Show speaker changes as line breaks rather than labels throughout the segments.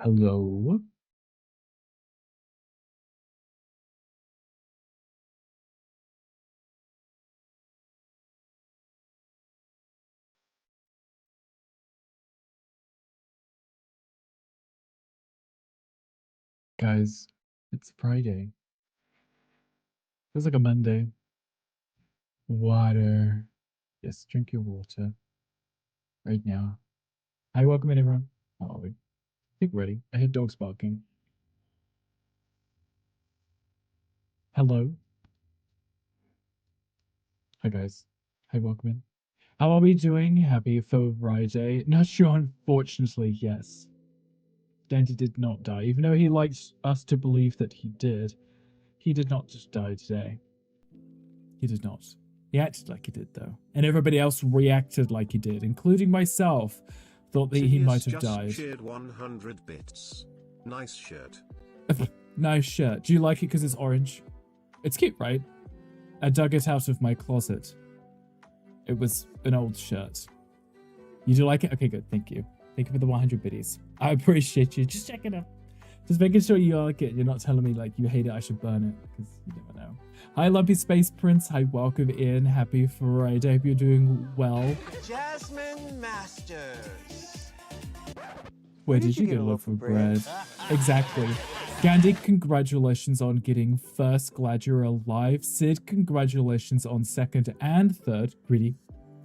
Hello, guys. It's Friday. Feels like a Monday. Water. Yes, drink your water right now. Hi, welcome in, everyone. How are we? I think ready. I hear dogs barking. Hello. Hi, guys. Hi, welcome in. How are we doing? Happy for Friday. Not sure, unfortunately, yes. Dandy did not die, even though he likes us to believe that he did. He did not just die today. He did not. He acted like he did, though. And everybody else reacted like he did, including myself. Thought that he might
Sirius
have
just
died.
cheered 100 bits. Nice shirt.
Nice shirt. Do you like it because it's orange? It's cute, right? I dug it out of my closet. It was an old shirt. You do like it? Okay, good. Thank you. Thank you for the 100 biddies. I appreciate you. Just checking out. Just making sure you like it. You're not telling me like you hate it, I should burn it, because you never know. Hi, Lumpy Space Prince. Hi, welcome in. Happy Friday. Hope you're doing well.
Jasmine Masters.
Where did you get a loaf of bread? Exactly. Gandhi, congratulations on getting first. Glad you're alive. Sid, congratulations on second and third. Greedy,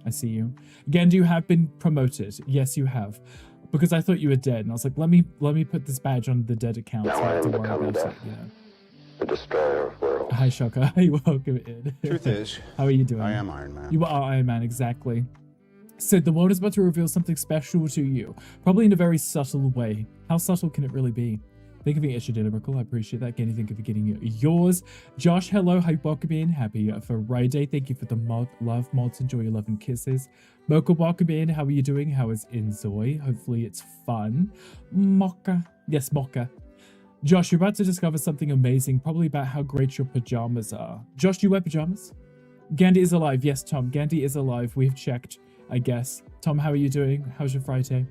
I see you. Gandhi, you have been promoted. Yes, you have. Because I thought you were dead, and I was like, let me put this badge on the dead account so I don't have to worry about it, you know.
The destroyer of worlds.
Hi, Shaka. Hi, welcome in.
Truth is,
how are you doing?
I am Iron Man.
You are Iron Man, exactly. Sid, the world is about to reveal something special to you, probably in a very subtle way. How subtle can it really be? Thank you for getting extra dinner, Michael. I appreciate that. Kenny, thank you for getting yours. Josh, hello. Hi, welcome in. Happy for Friday. Thank you for the love mods. Enjoy your love and kisses. Moko, welcome in. How are you doing? How is Inzoy? Hopefully it's fun. Mocha. Yes, Mocha. Josh, you're about to discover something amazing, probably about how great your pajamas are. Josh, do you wear pajamas? Gandhi is alive. Yes, Tom. Gandhi is alive. We've checked, I guess. Tom, how are you doing? How's your Friday?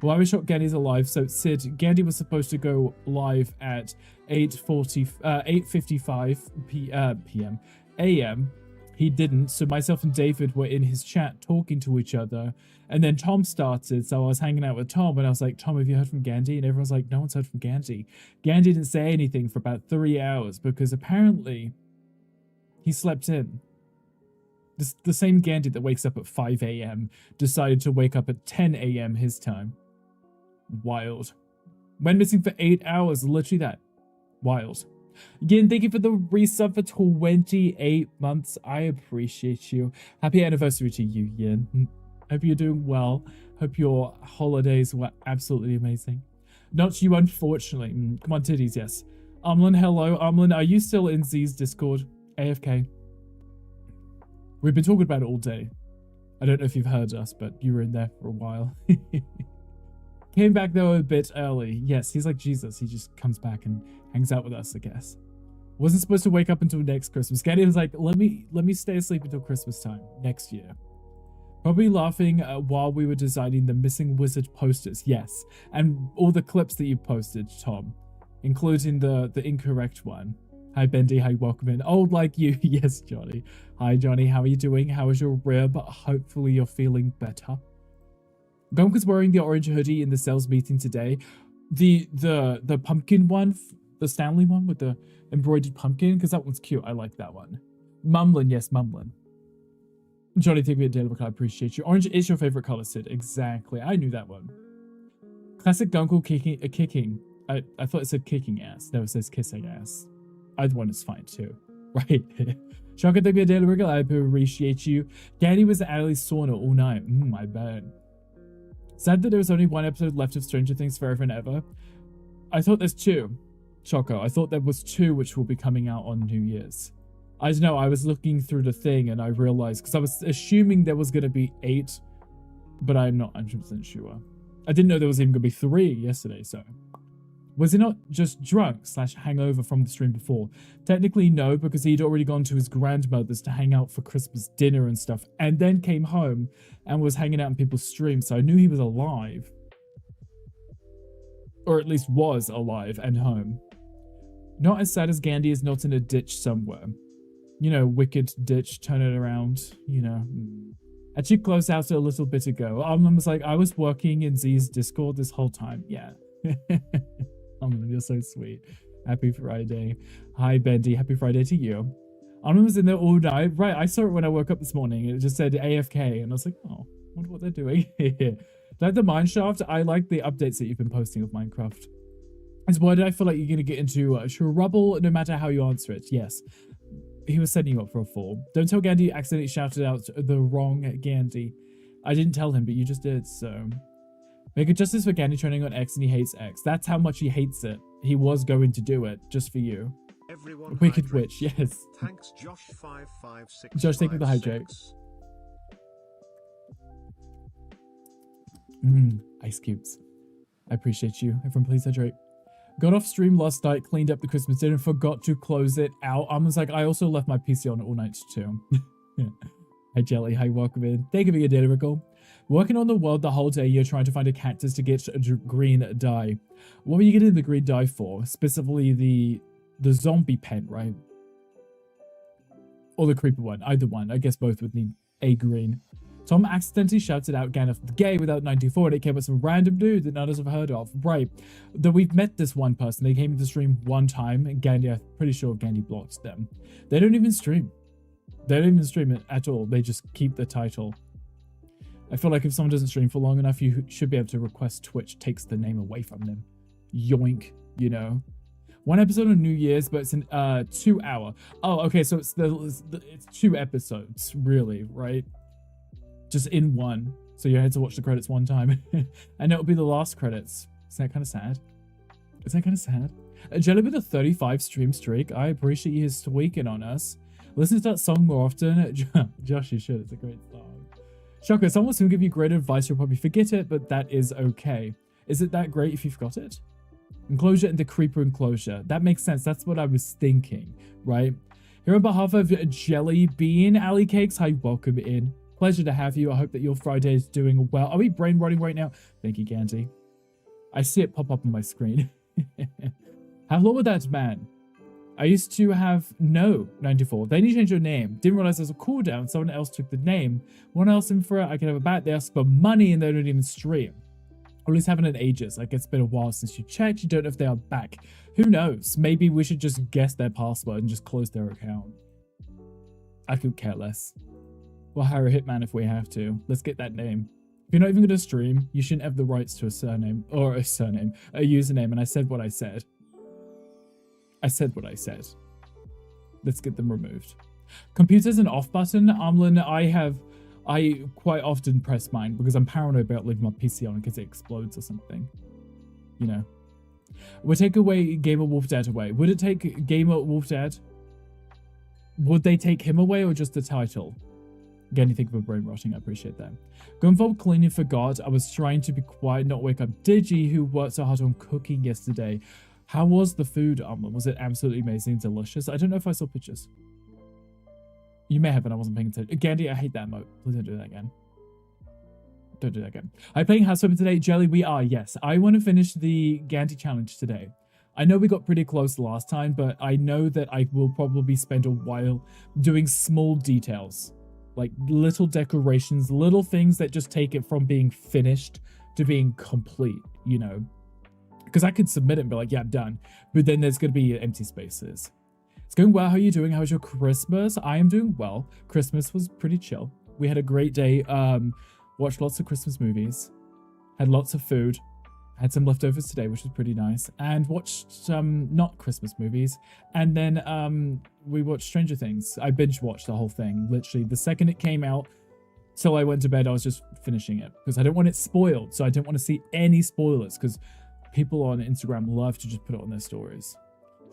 Well, I was shocked Gandhi's alive. So, Sid, Gandhi was supposed to go live at 8:55 p.m. a.m. He didn't. So myself and David were in his chat talking to each other. And then Tom started. So I was hanging out with Tom and I was like, Tom, have you heard from Gandhi? And everyone's like, no one's heard from Gandhi. Gandhi didn't say anything for about 3 hours because apparently he slept in. The same Gandhi that wakes up at 5 a.m. decided to wake up at 10 a.m. his time. Wild. Went missing for 8 hours. Literally that. Wild. Again, thank you for the resub for 28 months. I appreciate you. Happy anniversary to you, Yin. Hope you're doing well. Hope your holidays were absolutely amazing. Not you, unfortunately. Come on, titties, yes. Umlin, hello. Umlin, are you still in Z's Discord? AFK. We've been talking about it all day. I don't know if you've heard us, but you were in there for a while. Came back though a bit early. Yes, he's like Jesus. He just comes back and hangs out with us, I guess. Wasn't supposed to wake up until next Christmas. Gandhi was like, let me stay asleep until Christmas time next year. Probably laughing while we were designing the missing wizard posters. Yes, and all the clips that you posted, Tom, including the incorrect one. Hi, Bendy. Hi, welcome in. Old like you. Yes, Johnny. Hi, Johnny. How are you doing? How is your rib? Hopefully you're feeling better. Gonka's wearing the orange hoodie in the sales meeting today. The pumpkin one, the Stanley one with the embroidered pumpkin, because that one's cute. I like that one. Mumlin, yes, Mumlin. Johnny, take me a day look. I appreciate you. Orange is your favorite color, Sid. Exactly. I knew that one. Classic Gunkel kicking. I thought it said kicking ass. No, it says kissing ass. Either one is fine too. Right. Shaka, take me a day look. I appreciate you. Gandhi was at Allie's sauna all night. I bet. Sad that there was only one episode left of Stranger Things Forever and Ever. I thought there's two. Choco, I thought there was two which will be coming out on New Year's. I don't know, I was looking through the thing and I realized, because I was assuming there was going to be 8, but I'm not 100% sure. I didn't know there was even going to be 3 yesterday, so. Was he not just drunk / hangover from the stream before? Technically no, because he'd already gone to his grandmother's to hang out for Christmas dinner and stuff, and then came home and was hanging out in people's streams, so I knew he was alive. Or at least was alive and home. Not as sad as Gandhi is not in a ditch somewhere. You know, wicked ditch, turn it around, you know. Actually closed out a little bit ago. Armand was like, I was working in Z's Discord this whole time. Yeah. Armand, you're so sweet. Happy Friday. Hi, Bendy. Happy Friday to you. Armand was in there all night. Right, I saw it when I woke up this morning. It just said AFK. And I was like, oh, I wonder what they're doing here. Like the Mineshaft, I like the updates that you've been posting of Minecraft. It's why did I feel like you're going to get into trouble no matter how you answer it? Yes. He was setting you up for a fall. Don't tell Gandhi you accidentally shouted out the wrong Gandhi. I didn't tell him, but you just did, so. Make a justice for Gandhi trending on X and he hates X. That's how much he hates it. He was going to do it, just for you.
Everyone
Wicked
hydrates.
Witch, yes.
Thanks, Josh556.
Josh, thank you for the hijacks. Ice cubes. I appreciate you. Everyone please hydrate. Got off stream last night, cleaned up the Christmas dinner, forgot to close it out. I was like, I also left my PC on all night too. Yeah. Hi Jelly, hi, welcome in. Thank you for your data recall. Working on the world the whole day, you're trying to find a cactus to get a green dye. What were you getting the green dye for? Specifically the zombie pen, right? Or the creeper one, either one. I guess both would need a green. Tom accidentally shouted out Gandalf the gay without 94 and it came with some random dude that none of us have heard of. Right. Though we've met this one person. They came to the stream one time and Gandhi, I'm pretty sure Gandhi blocked them. They don't even stream. They don't even stream it at all. They just keep the title. I feel like if someone doesn't stream for long enough, you should be able to request Twitch takes the name away from them. Yoink, you know. One episode on New Year's, but it's an 2 hour. Oh, okay, so it's 2 episodes, really, right? Just in one. So you had to watch the credits one time. And it'll be the last credits. Isn't that kind of sad? Isn't that kind of sad? Jelly with a 35 stream streak. I appreciate you tweaking on us. Listen to that song more often. Josh, you should. It's a great song. Shocker, someone will soon give you great advice. You'll probably forget it, but that is okay. Is it that great if you forgot it? Enclosure and the creeper enclosure. That makes sense. That's what I was thinking, right? Here on behalf of Jelly Bean Alley Cakes, hi, welcome in. Pleasure to have you. I hope that your Friday is doing well. Are we brain rotting right now? Thank you, Gandhi. I see it pop up on my screen. How long with that man? I used to have no 94. Then you changed your name. Didn't realize there's a cooldown. Someone else took the name. One else in for it. I can have a bat. They ask for money and they don't even stream. Or at least haven't in ages. Like it's been a while since you checked. You don't know if they are back. Who knows? Maybe we should just guess their password and just close their account. I could care less. We'll hire a hitman if we have to. Let's get that name. If you're not even going to stream, you shouldn't have the rights to a surname. Or a username. And I said what I said. I said what I said. Let's get them removed. Computers and off button. Amlin, I quite often press mine because I'm paranoid about leaving my PC on in case it explodes or something. You know. Would take away Gamer Wolf Dad away. Would it take Gamer Wolf Dad? Would they take him away or just the title? Again, you think of a brain rotting, I appreciate that. Going forward, cleaning for God. I was trying to be quiet, not wake up Digi, who worked so hard on cooking yesterday. How was the food, Amlin? Was it absolutely amazing, delicious? I don't know if I saw pictures. You may have, and I wasn't paying attention. Gandhi, I hate that emote. Please don't do that again. Don't do that again. Are you playing House Open today? Jelly, we are, yes. I want to finish the Gandhi challenge today. I know we got pretty close last time, but I know that I will probably spend a while doing small details. Like little decorations, little things that just take it from being finished to being complete, you know? Because I could submit it and be like, yeah, I'm done. But then there's going to be empty spaces. It's going well. How are you doing? How was your Christmas? I am doing well. Christmas was pretty chill. We had a great day. Watched lots of Christmas movies. Had lots of food. Had some leftovers today, which was pretty nice. And watched some not Christmas movies. And then we watched Stranger Things. I binge watched the whole thing. Literally, the second it came out, till I went to bed, I was just finishing it. Because I don't want it spoiled. So I don't want to see any spoilers. Because people on Instagram love to just put it on their stories.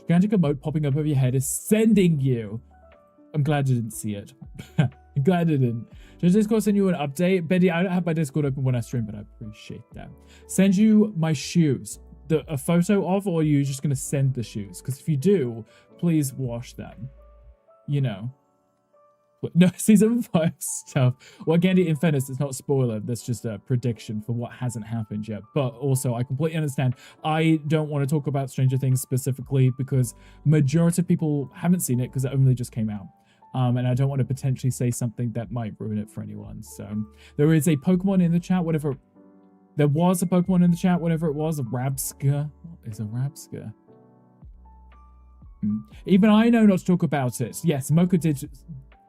Gigantic emote popping up over your head is sending you. I'm glad I didn't see it. I'm glad I didn't. Does Discord send you an update? Betty, I don't have my Discord open when I stream, but I appreciate that. Send you my shoes. A photo of, or are you just going to send the shoes? Because if you do, please wash them. You know. No, season 5 stuff. Well, Gandhi, in fairness, it's not a spoiler. That's just a prediction for what hasn't happened yet. But also, I completely understand. I don't want to talk about Stranger Things specifically because majority of people haven't seen it because it only just came out. And I don't want to potentially say something that might ruin it for anyone. So there is a Pokemon in the chat, whatever. There was a Pokemon in the chat, whatever it was, a Rabsca. What is a Rabsca? Even I know not to talk about it. Yes, Mocha did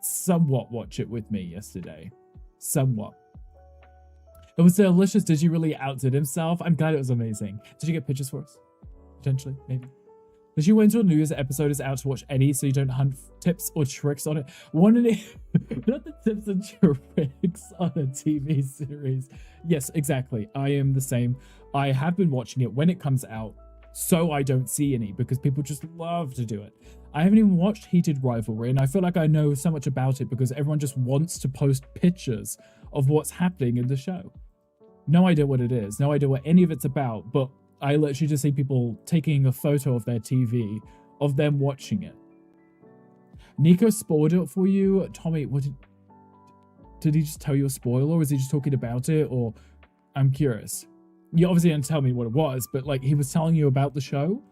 somewhat watch it with me yesterday. Somewhat. It was delicious. Did you really outdid himself? I'm glad it was amazing. Did you get pictures for us? Potentially, maybe. Did you wait until New Year's episode is out to watch any so you don't hunt tips or tricks on it? Not the tips and tricks on a TV series. Yes, exactly. I am the same. I have been watching it when it comes out so I don't see any because people just love to do it. I haven't even watched Heated Rivalry and I feel like I know so much about it because everyone just wants to post pictures of what's happening in the show. No idea what it is, no idea what any of it's about, but I literally just see people taking a photo of their TV of them watching it. Nico spoiled it for you. Tommy, what did he just tell you a spoiler or was he just talking about it? Or I'm curious. You obviously didn't tell me what it was, but like he was telling you about the show.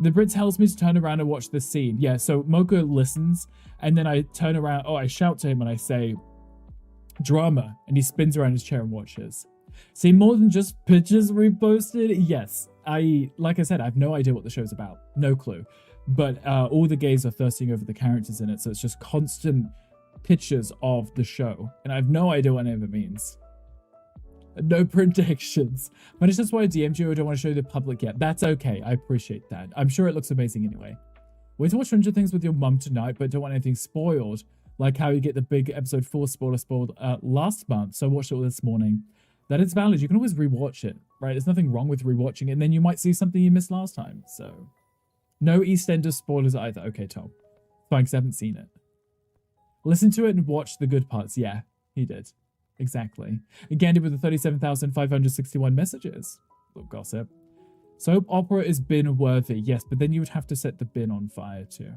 The Brit tells me to turn around and watch this scene. Yeah, so Mocha listens and then I turn around. Oh, I shout to him and I say, drama. And he spins around his chair and watches. See, more than just pictures reposted? Yes. Like I said, I have no idea what the show's about. No clue. But all the gays are thirsting over the characters in it. So it's just constant pictures of the show. And I have no idea what any of it means. No predictions. But it's just why I DM'd you. I don't want to show the public yet. That's okay. I appreciate that. I'm sure it looks amazing anyway. Wait to watch Stranger Things with your mum tonight, but don't want anything spoiled. Like how you get the big episode 4 spoiler spoiled last month. So I watched it this morning. That is valid. You can always rewatch it, right? There's nothing wrong with rewatching it. And then you might see something you missed last time. So no EastEnders spoilers either. Okay, Tom. Fine, because I haven't seen it. Listen to it and watch the good parts. Yeah, he did. Exactly. And Gandhi with the 37,561 messages. Little gossip. Soap opera is bin worthy. Yes, but then you would have to set the bin on fire too.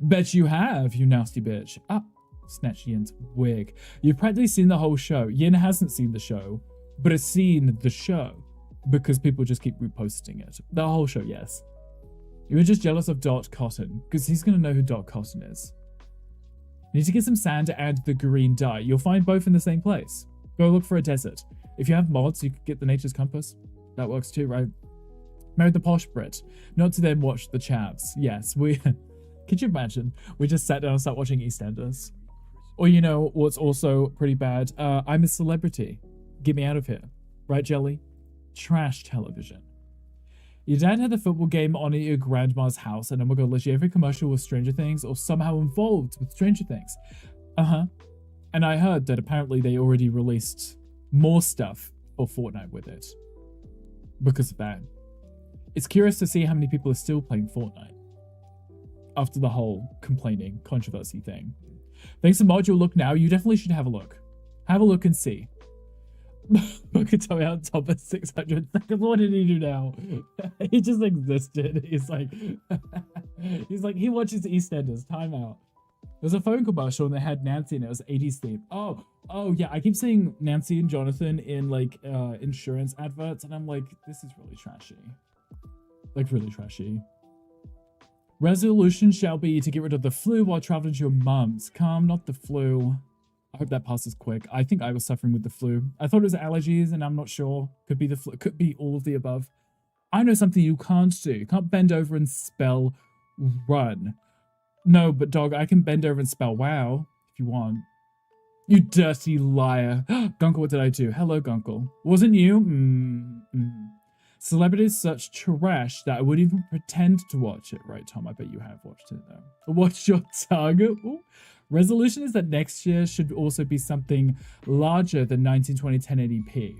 Bet you have, you nasty bitch. Ah, snatch Yin's wig. You've practically seen the whole show. Yin hasn't seen the show, but has seen the show because people just keep reposting it. The whole show, yes. You were just jealous of Dot Cotton because he's going to know who Dot Cotton is. You need to get some sand to add the green dye. You'll find both in the same place. Go look for a desert. If you have mods, you could get the Nature's Compass. That works too, right? Married the posh Brit. Not to then watch the chavs. Yes, we... Could you imagine? We just sat down and started watching EastEnders. Or you know what's also pretty bad? I'm a Celebrity. Get me out of here. Right, Jelly? Trash television. Your dad had a football game on at your grandma's house, and oh my god, literally every commercial was Stranger Things or somehow involved with Stranger Things. And I heard that apparently they already released more stuff for Fortnite with it. Because of that. It's curious to see how many people are still playing Fortnite after the whole complaining controversy thing. Thanks to Module Look Now, you definitely should have a look. Have a look and see. Look at Tommy on top of 600 seconds. What did he do now? He just existed. He's like, he watches EastEnders. Time out. There's a phone commercial and they had Nancy and it was 80s theme. Oh yeah. I keep seeing Nancy and Jonathan in like insurance adverts and I'm like, this is really trashy. Like really trashy. Resolution shall be to get rid of the flu while traveling to your mum's. Calm, not the flu. I hope that passes quick. I think I was suffering with the flu. I thought it was allergies and I'm not sure. Could be the flu, could be all of the above. I know something you can't do. You can't bend over and spell run. No, but dog, I can bend over and spell wow if you want. You dirty liar. Gunkle, what did I do? Hello, Gunkle. Wasn't you? Celebrity is such trash that I wouldn't even pretend to watch it. Right, Tom? I bet you have watched it though. What's your target? Ooh. Resolution is that next year should also be something larger than 1920 1080p.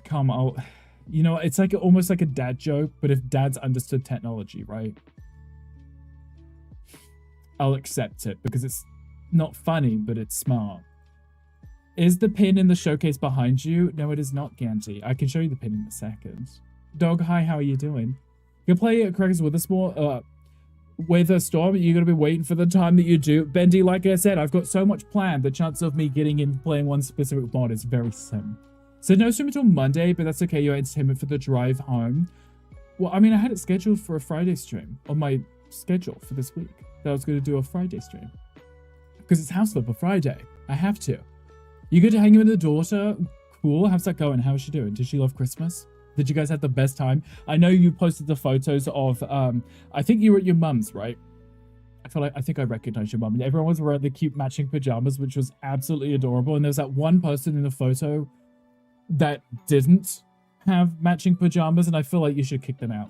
Come on. You know, it's like almost like a dad joke, but if dads understood technology, right? I'll accept it because it's not funny, but it's smart. Is the pin in the showcase behind you? No, it is not, Ganty. I can show you the pin in a second. Dog, hi, how are you doing? You can play Crackers with us more. Weather Storm, you're going to be waiting for the time that you do. Bendy, like I said, I've got so much planned. The chance of me getting in playing one specific mod is very slim. So no stream until Monday, but that's okay. Your entertainment for the drive home. Well, I mean, I had it scheduled for a Friday stream on my schedule for this week. That I was going to do a Friday stream. Because it's House Flip on Friday. I have to. You good to hang with the daughter? Cool. How's that going? How's she doing? Did she love Christmas? Did you guys have the best time? I know you posted the photos of, I think you were at your mum's, right? I think I recognized your mum. And everyone was wearing the cute matching pajamas, which was absolutely adorable. And there was that one person in the photo that didn't have matching pajamas, and I feel like you should kick them out.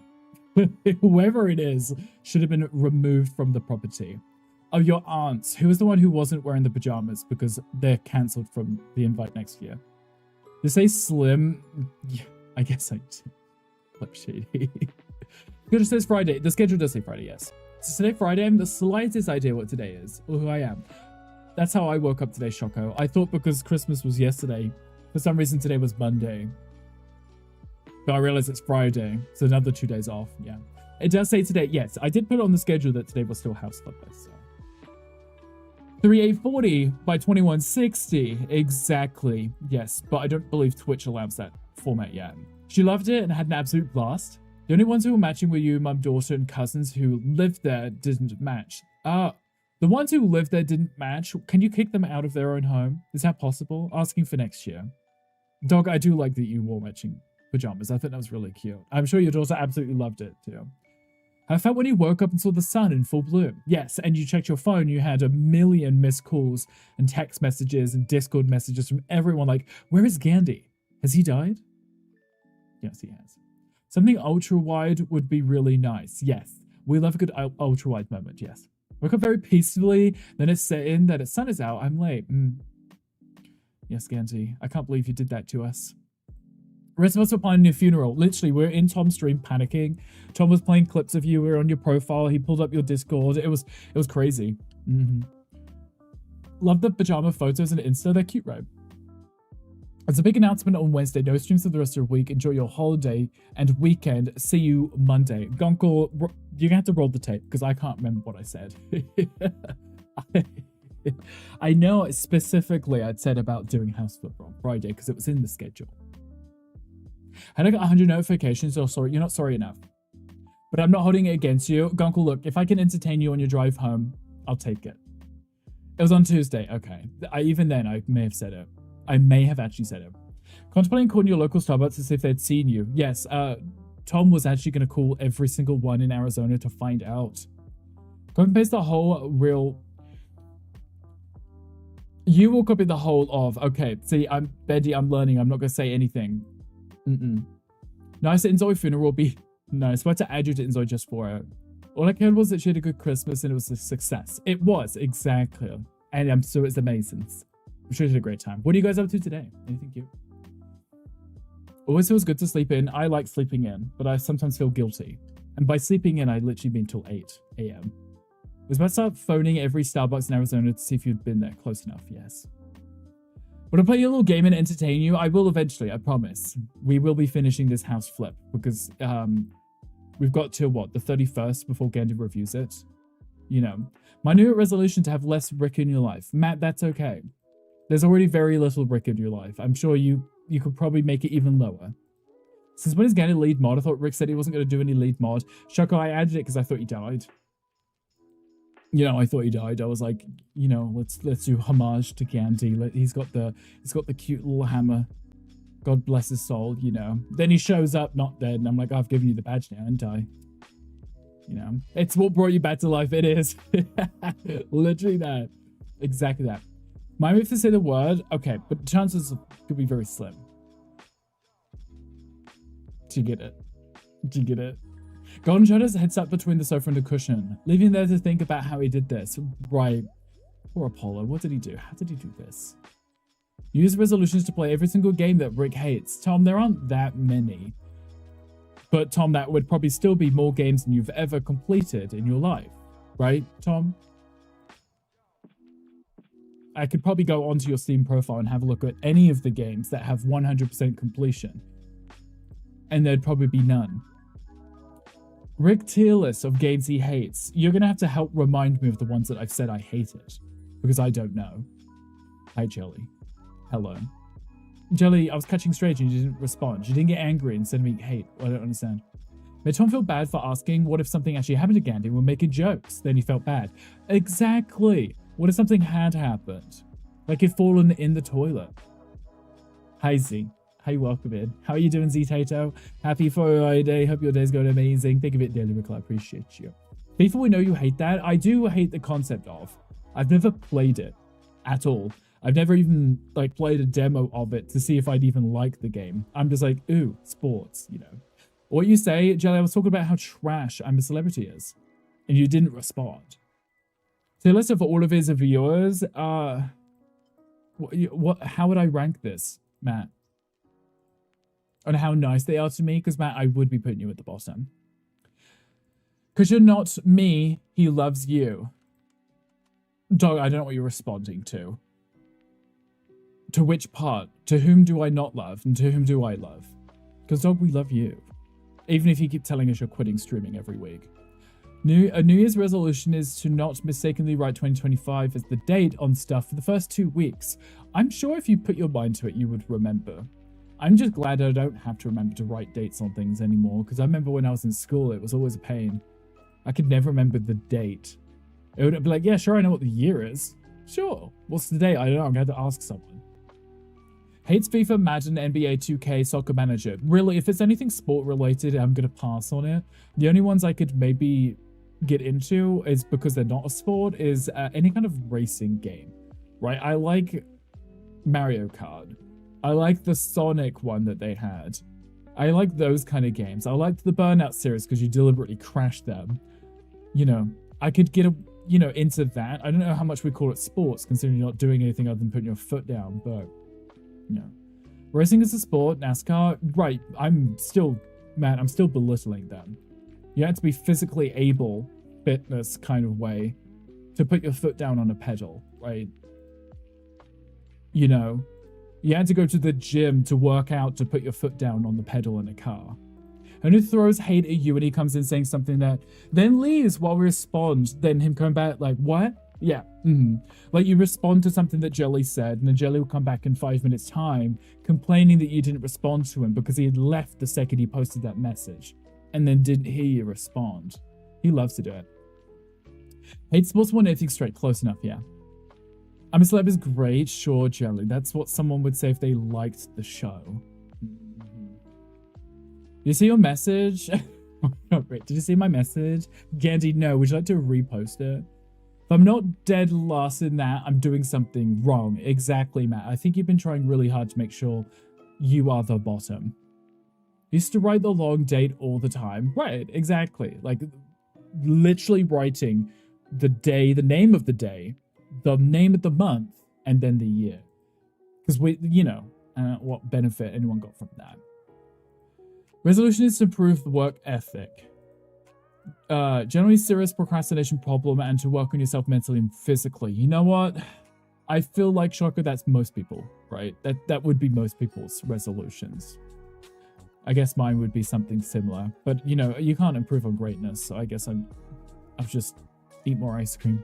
Whoever it is should have been removed from the property. Oh, your aunts. Who was the one who wasn't wearing the pajamas because they're cancelled from the invite next year? They say slim. Yeah. I guess I did. Flip shady. Good, it says Friday. The schedule does say Friday, yes. So today, Friday, I have the slightest idea what today is or who I am. That's how I woke up today, Shoko. I thought because Christmas was yesterday, for some reason today was Monday. But I realized it's Friday, so another 2 days off, yeah. It does say today, yes. I did put on the schedule that today was still House Flipper, so. 3840 by 2160, exactly, yes. But I don't believe Twitch allows that format yet. She loved it and had an absolute blast. The only ones who were matching were you, mum, daughter, and cousins who lived there didn't match. The ones who lived there didn't match. Can you kick them out of their own home? Is that possible? Asking for next year. Dog, I do like that you wore matching pajamas. I thought that was really cute. I'm sure your daughter absolutely loved it too. I felt when you woke up and saw the sun in full bloom. Yes, and you checked your phone, you had a million missed calls and text messages and Discord messages from everyone like, where is Gandhi? Has he died? Yes, he has. Something ultra-wide would be really nice. Yes, we love a good ultra-wide moment, yes. Woke up very peacefully, then it's set in that the sun is out, I'm late. Yes, Gandhi, I can't believe you did that to us. The rest of us were planning your funeral. Literally, we're in Tom's stream panicking. Tom was playing clips of you. We were on your profile. He pulled up your Discord. It was crazy. Love the pajama photos and Insta. They're cute, right? It's a big announcement on Wednesday. No streams for the rest of the week. Enjoy your holiday and weekend. See you Monday. Gunkle, you're going to have to roll the tape because I can't remember what I said. I know specifically I'd said about doing House Flip on Friday because it was in the schedule. Had I got 100 notifications, oh sorry, you're not sorry enough. But I'm not holding it against you. Gunkle, look, if I can entertain you on your drive home, I'll take it. It was on Tuesday, okay. Even then, I may have said it. I may have actually said it. Contemplating calling your local Starbucks to see if they'd seen you. Yes, Tom was actually going to call every single one in Arizona to find out. Copy and paste the whole real... You will copy the whole of, okay, see, Betty, I'm learning, I'm not going to say anything. Nice that Enzoy funeral will be nice. But to add you to Enzoy just for it. All I cared was that she had a good Christmas and it was a success. It was, exactly. And I'm sure it's amazing. I'm sure she had a great time. What are you guys up to today? Anything cute? Always feels good to sleep in. I like sleeping in, but I sometimes feel guilty. And by sleeping in, I literally mean till 8 a.m. I was about to start phoning every Starbucks in Arizona to see if you'd been there. Close enough, yes. Would I play a little game and entertain you? I will eventually, I promise. We will be finishing this House Flip because we've got to, what, the 31st before Gandhi reviews it? You know, my new resolution to have less Rick in your life. Matt, that's okay. There's already very little Rick in your life. I'm sure you could probably make it even lower. Since when is Gandhi lead mod? I thought Rick said he wasn't going to do any lead mod. Shoko, I added it because I thought he died. You know, I thought he died. I was like, you know, let's do homage to Gandhi. He's got the cute little hammer. God bless his soul, you know. Then he shows up not dead, and I'm like, I've given you the badge now, haven't I? You know, it's what brought you back to life. It is. Literally that. Exactly that. My move to say the word, okay, but the chances could be very slim. Do you get it? Do you get it? Golden Shadow's head sat between the sofa and the cushion, leaving there to think about how he did this. Right. Poor Apollo, what did he do? How did he do this? Use resolutions to play every single game that Rick hates. Tom, there aren't that many. But Tom, that would probably still be more games than you've ever completed in your life. Right, Tom? I could probably go onto your Steam profile and have a look at any of the games that have 100% completion. and there'd probably be none. Rick Tierless of games he hates. You're going to have to help remind me of the ones that I've said I hated, because I don't know. Hi, Jelly. Hello. Jelly, I was catching straight and you didn't respond. You didn't get angry and send me hate. I don't understand. Made Tom feel bad for asking, what if something actually happened to Gandhi? We're making jokes. Then he felt bad. Exactly. What if something had happened? Like he'd fallen in the toilet. Hi, Z. Hi, welcome in. How are you doing, Z Tato? Happy Friday. Hope your day's going amazing. Think of it, dearly, Rick. I appreciate you. Before we know you hate that, I do hate the concept of. I've never played it at all. I've never even like played a demo of it to see if I'd even like the game. I'm just like, ooh, sports, you know. What you say, Jelly, I was talking about how trash I'm a Celebrity is, and you didn't respond. So listen, for all of his viewers, how would I rank this, Matt? On how nice they are to me? Because, Matt, I would be putting you at the bottom. Because you're not me, he loves you. Dog, I don't know what you're responding to. To which part? To whom do I not love, and to whom do I love? Because, dog, we love you. Even if you keep telling us you're quitting streaming every week. A New Year's resolution is to not mistakenly write 2025 as the date on stuff for the first 2 weeks. I'm sure if you put your mind to it, you would remember. I'm just glad I don't have to remember to write dates on things anymore, because I remember when I was in school, it was always a pain. I could never remember the date. It would be like, yeah, sure, I know what the year is. Sure. What's the date? I don't know. I'm going to have to ask someone. Hates FIFA, Madden, NBA 2K, Soccer Manager. Really, if it's anything sport related, I'm going to pass on it. The only ones I could maybe get into is because they're not a sport is any kind of racing game, right? I like Mario Kart. I like the Sonic one that they had. I like those kind of games. I liked the Burnout series because you deliberately crashed them. You know, I could get into that. I don't know how much we call it sports, considering you're not doing anything other than putting your foot down, but you know. Racing is a sport, NASCAR, right, I'm still belittling them. You have to be physically able, fitness kind of way, to put your foot down on a pedal, right? You know, you had to go to the gym to work out to put your foot down on the pedal in a car. And who throws hate at you when he comes in saying something that then leaves while we respond, then him coming back like, what? Yeah, Like you respond to something that Jelly said, and then Jelly will come back in 5 minutes time complaining that you didn't respond to him because he had left the second he posted that message and then didn't hear you respond. He loves to do it. Hate sports more than anything straight. Close enough, yeah. I'm a Celeb is great. Sure, Jelly. That's what someone would say if they liked the show. You see your message? Oh, great. Did you see my message? Gandhi, no. Would you like to repost it? If I'm not dead last in that, I'm doing something wrong. Exactly, Matt. I think you've been trying really hard to make sure you are the bottom. Used to write the long date all the time. Right, exactly. Like, literally writing the day, the name of the day, the name of the month, and then the year. Because we, you know, what benefit anyone got from that. Resolution is to improve the work ethic. Generally serious procrastination problem and to work on yourself mentally and physically. You know what? I feel like, Shaka, that's most people, right? That would be most people's resolutions. I guess mine would be something similar. But, you know, you can't improve on greatness, so I guess I'll just eat more ice cream.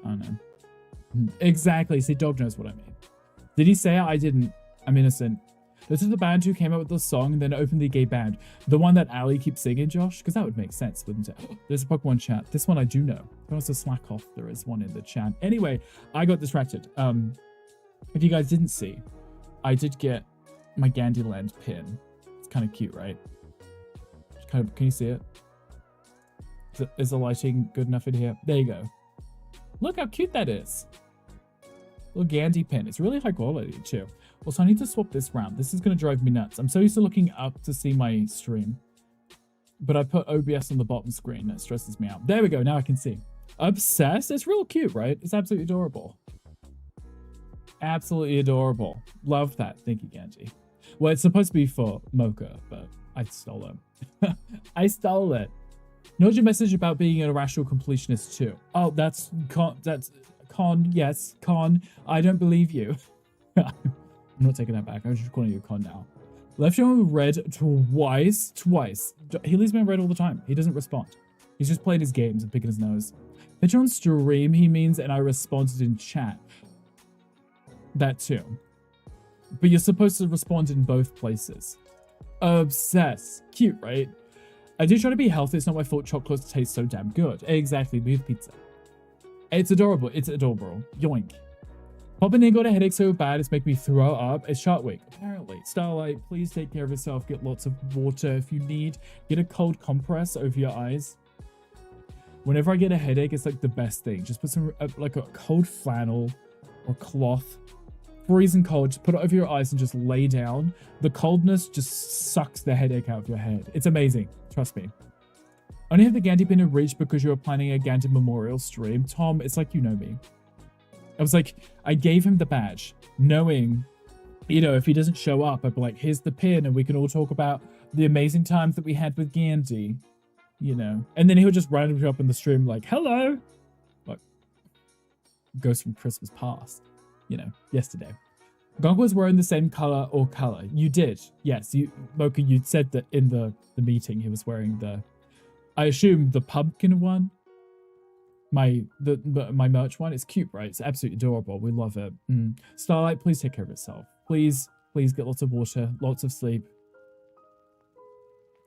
I don't know. Exactly. See, Dog knows what I mean. Did he say it? I didn't. I'm innocent. This is the band who came up with the song and then openly gay band. The one that Ali keeps singing, Josh? Because that would make sense, wouldn't it? There's a Pokemon chat. This one I do know. Don't want to slack off. There is one in the chat. Anyway, I got distracted. If you guys didn't see, I did get my Gandyland pin. It's kind of cute, right? Can you see it? Is the lighting good enough in here? There you go. Look how cute that is. Little Gandhi pin. It's really high quality too. Also, I need to swap this round. This is going to drive me nuts. I'm so used to looking up to see my stream. But I put OBS on the bottom screen. That stresses me out. There we go. Now I can see. Obsessed? It's real cute, right? It's absolutely adorable. Absolutely adorable. Love that. Thank you, Gandhi. Well, it's supposed to be for Mocha, but I stole it. I stole it. Note your message about being an irrational completionist too. Oh, that's Con. Yes, Con. I don't believe you. I'm not taking that back. I'm just calling you a con now. Left you on red twice. He leaves me on red all the time. He doesn't respond. He's just playing his games and picking his nose. Picture on stream, he means, and I responded in chat. That too. But you're supposed to respond in both places. Obsessed. Cute, right? I do try to be healthy. It's not my fault chocolates taste so damn good. Exactly. Me with pizza. It's adorable. It's adorable. Yoink. Popping in got a headache so bad it's making me throw up. It's Shark Week, apparently. Starlight, please take care of yourself. Get lots of water if you need. Get a cold compress over your eyes. Whenever I get a headache, it's like the best thing. Just put some, like a cold flannel or cloth. Freezing cold, just put it over your eyes and just lay down. The coldness just sucks the headache out of your head. It's amazing. Trust me. I only have the Gandhi pin in reach because you were planning a Gandhi memorial stream. Tom, it's like you know me. I was like, I gave him the badge, knowing, you know, if he doesn't show up, I'd be like, here's the pin and we can all talk about the amazing times that we had with Gandhi, you know. And then he would just randomly show up in the stream like, hello. Like, Ghost from Christmas Past. You know, yesterday. Gog was wearing the same color or color. You did. Yes, Mocha, you said that in the meeting he was wearing the, I assume the pumpkin one. My merch one. It's cute, right? It's absolutely adorable. We love it. Starlight, please take care of yourself. Please get lots of water, lots of sleep.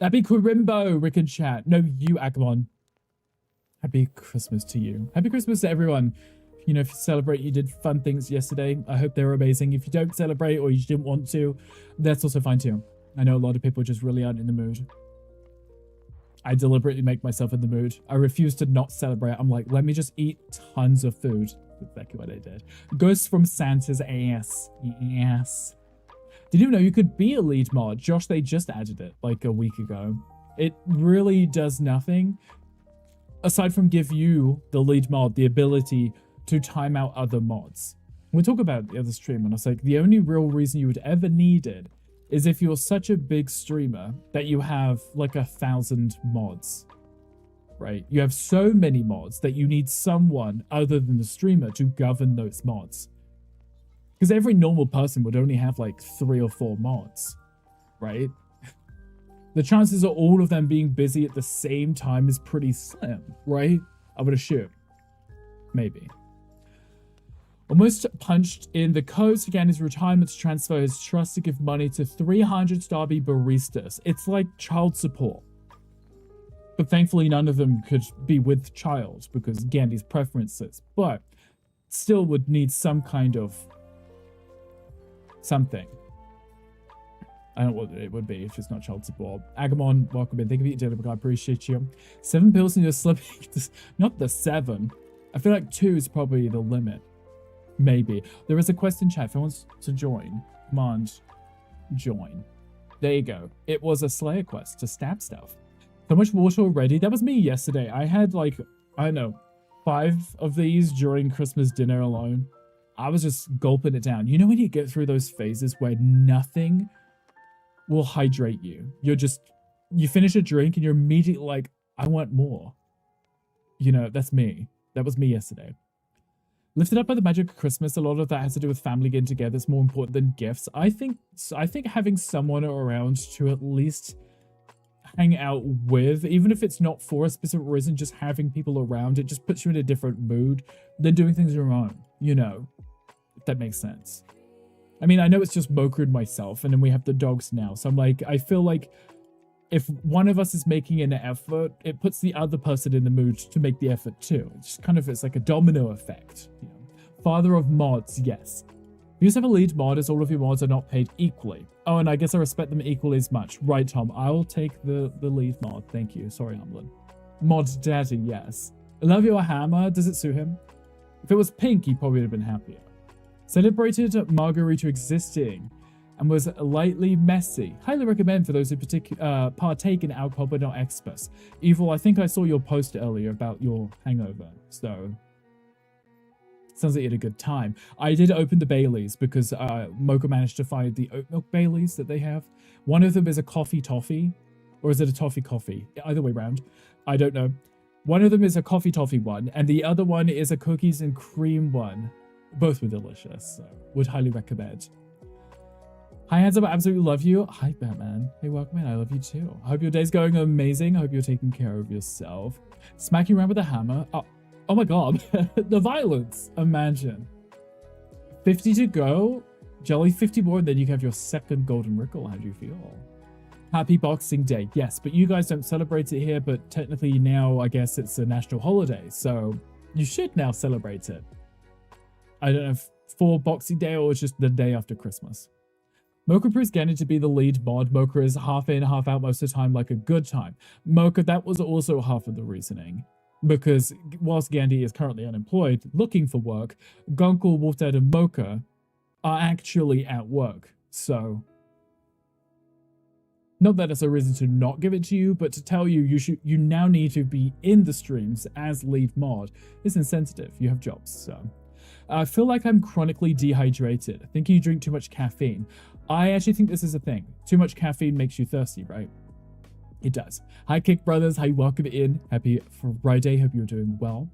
Happy Kurimbo, Rick and chat. No, you, Agamon. Happy Christmas to you. Happy Christmas to everyone. You know, if you celebrate, you did fun things yesterday. I hope they were amazing. If you don't celebrate or you didn't want to, that's also fine too. I know a lot of people just really aren't in the mood. I deliberately make myself in the mood. I refuse to not celebrate. I'm like, let me just eat tons of food. That's exactly what I did. Ghost from Santa's ass. Yes. Did you know you could be a lead mod? Josh, they just added it like a week ago. It really does nothing aside from give you, the lead mod, the ability to time out other mods. We'll talk about it the other stream, and I was like, the only real reason you would ever need it is if you're such a big streamer that you have like 1,000 mods, right? You have so many mods that you need someone other than the streamer to govern those mods. Because every normal person would only have like 3 or 4 mods, right? The chances of all of them being busy at the same time is pretty slim, right? I would assume. Maybe. Almost punched in the codes again his retirement to transfer his trust to give money to 300 Starby baristas. It's like child support. But thankfully none of them could be with child because Gandhi's preferences. But still would need some kind of something. I don't know what it would be if it's not child support. Agamon, welcome in. Thank you for your dinner, I appreciate you. 7 pills and you're slipping. Not the 7. I feel like 2 is probably the limit. Maybe. There is a question chat. If anyone wants to join, come on, join. There you go. It was a Slayer quest to stab stuff. So much water already. That was me yesterday. I had like, I don't know, 5 of these during Christmas dinner alone. I was just gulping it down. You know when you get through those phases where nothing will hydrate you? You finish a drink and you're immediately like, I want more. You know, that's me. That was me yesterday. Lifted up by the magic of Christmas, a lot of that has to do with family getting together. It's more important than gifts. I think having someone around to at least hang out with, even if it's not for a specific reason, just having people around, it just puts you in a different mood than doing things on your own, you know, if that makes sense. I mean, I know it's just Mocha and myself, and then we have the dogs now. So I'm like, I feel like if one of us is making an effort, it puts the other person in the mood to make the effort too. It's kind of, it's like a domino effect. You know? Father of mods, yes. You just have a lead mod as all of your mods are not paid equally. Oh, and I guess I respect them equally as much. Right, Tom, I'll take the lead mod. Thank you. Sorry, Amlin. Mod daddy, yes. I love your hammer. Does it suit him? If it was pink, he probably would have been happier. Celebrated Margarita existing and was lightly messy. Highly recommend for those who partake in alcohol but not experts. Evil, I think I saw your post earlier about your hangover, so sounds like you had a good time. I did open the Baileys because Mocha managed to find the oat milk Baileys that they have. One of them is a coffee toffee, or is it a toffee coffee? Either way round, I don't know. One of them is a coffee toffee one, and the other one is a cookies and cream one. Both were delicious, so would highly recommend. Hi, hands up. I absolutely love you. Hi, Batman. Hey, welcome in. I love you too. I hope your day's going amazing. I hope you're taking care of yourself. Smack you around with a hammer. Oh my god. The violence. Imagine. 50 to go. Jelly, 50 more, and then you can have your second golden rickle. How do you feel? Happy Boxing Day. Yes, but you guys don't celebrate it here, but technically now I guess it's a national holiday, so you should now celebrate it. I don't know if for Boxing Day or it's just the day after Christmas. Mocha proves Gandhi to be the lead mod. Mocha is half in, half out most of the time, like a good time. Mocha, that was also half of the reasoning. Because whilst Gandhi is currently unemployed, looking for work, Gunkle, Wolfdad, and Mocha are actually at work. So, not that it's a reason to not give it to you, but to tell you you now need to be in the streams as lead mod is insensitive. You have jobs, so. I feel like I'm chronically dehydrated. I think you drink too much caffeine. I actually think this is a thing. Too much caffeine makes you thirsty, right? It does. Hi, Kick Brothers. Hi, welcome in. Happy Friday. Hope you're doing well.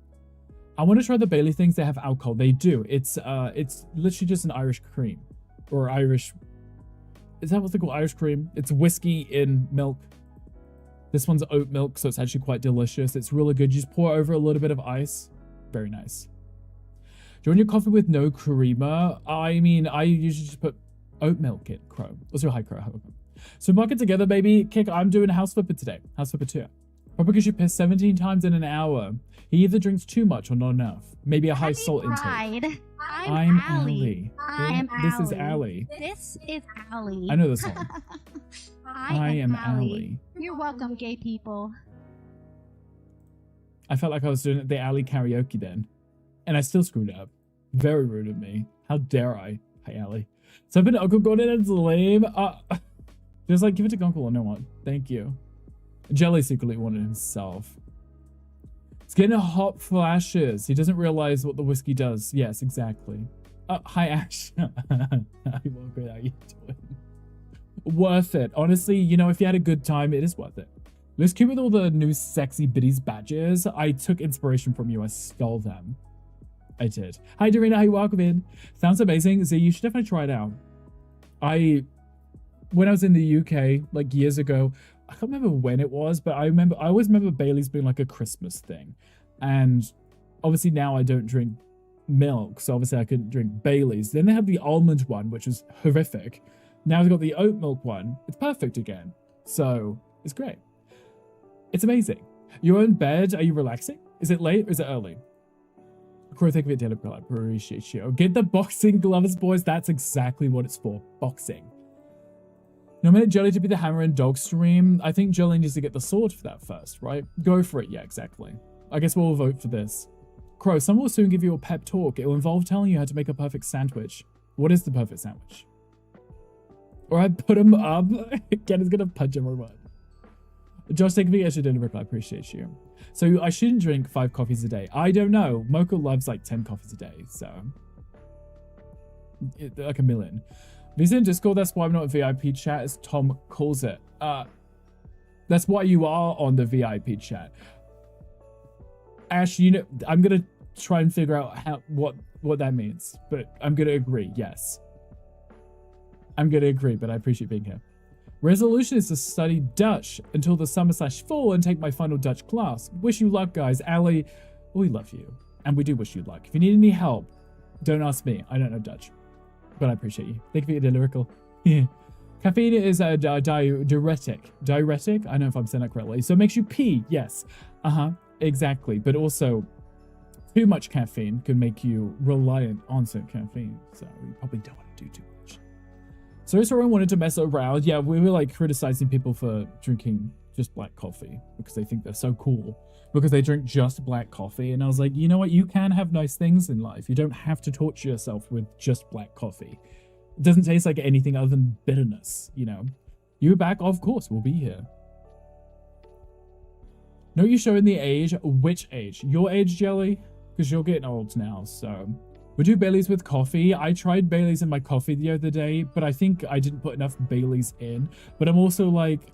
I want to try the Bailey things. They have alcohol. They do. It's literally just an Irish cream. Or Irish... Is that what they call Irish cream? It's whiskey in milk. This one's oat milk, so it's actually quite delicious. It's really good. You just pour over a little bit of ice. Very nice. Do you want your coffee with no creamer? I mean, I usually just put oat milk in, Crow. Also, hi, Crow. So mark it together, baby. Kick, I'm doing House Flipper today. House Flipper 2. Probably because you piss 17 times in an hour. He either drinks too much or not enough. Maybe a high salt intake. I'm Allie. This is Allie.
This is Allie.
I know the song.
I am
Allie.
You're welcome, gay people.
I felt like I was doing the Allie karaoke then. And I still screwed up. Very rude of me. How dare I? Hi, Allie. So I've been Uncle Gordon and lame. Just like, give it to Gunkle or no one. Thank you. Jelly secretly wanted himself. It's getting hot flashes. He doesn't realize what the whiskey does. Yes, exactly. Hi, Ash. Hi, Margaret. How you doing? Worth it. Honestly, you know, if you had a good time, it is worth it. Let's keep with all the new sexy biddies badges. I took inspiration from you. I stole them. I did. Hi, Dorina. Hi, welcome in. Sounds amazing. Z, you should definitely try it out. When I was in the UK, like years ago, I can't remember when it was, but I always remember Bailey's being like a Christmas thing. And obviously now I don't drink milk, so obviously I couldn't drink Bailey's. Then they have the almond one, which is horrific. Now they've got the oat milk one. It's perfect again. So it's great. It's amazing. You're in bed. Are you relaxing? Is it late or is it early? Crow, think of it, Dana. I appreciate you. Get the boxing gloves, boys. That's exactly what it's for. Boxing. Nominate Jelly to be the hammer and dog stream. I think Jelly needs to get the sword for that first, right? Go for it. Yeah, exactly. I guess we'll vote for this. Crow, someone will soon give you a pep talk. It will involve telling you how to make a perfect sandwich. What is the perfect sandwich? Or I put him up. Ken is gonna punch everyone. Josh, take me as your dinner, Rick. I appreciate you. So I shouldn't drink 5 coffees a day. I don't know. Mocha loves like 10 coffees a day, so like a million. If he's in Discord, that's why I'm not in VIP chat, as Tom calls it. That's why you are on the VIP chat. Ash, you know, I'm gonna try and figure out what that means, but I'm gonna agree. Yes, I'm gonna agree, but I appreciate being here. Resolution is to study Dutch until the summer/fall and take my final Dutch class. Wish you luck, guys. Allie, we love you, and we do wish you luck. If you need any help, don't ask me. I don't know Dutch, but I appreciate you. Thank you for your lyrical. Caffeine is a diuretic. Diuretic? I don't know if I'm saying that correctly. So it makes you pee. Yes. Exactly. But also, too much caffeine can make you reliant on some caffeine. So you probably don't want to do too much. So Soren wanted to mess around. Yeah, we were like criticizing people for drinking just black coffee because they think they're so cool because they drink just black coffee. And I was like, you know what? You can have nice things in life. You don't have to torture yourself with just black coffee. It doesn't taste like anything other than bitterness, you know? You back? Of course, we'll be here. No, you showing the age. Which age? Your age, Jelly? Because you're getting old now, so... We do Baileys with coffee. I tried Baileys in my coffee the other day, but I think I didn't put enough Baileys in. But I'm also like...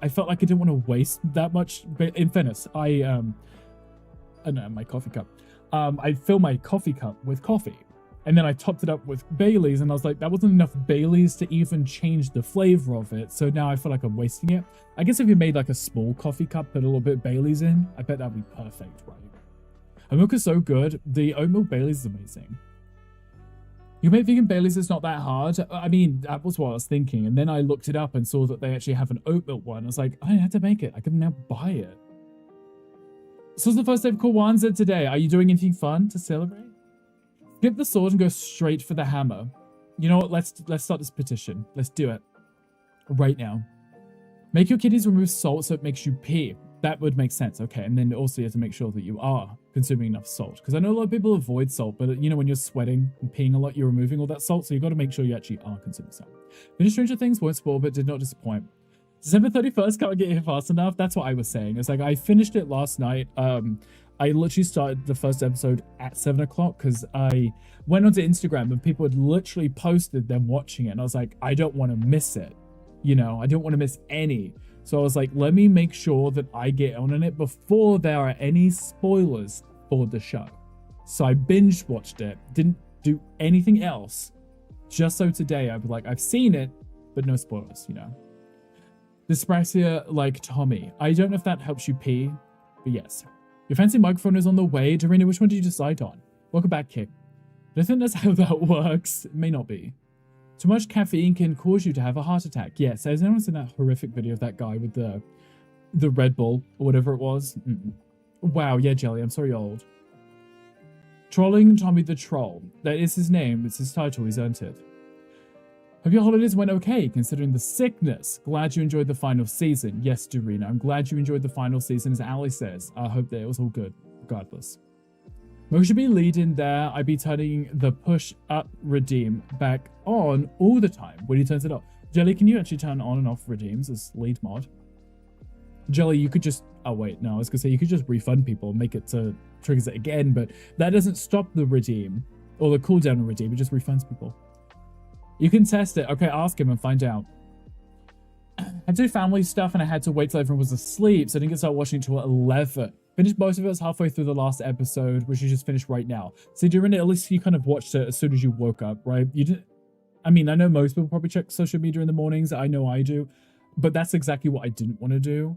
I felt like I didn't want to waste that much. In fairness, I don't know, my coffee cup. I fill my coffee cup with coffee. And then I topped it up with Baileys, and I was like, that wasn't enough Baileys to even change the flavor of it. So now I feel like I'm wasting it. I guess if you made like a small coffee cup, put a little bit of Baileys in, I bet that'd be perfect, right? And milk is so good. The oat milk Baileys is amazing. You make vegan Baileys, it's not that hard. I mean, that was what I was thinking. And then I looked it up and saw that they actually have an oat milk one. I was like, I had to make it. I can now buy it. So it's the first day of Kwanzaa today. Are you doing anything fun to celebrate? Skip the sword and go straight for the hammer. You know what? Let's start this petition. Let's do it. Right now. Make your kiddies remove salt so it makes you pee. That would make sense. Okay. And then also you have to make sure that you are consuming enough salt. Because I know a lot of people avoid salt, but you know, when you're sweating and peeing a lot, you're removing all that salt. So you've got to make sure you actually are consuming salt. Finished Stranger Things, won't spoil, but did not disappoint. December 31st, can't get here fast enough. That's what I was saying. It's like I finished it last night. I literally started the first episode at 7 o'clock because I went onto Instagram and people had literally posted them watching it. And I was like, I don't want to miss it. You know, I don't want to miss any. So I was like, let me make sure that I get on it before there are any spoilers for the show. So I binge watched it, didn't do anything else. Just so today I'd be like, I've seen it, but no spoilers, you know. Dyspraxia like Tommy. I don't know if that helps you pee, but yes. Your fancy microphone is on the way. Dorina, which one did you decide on? Welcome back, Kip. I don't think that's how that works. It may not be. Too much caffeine can cause you to have a heart attack. Yes, has anyone seen that horrific video of that guy with the Red Bull or whatever it was? Wow, yeah, Jelly, I'm sorry you're old. Trolling Tommy the Troll. That is his name. It's his title. He's earned it. Hope your holidays went okay, considering the sickness. Glad you enjoyed the final season. Yes, Dorina, I'm glad you enjoyed the final season, as Ali says. I hope that it was all good, regardless. Mo should be leading there. I'd be turning the push up redeem back on all the time when he turns it off. Jelly, can you actually turn on and off redeems as lead mod? Jelly, you could just... Oh, wait, no, I was going to say you could just refund people and make it so it triggers it again, but that doesn't stop the redeem or the cooldown on redeem. It just refunds people. You can test it. Okay, ask him and find out. I had to do family stuff and I had to wait till everyone was asleep, so I didn't get to start watching until 11. Finished most of it halfway through the last episode, which you just finished right now. So during it, at least you kind of watched it as soon as you woke up, right? You didn't... I mean, I know most people probably check social media in the mornings. I know I do. But that's exactly what I didn't want to do.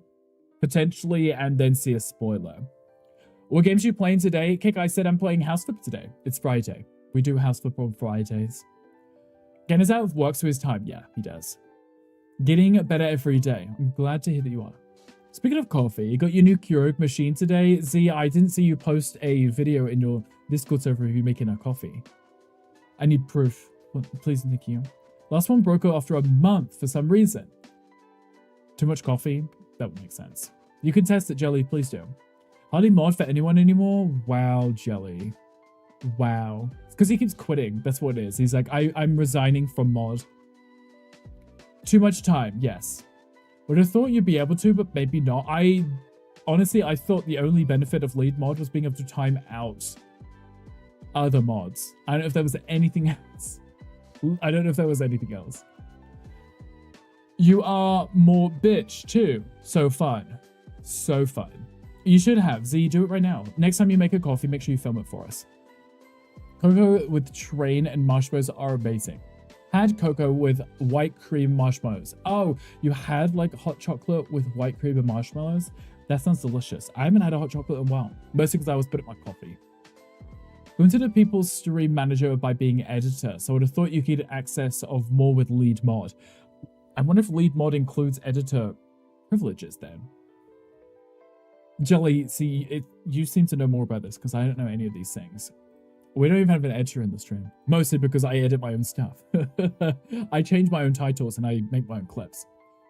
Potentially, and then see a spoiler. What games are you playing today? Kick, I said I'm playing House Flipper today. It's Friday. We do House Flipper on Fridays. Gen is out of work, so his time. Yeah, he does. Getting better every day. I'm glad to hear that you are. Speaking of coffee, you got your new Keurig machine today. Z, I didn't see you post a video in your Discord server of you making a coffee. I need proof. Please, thank you. Last one broke out after a month for some reason. Too much coffee? That would make sense. You can test it, Jelly. Please do. Hardly mod for anyone anymore? Wow, Jelly. Wow. It's because he keeps quitting. That's what it is. He's like, I'm resigning from mod. Too much time. Yes. Would have thought you'd be able to, but maybe not. Honestly, I thought the only benefit of lead mod was being able to time out other mods. I don't know if there was anything else. I don't know if there was anything else. You are more bitch too. So fun. So fun. You should have. Z, do it right now. Next time you make a coffee, make sure you film it for us. Cocoa with train and marshmallows are amazing. Had cocoa with white cream marshmallows. Oh, you had like hot chocolate with white cream and marshmallows? That sounds delicious. I haven't had a hot chocolate in a while. Mostly because I was putting my coffee. Go into the people's stream manager by being editor, so I would have thought you could get access of more with lead mod. I wonder if lead mod includes editor privileges then. Jelly, see, you seem to know more about this because I don't know any of these things. We don't even have an editor in the stream. Mostly because I edit my own stuff. I change my own titles and I make my own clips.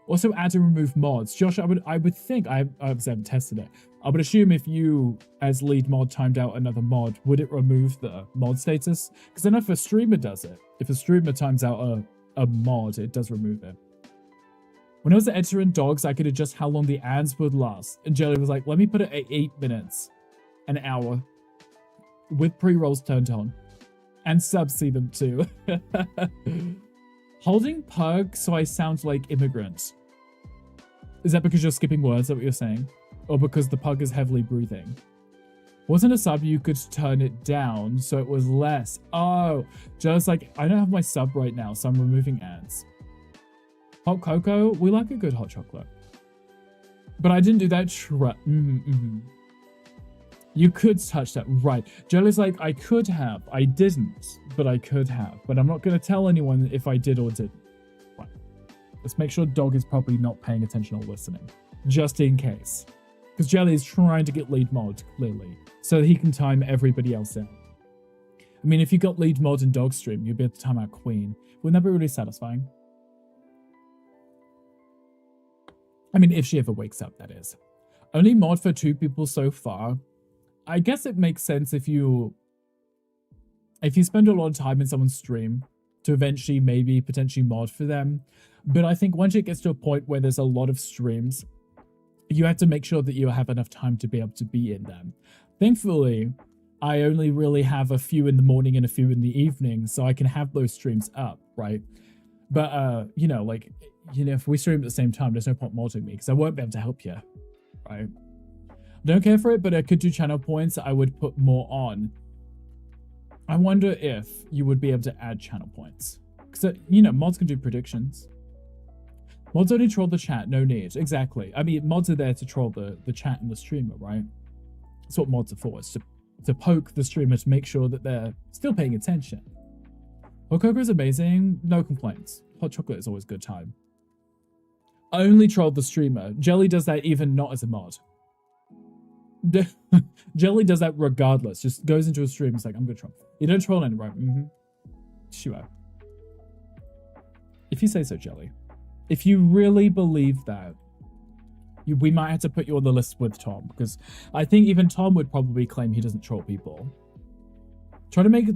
Also add and remove mods. Josh, I would think, I obviously haven't tested it. I would assume if you, as lead mod, timed out another mod, would it remove the mod status? Because I know if a streamer does it, if a streamer times out a mod, it does remove it. When I was the editor in Dogs, I could adjust how long the ads would last. And Jelly was like, let me put it at 8 minutes, an hour, with pre-rolls turned on. And subsee them too. Holding pug so I sound like immigrant. Is that because you're skipping words? Is that what you're saying? Or because the pug is heavily breathing? Wasn't a sub, you could turn it down so it was less. Oh, just like, I don't have my sub right now, so I'm removing ads. Hot cocoa, we like a good hot chocolate. But I didn't do that. You could touch that, right. Jelly's like, I could have. I didn't, but I could have. But I'm not going to tell anyone if I did or didn't. Right. Let's make sure dog is probably not paying attention or listening. Just in case. Because Jelly is trying to get lead mod, clearly. So that he can time everybody else out. I mean, if you got lead mod in dog stream, you'd be able to time out Queen. Wouldn't that be really satisfying? I mean, if she ever wakes up, that is. Only mod for 2 people so far. I guess it makes sense if you spend a lot of time in someone's stream to eventually maybe potentially mod for them. But I think once it gets to a point where there's a lot of streams, you have to make sure that you have enough time to be able to be in them. Thankfully, I only really have a few in the morning and a few in the evening, so I can have those streams up, right? But, you know, like, you know, if we stream at the same time, there's no point modding me because I won't be able to help you, right? Don't care for it, but I could do channel points. I would put more on. I wonder if you would be able to add channel points. Because, you know, mods can do predictions. Mods only troll the chat, no need. Exactly. I mean, mods are there to troll the chat and the streamer, right? That's what mods are for. It's to poke the streamer to make sure that they're still paying attention. Hot cocoa is amazing. No complaints. Hot chocolate is always a good time. I only trolled the streamer. Jelly does that even not as a mod. Jelly does that regardless. Just goes into a stream. It's like, I'm gonna troll. You don't troll anyone, right? Sure. If you say so, Jelly. If you really believe that, we might have to put you on the list with Tom, because I think even Tom would probably claim he doesn't troll people. Try to make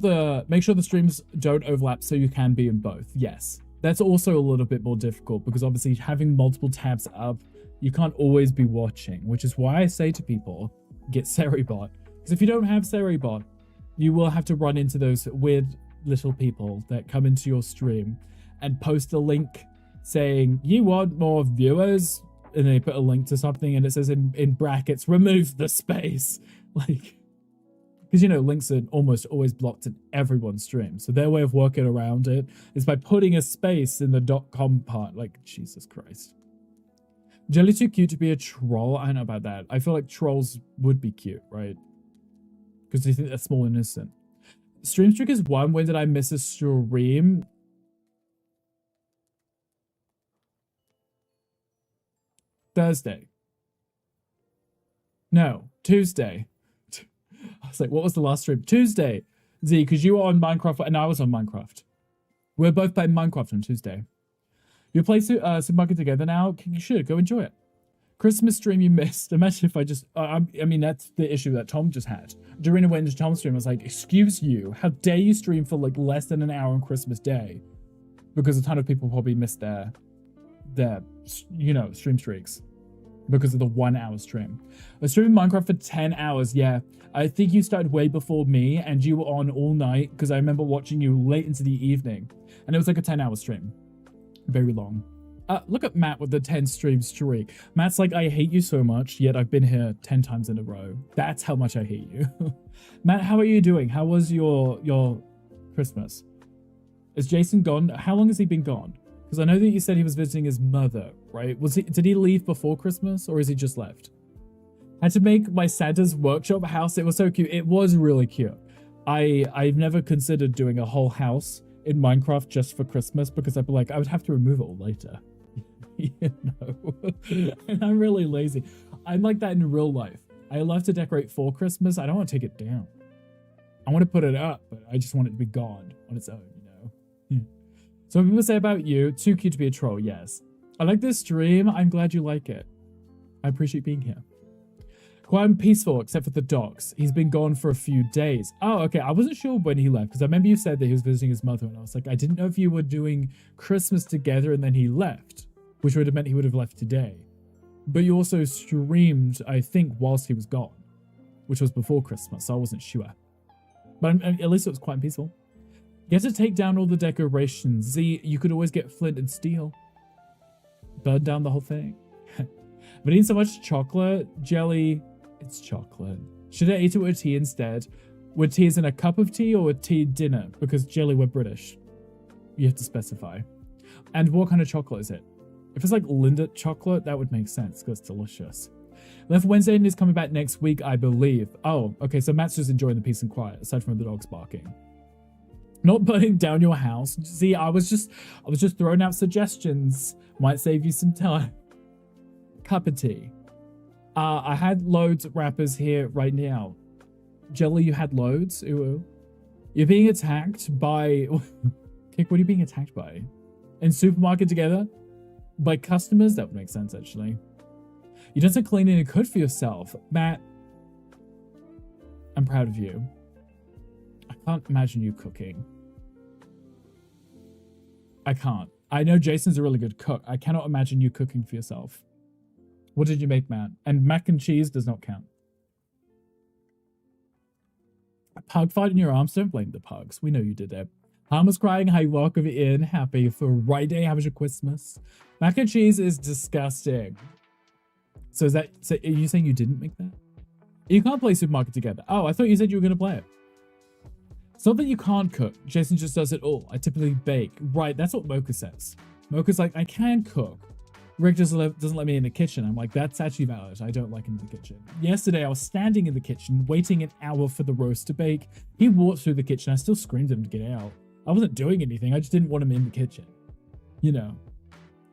sure the streams don't overlap so you can be in both. Yes. That's also a little bit more difficult because obviously having multiple tabs up, you can't always be watching, which is why I say to people, get Seribot. Because if you don't have Seribot, you will have to run into those weird little people that come into your stream and post a link saying, you want more viewers? And they put a link to something and it says in brackets, remove the space. Like, because, you know, links are almost always blocked in everyone's stream. So their way of working around it is by putting a space in the .com part. Like, Jesus Christ. Jelly too cute to be a troll? I don't know about that. I feel like trolls would be cute, right? Because you think they're small and innocent. Stream streak is 1. When did I miss a stream? Thursday. No, Tuesday. I was like, what was the last stream? Tuesday. Z, because you were on Minecraft and I was on Minecraft. We're both playing Minecraft on Tuesday. You play Supermarket together now? You should. Go enjoy it. Christmas stream you missed. Imagine if I just... I mean, that's the issue that Tom just had. During went into Tom's stream, I was like, excuse you. How dare you stream for like less than an hour on Christmas Day? Because a ton of people probably missed their you know, stream streaks. Because of the 1 hour stream. I streamed Minecraft for 10 hours, yeah. I think you started way before me and you were on all night because I remember watching you late into the evening. And it was like a 10-hour stream. Very long. Look at Matt with the 10 stream streak. Matt's like, I hate you so much, yet I've been here 10 times in a row. That's how much I hate you. Matt, how are you doing? How was your Christmas? Is Jason gone? How long has he been gone? Because I know that you said he was visiting his mother, right? Did he leave before Christmas or is he just left? I had to make my Santa's workshop house. It was so cute. It was really cute. I've never considered doing a whole house in Minecraft just for Christmas because I'd be like, I would have to remove it all later. You know? And I'm really lazy. I'm like that in real life. I love to decorate for Christmas. I don't want to take it down. I want to put it up, but I just want it to be gone on its own, you know? So what people say about you, too cute to be a troll, yes. I like this stream. I'm glad you like it. I appreciate being here. Quiet and peaceful, except for the dogs. He's been gone for a few days. Oh, okay. I wasn't sure when he left, because I remember you said that he was visiting his mother, and I was like, I didn't know if you were doing Christmas together and then he left, which would have meant he would have left today. But you also streamed, I think, whilst he was gone, which was before Christmas, so I wasn't sure. But at least it was quiet and peaceful. You have to take down all the decorations. Z, you could always get flint and steel. Burn down the whole thing. But eating so much chocolate, jelly, it's chocolate. Should I eat it with tea instead? With tea as in a cup of tea or with tea dinner? Because Jelly, we're British. You have to specify. And what kind of chocolate is it? If it's like Lindt chocolate, that would make sense because it's delicious. Left Wednesday and is coming back next week, I believe. Oh, okay, so Matt's just enjoying the peace and quiet, aside from the dogs barking. Not burning down your house. See, I was just throwing out suggestions. Might save you some time. Cup of tea. I had loads of wrappers here right now. Jelly, you had loads? Ooh. You're being attacked by... Kick, what are you being attacked by? In supermarket together? By customers? That would make sense, actually. You done some cleaning and cooked for yourself. Matt, I'm proud of you. I can't imagine you cooking. I can't. I know Jason's a really good cook. I cannot imagine you cooking for yourself. What did you make, Matt? And mac and cheese does not count. A pug fight in your arms? Don't blame the pugs. We know you did it. Harmer's crying. Hi, welcome in. Happy Friday. How was your Christmas? Mac and cheese is disgusting. So are you saying you didn't make that? You can't play supermarket together. Oh, I thought you said you were going to play it. It's not that you can't cook. Jason just does it all. I typically bake. Right, that's what Mocha says. Mocha's like, I can cook. Rick just doesn't let me in the kitchen. I'm like, that's actually valid. I don't like him in the kitchen. Yesterday, I was standing in the kitchen, waiting an hour for the roast to bake. He walked through the kitchen. I still screamed at him to get out. I wasn't doing anything. I just didn't want him in the kitchen. You know,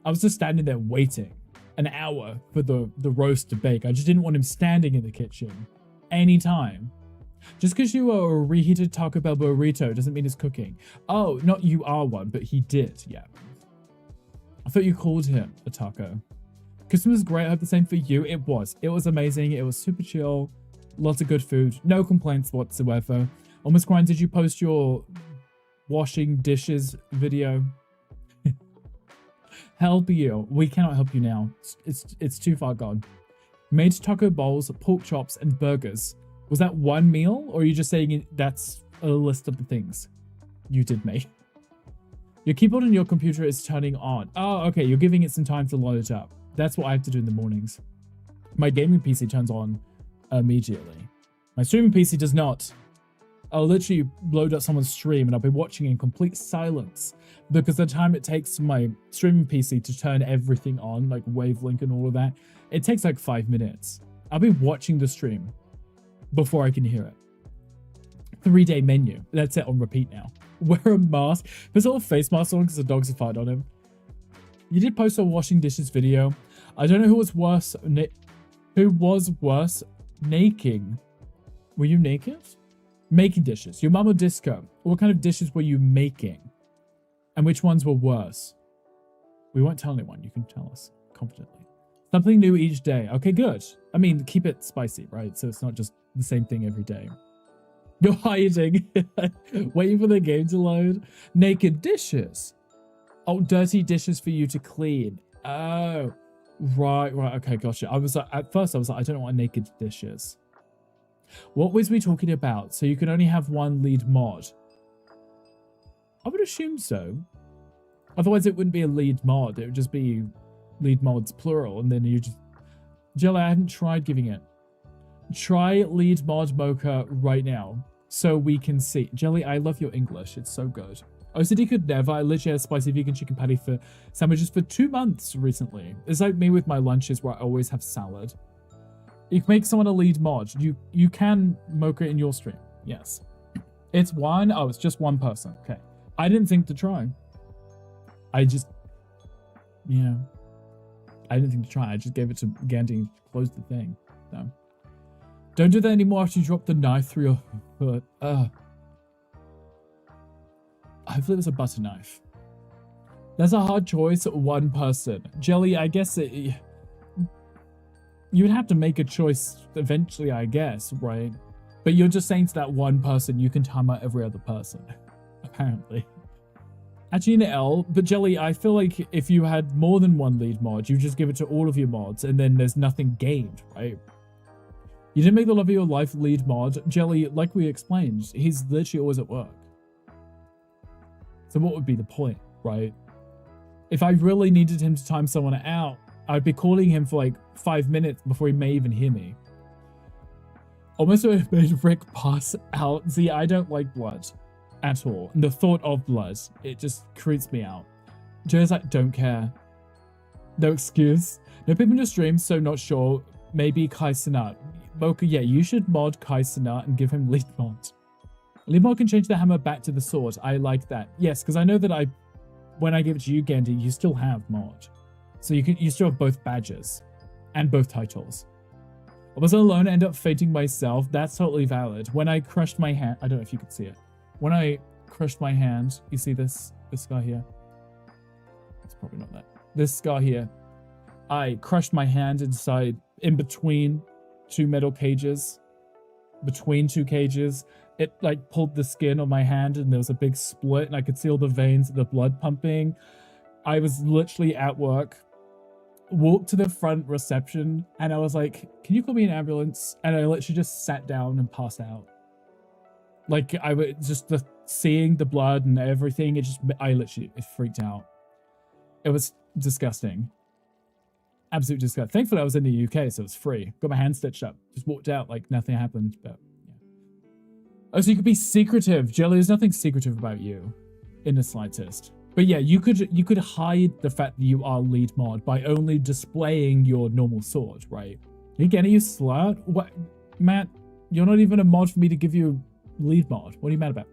I was just standing there waiting an hour for the roast to bake. I just didn't want him standing in the kitchen anytime. Just because you are a reheated Taco Bell burrito doesn't mean it's cooking. Oh, not you are one, but he did. Yeah. I thought you called him a taco. Christmas was great. I hope the same for you. It was. It was amazing. It was super chill. Lots of good food. No complaints whatsoever. Almost crying. Did you post your washing dishes video? Help you. We cannot help you now. It's too far gone. Made taco bowls, pork chops, and burgers. Was that one meal, or are you just saying that's a list of the things you did make? Your keyboard on your computer is turning on. Oh, okay. You're giving it some time to load it up. That's what I have to do in the mornings. My gaming PC turns on immediately. My streaming PC does not. I'll literally load up someone's stream and I'll be watching in complete silence because the time it takes my streaming PC to turn everything on, like Wavelink and all of that, it takes like 5 minutes. I'll be watching the stream before I can hear it. 3-day menu. That's it on repeat now. Wear a mask. There's a little face mask on because the dogs are fired on him. You did post a washing dishes video. I don't know who was worse. Naking. Were you naked? Making dishes. Your mum or disco? What kind of dishes were you making? And which ones were worse? We won't tell anyone. You can tell us confidently. Something new each day. Okay, good. I mean, keep it spicy, right? So it's not just the same thing every day. You're hiding. Waiting for the game to load. Naked dishes. Oh, dirty dishes for you to clean. Oh, right. Okay, gotcha. I was like, at first I was like, I don't know what naked dish is. What was we talking about? So you can only have one lead mod. I would assume so. Otherwise it wouldn't be a lead mod. It would just be lead mods plural. And then you just... Jelly, I haven't tried giving it. Try lead mod Mocha right now so we can see. Jelly, I love your English. It's so good. OCD could never. I literally had a spicy vegan chicken patty for sandwiches for 2 months recently. It's like me with my lunches where I always have salad. You can make someone a lead mod. You can Mocha in your stream. Yes. It's one. Oh, it's just one person. Okay. I didn't think to try. I just, you know, I didn't think to try. I just gave it to Gandhi and closed the thing. So. Don't do that anymore after you drop the knife through your foot. Hopefully it was a butter knife. That's a hard choice. One person. Jelly, I guess you would have to make a choice eventually, I guess, right? But you're just saying to that one person, you can time out every other person. Apparently. Actually, in L, but Jelly, I feel like if you had more than one lead mod, you just give it to all of your mods, and then there's nothing gained, right? You didn't make the love of your life lead mod. Jelly, like we explained, he's literally always at work. So what would be the point, right? If I really needed him to time someone out, I'd be calling him for like 5 minutes before he may even hear me. Almost made Rick pass out. See, I don't like blood at all. And the thought of blood, it just creeps me out. Joe's like, don't care. No excuse. No people in your stream, so not sure. Maybe Kai Cenat. Mocha, yeah, you should mod Kai Cenat and give him lead mod. Lead mod can change the hammer back to the sword. I like that. Yes, because I know that when I give it to you, Gandhi, you still have mod. So you still have both badges and both titles. I was alone, end up fainting myself. That's totally valid. When I crushed my hand, I don't know if you could see it. When I crushed my hand, you see this guy here? It's probably not that. This scar here. I crushed my hand in between two metal cages. Between two cages. It like pulled the skin on my hand and there was a big split and I could see all the veins and the blood pumping. I was literally at work, walked to the front reception and I was like, can you call me an ambulance? And I literally just sat down and passed out. Like I was just seeing the blood and everything. It freaked out. It was disgusting. Absolutely disgusting. Thankfully, I was in the UK, so it was free. Got my hand stitched up. Just walked out like nothing happened. But yeah. Oh, so you could be secretive. Jelly, there's nothing secretive about you in the slightest. But yeah, you could hide the fact that you are lead mod by only displaying your normal sword, right? You getting you slut? What, Matt? You're not even a mod for me to give you lead mod. What are you mad about?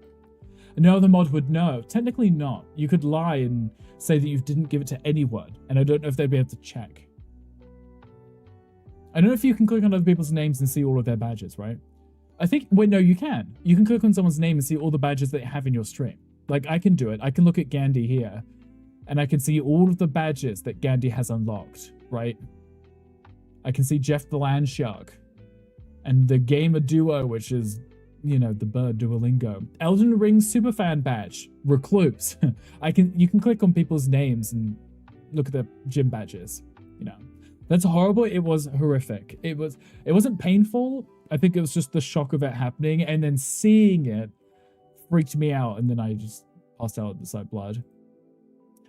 No other mod would know. Technically not. You could lie and say that you didn't give it to anyone, and I don't know if they'd be able to check. I don't know if you can click on other people's names and see all of their badges, right? I think, wait, no, you can. You can click on someone's name and see all the badges they have in your stream. Like, I can do it. I can look at Gandhi here, and I can see all of the badges that Gandhi has unlocked, right? I can see Jeff the Land Shark, and the Gamer Duo, which is, you know, the bird Duolingo. Elden Ring Superfan badge, Recluse. You can click on people's names and look at their gym badges, you know. That's horrible. It was horrific. It wasn't painful. I think it was just the shock of it happening, and then seeing it freaked me out, and then I just passed out at the sight blood.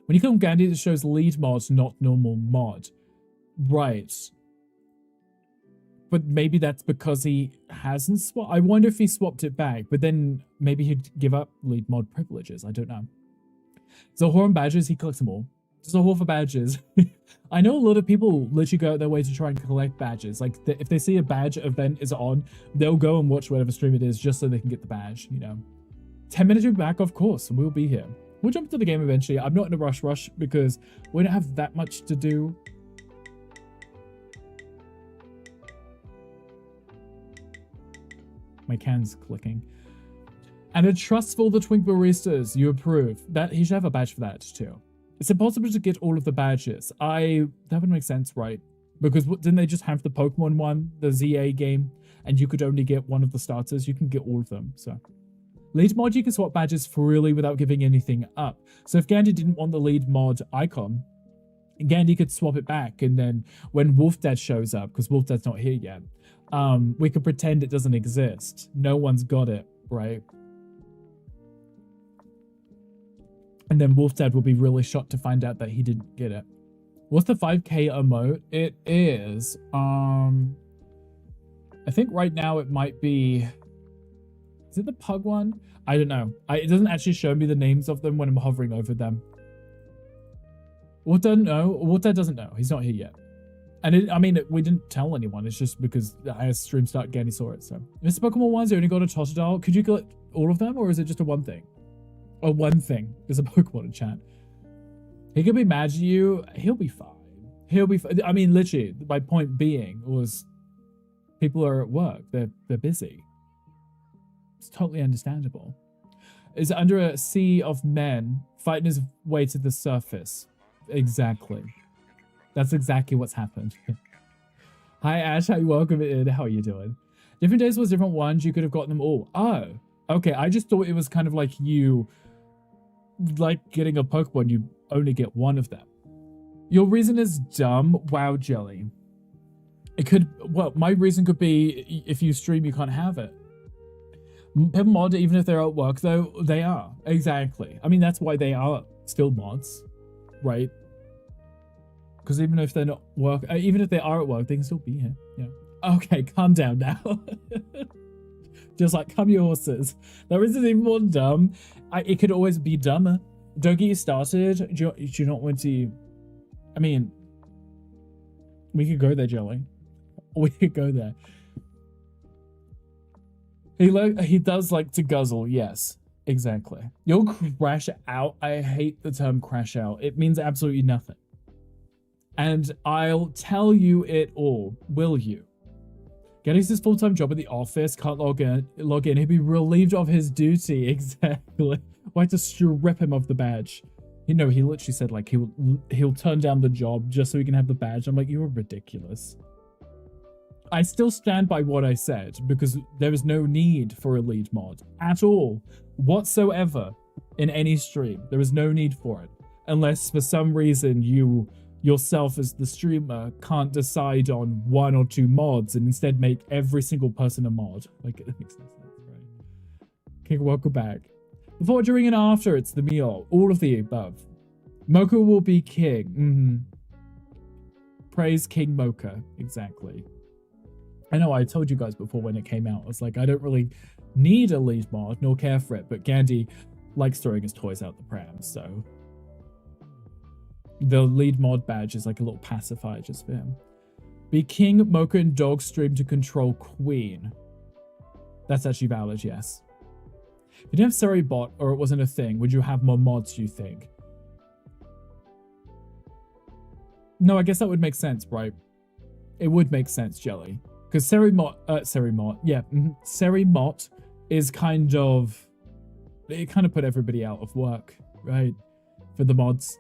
When you click on Gandhi, it shows lead mod, not normal mod. Right. But maybe that's because he hasn't swapped. I wonder if he swapped it back, but then maybe he'd give up lead mod privileges. I don't know. So Horn badges, he collects them all. There's a haul for badges. I know a lot of people literally go out their way to try and collect badges. Like, if they see a badge event is on, they'll go and watch whatever stream it is just so they can get the badge, you know. 10 minutes to be back, of course, we'll be here. We'll jump into the game eventually. I'm not in a rush because we don't have that much to do. My can's clicking. And a trust for the Twink Baristas. You approve. That he should have a badge for that too. It's impossible to get all of the badges. That would make sense, right? Because didn't they just have the Pokemon one, the ZA game, and you could only get one of the starters? You can get all of them, so. Lead mod, you can swap badges freely without giving anything up. So if Gandhi didn't want the lead mod icon, Gandhi could swap it back, and then when Wolf Dad shows up, because Wolf Dad's not here yet, we could pretend it doesn't exist. No one's got it, right? And then Wolf Dad will be really shocked to find out that he didn't get it. What's the 5K emote? It is, I think right now it might be, is it the pug one? I don't know. It doesn't actually show me the names of them when I'm hovering over them. Wolf Dad doesn't know. He's not here yet. And we didn't tell anyone. It's just because I stream start, Gandhi saw it, so. Mr. Pokemon ones, you only got a Totodile. Could you collect all of them, or is it just a one thing? Or one thing. There's a Pokemon in chat. He could be mad at you. He'll be fine. He'll be fine. I mean, literally, my point being was people are at work. They're busy. It's totally understandable. Is under a sea of men fighting his way to the surface. Exactly. That's exactly what's happened. Hi, Ash. How you welcome in? How are you doing? Different days was different ones. You could have gotten them all. Oh, okay. I just thought it was kind of like you, like getting a Pokemon, you only get one of them. Your reason is dumb. Wow, Jelly. It could, well, my reason could be if you stream, you can't have it. People mod, even if they're at work, though, they are. Exactly. I mean, that's why they are still mods, right? Because even if they're not even if they are at work, they can still be here. Yeah. Okay, calm down now. Just like, calm your horses. There isn't even more dumb. It could always be dumber. Don't get you started. Do you not want to... I mean, we could go there, Jelly. We could go there. He does like to guzzle, yes. Exactly. You'll crash out. I hate the term crash out. It means absolutely nothing. And I'll tell you it all. Will you? Getting his full-time job at the office, can't log in. He'd be relieved of his duty. Exactly. Why to strip him of the badge? You know, he literally said like he'll turn down the job just so he can have the badge. I'm like, you're ridiculous. I still stand by what I said because there is no need for a lead mod at all, whatsoever, in any stream. There is no need for it, unless for some reason you yourself as the streamer can't decide on 1 or 2 mods and instead make every single person a mod. Like, it makes no sense, right? Okay, welcome back. Before, during, and after, it's the meal. All of the above. Mocha will be king. Praise King Mocha. Exactly. I know I told you guys before when it came out. I was like, I don't really need a lead mod, nor care for it, but Gandhi likes throwing his toys out the pram, so... The lead mod badge is like a little pacifier just for him. Be king, Mocha, and dog stream to control queen. That's actually valid, yes. If you didn't have Seri bot or it wasn't a thing, would you have more mods, you think? No, I guess that would make sense, right? It would make sense, Jelly. Because Seri Mot is kind of... It kind of put everybody out of work, right? For the mods.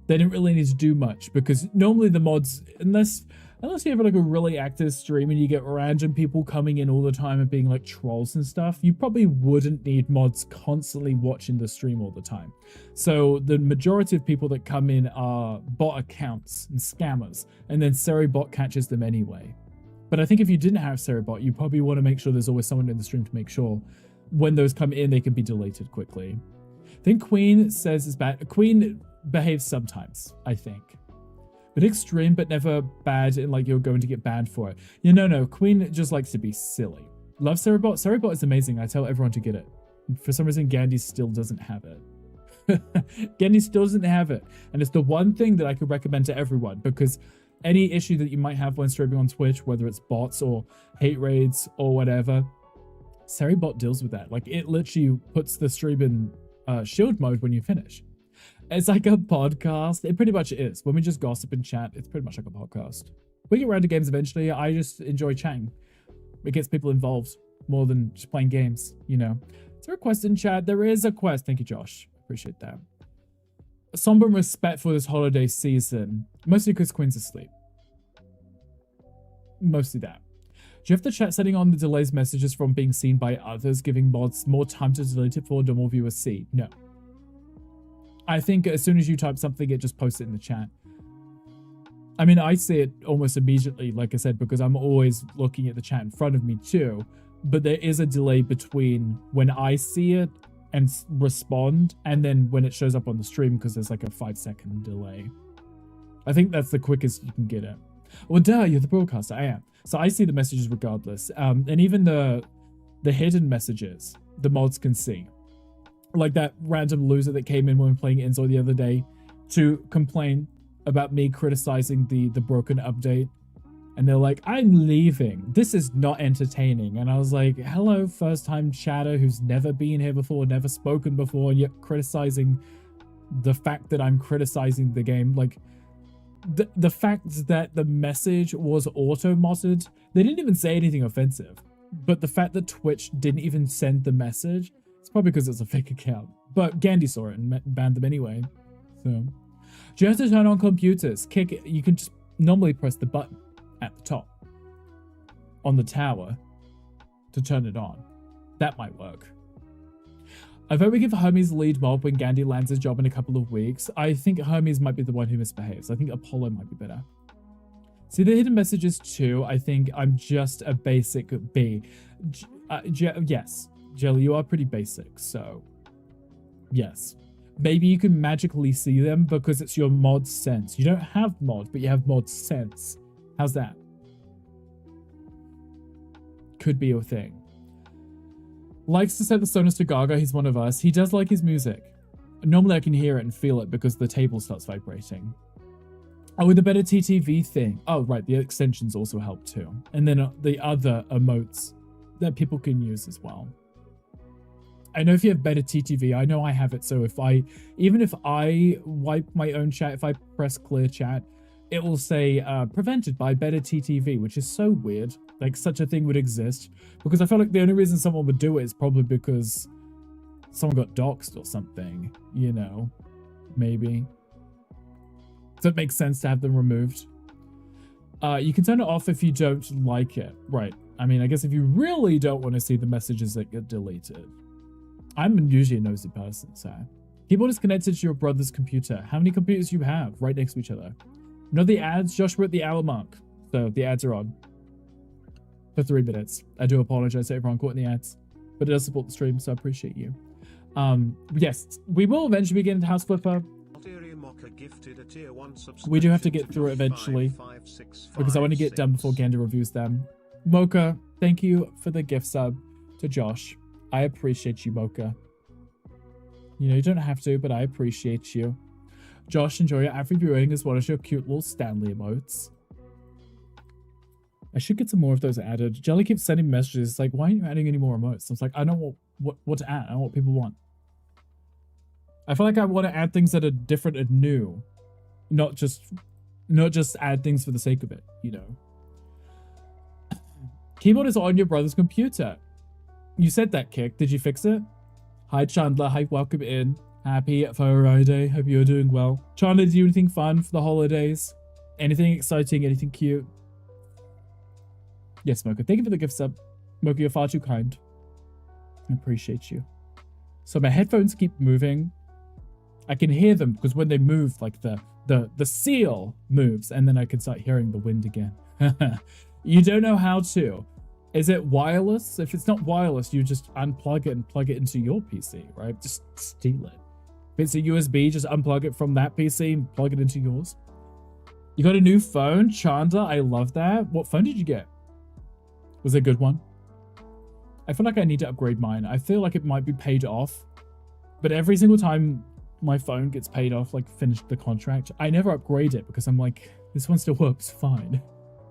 They didn't really need to do much because normally the mods, unless you have like a really active stream and you get random people coming in all the time and being like trolls and stuff, you probably wouldn't need mods constantly watching the stream all the time. So the majority of people that come in are bot accounts and scammers, and then Seri bot catches them anyway. But I think if you didn't have Seri bot, you probably want to make sure there's always someone in the stream to make sure when those come in, they can be deleted quickly. I think Queen says is bad. Queen behaves sometimes, I think. But extreme, but never bad and like you're going to get banned for it. Yeah, no. Queen just likes to be silly. Love Seribot. Seribot is amazing. I tell everyone to get it. For some reason, Gandhi still doesn't have it. Gandhi still doesn't have it. And it's the one thing that I could recommend to everyone because any issue that you might have when streaming on Twitch, whether it's bots or hate raids or whatever, Seribot deals with that. Like it literally puts the stream in shield mode when you finish. It's like a podcast. It pretty much is. When we just gossip and chat, it's pretty much like a podcast. We get around to games eventually. I just enjoy chatting. It gets people involved more than just playing games, you know. Is there a quest in chat? There is a quest. Thank you, Josh. Appreciate that. Somber respect for this holiday season. Mostly because Queen's asleep. Mostly that. Do you have the chat setting on the delays messages from being seen by others, giving mods more time to delete it for normal viewers see? No. I think as soon as you type something, it just posts it in the chat. I mean, I see it almost immediately, like I said, because I'm always looking at the chat in front of me too. But there is a delay between when I see it and respond and then when it shows up on the stream because there's like a 5-second delay. I think that's the quickest you can get it. Well, duh, you're the broadcaster. I am. So I see the messages regardless. And even the hidden messages, the mods can see. Like that random loser that came in when we were playing Enzo the other day to complain about me criticizing the broken update. And they're like, I'm leaving. This is not entertaining. And I was like, hello, first time chatter who's never been here before, never spoken before, and yet criticizing the fact that I'm criticizing the game. Like the fact that the message was auto-modded, they didn't even say anything offensive. But the fact that Twitch didn't even send the message, it's probably because it's a fake account. But Gandhi saw it and banned them anyway. So, do you have to turn on computers? Kick it. You can just normally press the button at the top on the tower to turn it on. That might work. I vote we give Hermes lead mob when Gandhi lands his job in a couple of weeks. I think Hermes might be the one who misbehaves. I think Apollo might be better. See the hidden messages too. I think I'm just a basic B. Yes, Jelly, you are pretty basic, so yes. Maybe you can magically see them because it's your mod sense. You don't have mod, but you have mod sense. How's that? could be a thing. Likes to set the stoners to Gaga. He's one of us. He does like his music. Normally I can hear it and feel it because the table starts vibrating. Oh, with the better TTV thing. Oh, right. The extensions also help too. And then the other emotes that people can use as well. I know if you have better TTV, I know I have it. So even if I wipe my own chat, if I press clear chat, it will say prevented by better TTV, which is so weird. Like such a thing would exist, because I feel like the only reason someone would do it is probably because someone got doxxed or something, you know, maybe. So it makes sense to have them removed. You can turn it off if you don't like it. Right. I mean, I guess if you really don't want to see the messages that get deleted. I'm usually a nosy person, so. Keyboard is connected to your brother's computer. How many computers do you have right next to each other? Not the ads. Josh, we're at the hour mark. So the ads are on. For 3 minutes. I do apologize to everyone caught in the ads. But it does support the stream, so I appreciate you. Yes, we will eventually begin House Flipper. We do have to get through it eventually. Because I want to get done before Gander reviews them. Mocha, thank you for the gift sub to Josh. I appreciate you, Mocha. You know, you don't have to, but I appreciate you. Josh, enjoy your ad viewing as well as your cute little Stanley emotes. I should get some more of those added. Jelly keeps sending messages like, why aren't you adding any more emotes? I was like, I don't know what to add. I don't know what people want. I feel like I want to add things that are different and new. Not just add things for the sake of it, you know. Keyboard is on your brother's computer. You said that, Kick. Did you fix it? Hi, Chandler. Hi, welcome in. Happy Friday. Hope you're doing well. Chandler, did you do anything fun for the holidays? Anything exciting? Anything cute? Yes, Mocha. Thank you for the gift sub. Mocha, you're far too kind. I appreciate you. So my headphones keep moving. I can hear them because when they move, like the seal moves, and then I can start hearing the wind again. You don't know how to. Is it wireless? If it's not wireless, you just unplug it and plug it into your PC, right? Just steal it. If it's a USB, just unplug it from that PC and plug it into yours. You got a new phone, Chandler. I love that. What phone did you get? Was it a good one? I feel like I need to upgrade mine. I feel like it might be paid off, but every single time my phone gets paid off, like finished the contract, I never upgrade it because I'm like, this one still works fine.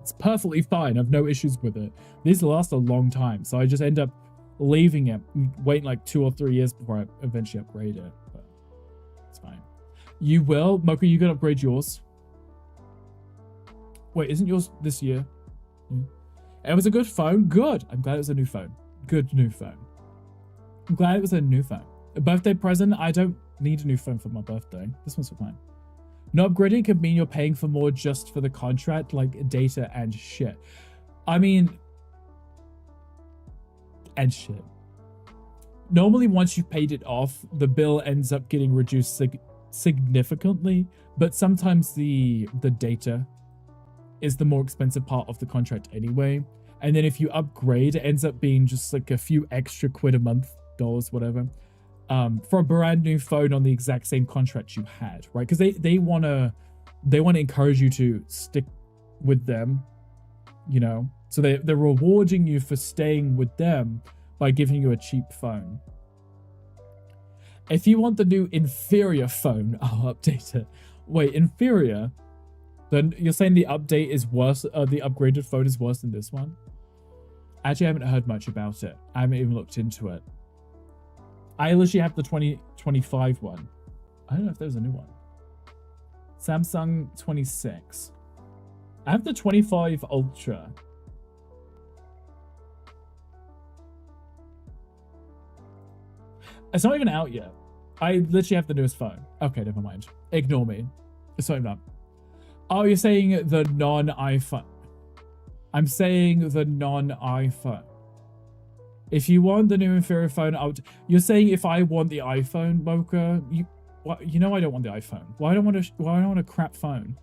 It's perfectly fine. I have no issues with it. These last a long time, so I just end up leaving it, waiting like 2 or 3 years before I eventually upgrade it. But it's fine. You will, Mocha. You can upgrade yours. Wait, isn't yours this year? It was a good phone. Good. I'm glad it was a new phone. Good new phone. I'm glad it was a new phone. A birthday present. I don't need a new phone for my birthday. This one's fine. Not upgrading could mean you're paying for more just for the contract, like data and shit. I mean, and shit. Normally, once you've paid it off, the bill ends up getting reduced significantly, but sometimes the data is the more expensive part of the contract anyway. And then if you upgrade, it ends up being just like a few extra quid a month, dollars, whatever. For a brand new phone on the exact same contract you had, right? Because they want to encourage you to stick with them, you know. So they're rewarding you for staying with them by giving you a cheap phone. If you want the new inferior phone, I'll update it. Wait, inferior? Then you're saying the update is worse? The upgraded phone is worse than this one? Actually, I haven't heard much about it. I haven't even looked into it. I literally have the 2025 one. I don't know if there's a new one. Samsung 26. I have the 25 Ultra. It's not even out yet. I literally have the newest phone. Okay, never mind. Ignore me. It's not even up. Oh, you're saying the non-iPhone. I'm saying the non-iPhone. If you want the new inferior phone, you're saying if I want the iPhone, Mocha, you know I don't want the iPhone. Why don't I want a crap phone?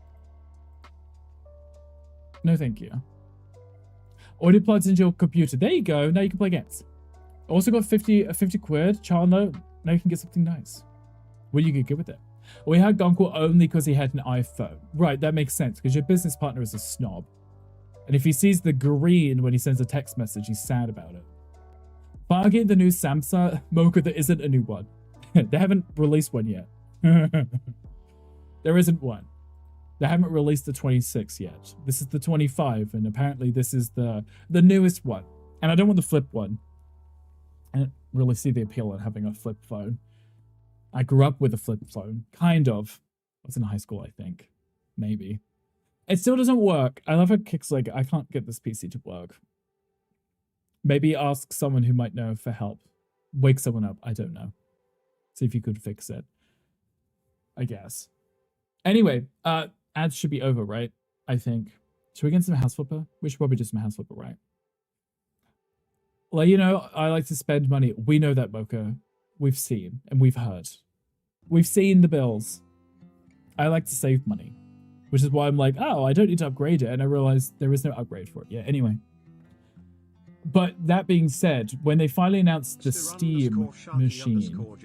No, thank you. Audio plugs into your computer. There you go. Now you can play games. Also got 50 quid. Chandler, now you can get something nice. What do you get with it? We had Gunkel only because he had an iPhone. Right, that makes sense because your business partner is a snob. And if he sees the green when he sends a text message, he's sad about it. Fargate the new Samsung Mocha, there isn't a new one. They haven't released one yet. There isn't one. They haven't released the 26 yet. This is the 25, and apparently this is the newest one. And I don't want the flip one. I don't really see the appeal in having a flip phone. I grew up with a flip phone, kind of. I was in high school, I think. Maybe. It still doesn't work. I love how Kicks like, I can't get this PC to work. Maybe ask someone who might know for help. Wake someone up. I don't know. See if you could fix it. I guess. Anyway, ads should be over, right? I think. Should we get some House Flipper? We should probably do some House Flipper, right? Well, you know, I like to spend money. We know that, Mocha. We've seen and we've heard. We've seen the bills. I like to save money, which is why I'm like, oh, I don't need to upgrade it. And I realized there is no upgrade for it yet. Anyway. But that being said, when they finally announced the Steam machine,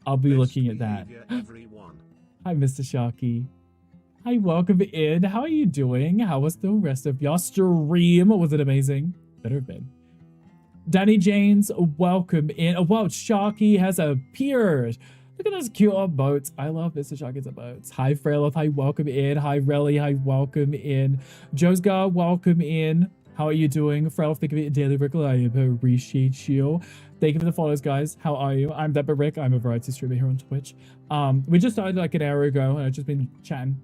I'll be looking at that. Hi, Mr. Sharky. Hi, welcome in. How are you doing? How was the rest of your stream? Was it amazing? Better have been. Danny James, welcome in. Oh, wow, Sharky has appeared. Look at those cute emotes. I love Mr. Sharky's emotes. Hi, Frailith. Hi, welcome in. Hi, Relly. Hi, welcome in. Josgar, welcome in. How are you doing? Frailith, think of it Daily Rickle. I appreciate you. Thank you for the follows, guys. How are you? I'm Deborah Rick. I'm a variety streamer here on Twitch. We just started like an hour ago, and I've just been chatting.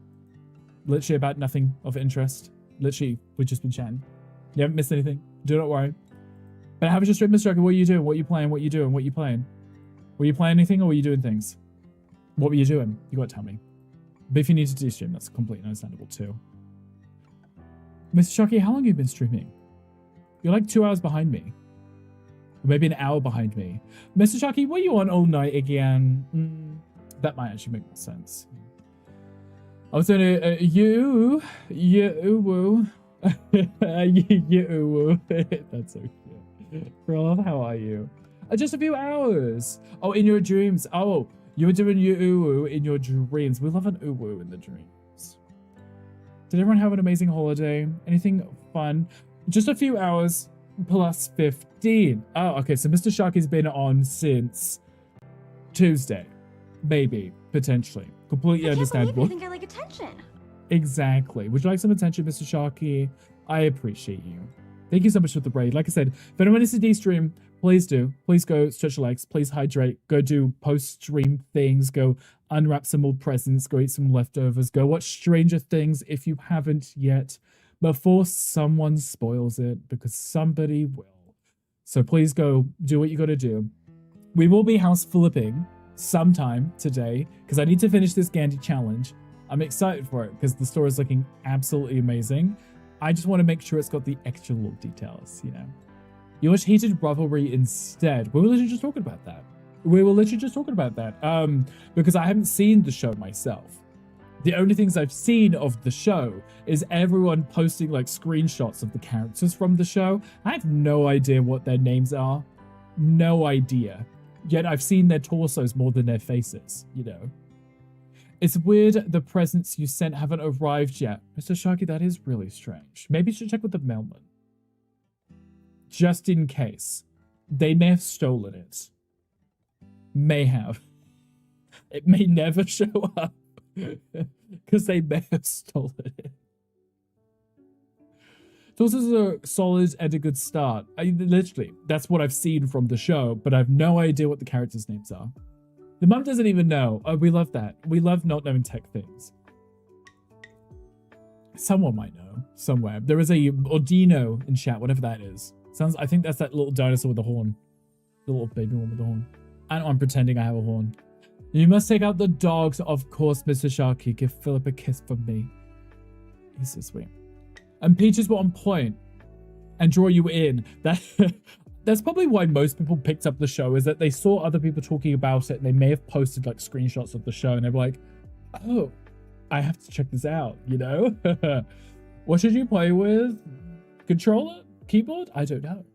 Literally about nothing of interest. Literally, we've just been chatting. You haven't missed anything. Do not worry. But how was your stream, Mr. Striker? What are you doing? What are you playing? What are you doing? What are you playing? Were you playing anything or were you doing things? What were you doing? You gotta tell me. But if you need to do stream, that's completely understandable too. Mr. Sharky, how long have you been streaming? You're like 2 hours behind me. Or maybe an hour behind me. Mr. Sharky, were you on all night again? That might actually make more sense. I was doing you. That's so cute. Bro, how are you? Just a few hours. Oh, in your dreams. Oh, you were doing you in your dreams. We love an uwu in the dreams. Did everyone have an amazing holiday? Anything fun? Just a few hours plus 15. Oh, okay. So Mr. Sharky's been on since Tuesday. Maybe. Potentially. Completely understandable.
I think I like attention.
Exactly. Would you like some attention, Mr. Sharky? I appreciate you. Thank you so much for the raid. Like I said, if anyone is to de-stream, please do. Please go stretch your legs. Please hydrate. Go do post-stream things. Go unwrap some old presents. Go eat some leftovers. Go watch Stranger Things if you haven't yet, before someone spoils it, because somebody will. So please go do what you got to do. We will be house flipping sometime today, because I need to finish this Gandhi challenge. I'm excited for it, because the store is looking absolutely amazing. I just want to make sure it's got the extra little details, you know. You watch Heated Rivalry instead. We were literally just talking about that. Because I haven't seen the show myself. The only things I've seen of the show is everyone posting like screenshots of the characters from the show. I have no idea what their names are. No idea. Yet I've seen their torsos more than their faces, you know. It's weird the presents you sent haven't arrived yet. Mr. Sharky, that is really strange. Maybe you should check with the mailman. Just in case. They may have stolen it. May have. It may never show up. Because they may have stolen it. This is a solid and a good start. Literally, that's what I've seen from the show, but I have no idea what the characters' names are. The mum doesn't even know. Oh, we love that. We love not knowing tech things. Someone might know. Somewhere. There is a Ordino in chat, whatever that is. I think that's that little dinosaur with the horn. The little baby one with the horn. I know I'm pretending I have a horn. You must take out the dogs, of course, Mr. Sharky. Give Philip a kiss from me. He's so sweet. And Peaches were on point. And draw you in. That's probably why most people picked up the show, is that they saw other people talking about it and they may have posted like screenshots of the show and they were like, oh, I have to check this out, you know? What should you play with? Controller? Keyboard? I don't know.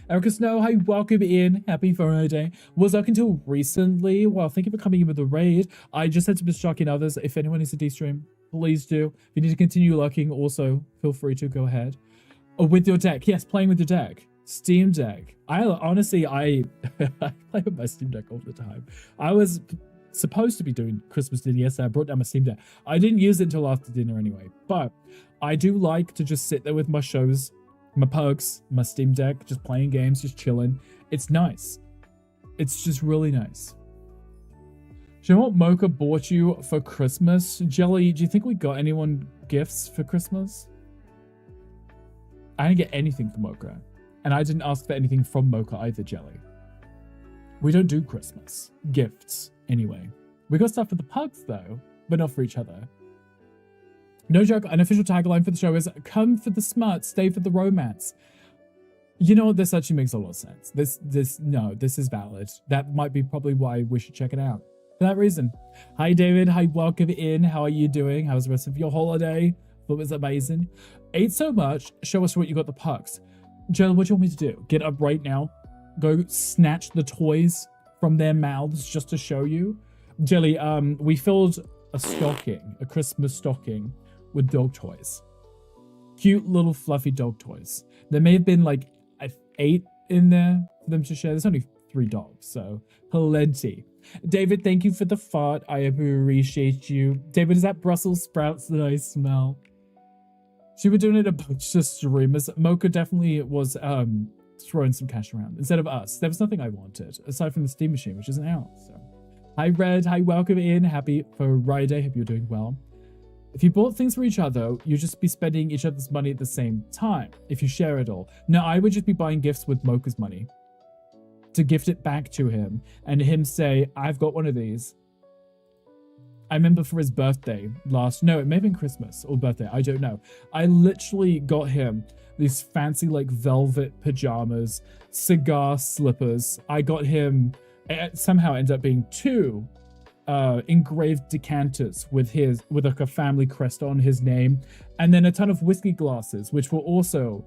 Erica Snow, hi, welcome in. Happy Friday. Was up until recently. Well, thank you for coming in with the raid. I just said to Mr. Sharky and others, if anyone needs to de-stream, please do. If you need to continue lurking, also feel free to go ahead. With your deck. Yes, playing with your deck. Steam Deck. I play with my Steam Deck all the time. I was supposed to be doing Christmas dinner yesterday. I brought down my Steam Deck. I didn't use it until after dinner anyway. But I do like to just sit there with my shows, my perks, my Steam Deck, just playing games, just chilling. It's nice. It's just really nice. Do you know what Mocha bought you for Christmas? Jelly, do you think we got anyone gifts for Christmas? I didn't get anything from Mocha. And I didn't ask for anything from Mocha either, Jelly. We don't do Christmas gifts anyway. We got stuff for the pugs though, but not for each other. No joke, an official tagline for the show is come for the smut, stay for the romance. You know what, this actually makes a lot of sense. This is valid. That might be probably why we should check it out. For that reason. Hi David, hi, welcome in. How are you doing? How's the rest of your holiday? That was amazing. Ate so much, show us what you got the pugs. Jill, what do you want me to do? Get up right now? Go snatch the toys from their mouths just to show you? Jelly, we filled a stocking, a Christmas stocking with dog toys. Cute little fluffy dog toys. There may have been like 8 in there for them to share. There's only 3 dogs, so plenty. David, thank you for the fart. I appreciate you. David, is that Brussels sprouts that I smell? She was doing it a bunch of streamers. Mocha definitely was throwing some cash around instead of us. There was nothing I wanted aside from the Steam Machine, which isn't out. So, hi Red, hi, welcome in. Happy Friday. Hope you're doing well. If you bought things for each other, you'd just be spending each other's money at the same time. If you share it all. No, I would just be buying gifts with Mocha's money to gift it back to him and him say, I've got one of these. I remember for his birthday it may have been Christmas or birthday, I don't know. I literally got him these fancy like velvet pajamas, cigar slippers. I got him, it somehow ended up being 2 engraved decanters with like a family crest on his name, and then a ton of whiskey glasses, which were also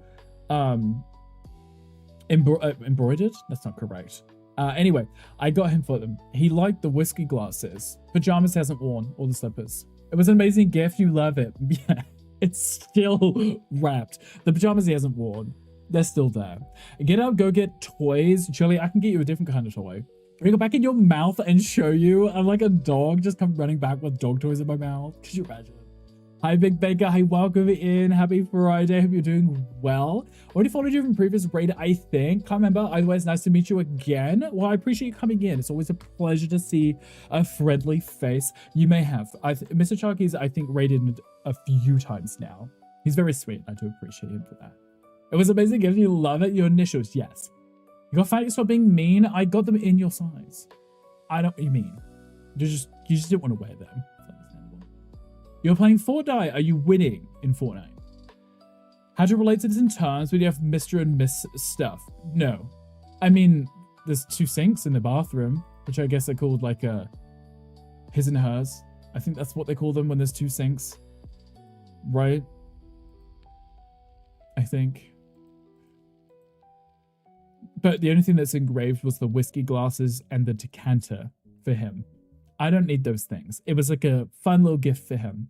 embroidered. That's not correct. Anyway, I got him for them. He liked the whiskey glasses. Pajamas hasn't worn, or the slippers. It was an amazing gift. You love it. Yeah, it's still wrapped. The pajamas he hasn't worn, they're still there. Get out, go get toys. Jelly, I can get you a different kind of toy. Can I go back in your mouth and show you? I'm like a dog, just come running back with dog toys in my mouth. Could you imagine? Hi, Big Baker. Hi, welcome in. Happy Friday. Hope you're doing well. Already followed you from previous raid, I think. Can't remember. Either way, it's nice to meet you again. Well, I appreciate you coming in. It's always a pleasure to see a friendly face. You may have. Mr. Sharky's, I think, raided a few times now. He's very sweet. I do appreciate him for that. It was amazing gift. You love it. Your initials, yes. You got thanks for being mean. I got them in your size. I don't what you mean. You just didn't want to wear them. You're playing Fortnite. Are you winning in Fortnite? How to relate to this in terms when you have Mr. and Miss stuff? No. I mean, there's 2 sinks in the bathroom, which I guess are called like his and hers. I think that's what they call them when there's 2 sinks. Right? I think. But the only thing that's engraved was the whiskey glasses and the decanter for him. I don't need those things. It was like a fun little gift for him.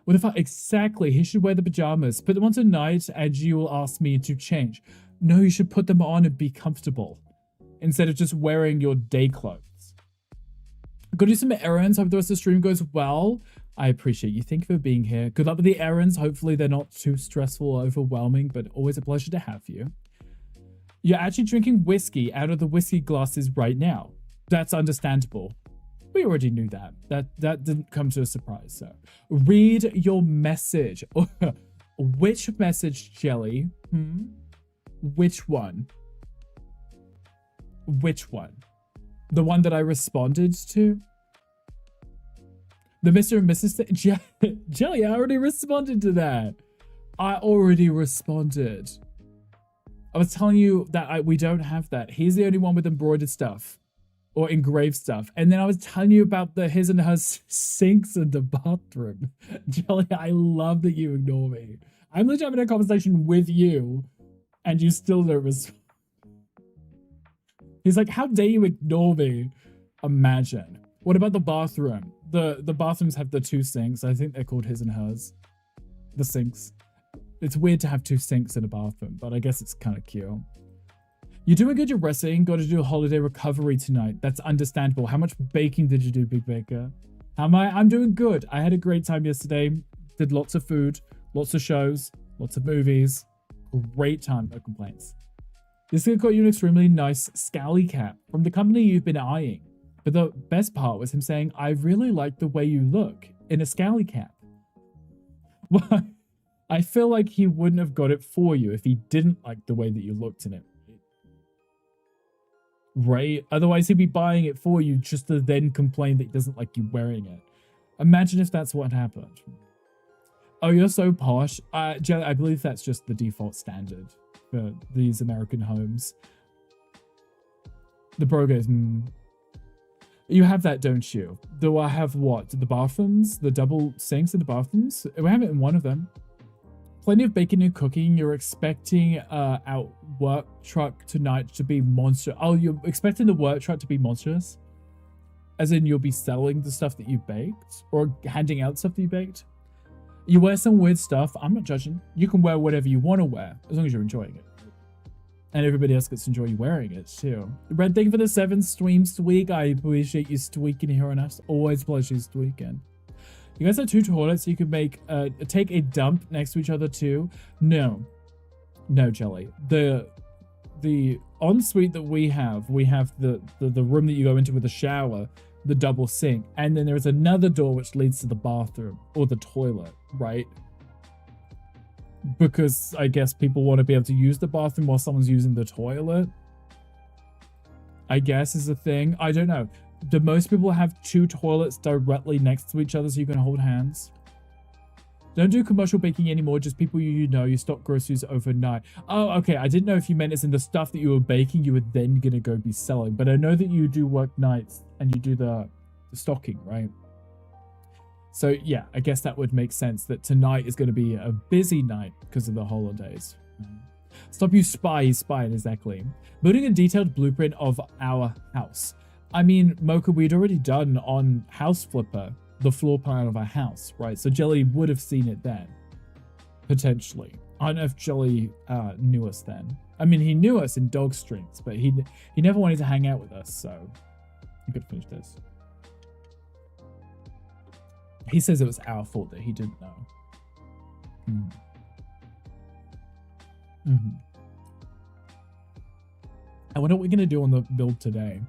What if exactly, he should wear the pajamas, put them on tonight, and you will ask me to change. No, you should put them on and be comfortable instead of just wearing your day clothes. Go do some errands. Hope the rest of the stream goes well. I appreciate you. Thank you for being here. Good luck with the errands. Hopefully they're not too stressful or overwhelming, but always a pleasure to have you. You're actually drinking whiskey out of the whiskey glasses right now. That's understandable. We already knew that. That didn't come to a surprise. So, read your message. Which message, Jelly? Which one? Which one? The one that I responded to? The Mr. and Mrs. Jelly, I already responded to that. I already responded. I was telling you that we don't have that. He's the only one with embroidered stuff. Or engraved stuff. And then I was telling you about the his and hers sinks in the bathroom. Jelly, I love that you ignore me. I'm literally having a conversation with you and you still don't respond. He's like, how dare you ignore me? Imagine. What about the bathroom? the bathrooms have the 2 sinks. I think they're called his and hers. The sinks. It's weird to have 2 sinks in a bathroom, but I guess it's kind of cute. You're doing good, you're resting. Got to do a holiday recovery tonight. That's understandable. How much baking did you do, Big Baker? How am I? I'm doing good. I had a great time yesterday. Did lots of food, lots of shows, lots of movies. Great time, no complaints. This guy got you an extremely nice scally cap from the company you've been eyeing. But the best part was him saying, I really like the way you look in a scally cap. Well, I feel like he wouldn't have got it for you if he didn't like the way that you looked in it. Right? Otherwise, he'd be buying it for you just to then complain that he doesn't like you wearing it. Imagine if that's what happened. Oh, you're so posh. Jelly, I believe that's just the default standard for these American homes. The bro goes, You have that, don't you? Do I have what? The bathrooms? The double sinks in the bathrooms? We have it in one of them. Plenty of baking and cooking. You're expecting our work truck tonight to be monster. Oh, you're expecting the work truck to be monstrous? As in you'll be selling the stuff that you baked? Or handing out stuff that you baked? You wear some weird stuff. I'm not judging. You can wear whatever you want to wear, as long as you're enjoying it. And everybody else gets to enjoy you wearing it, too. Red, thank you for the 7 streams week. I appreciate you streaking here on us. Always a pleasure streaking. You guys have 2 toilets. You can make take a dump next to each other, too. No, Jelly. The ensuite that we have the room that you go into with the shower, the double sink, and then there's another door which leads to the bathroom or the toilet, right? Because I guess people want to be able to use the bathroom while someone's using the toilet, I guess is a thing. I don't know. Do most people have 2 toilets directly next to each other so you can hold hands? Don't do commercial baking anymore, just people you know. You stock groceries overnight. Oh, okay. I didn't know if you meant as in the stuff that you were baking, you were then going to go be selling. But I know that you do work nights and you do the stocking, right? So yeah, I guess that would make sense that tonight is going to be a busy night because of the holidays. Stop you spying, exactly. Building a detailed blueprint of our house. I mean, Mocha, we'd already done on House Flipper the floor plan of our house, right? So Jelly would have seen it then, potentially. I don't know if Jelly knew us then. I mean, he knew us in Dog Streams, but he never wanted to hang out with us, so you could finish this. He says it was our fault that he didn't know. I wonder what we're going to do on the build today.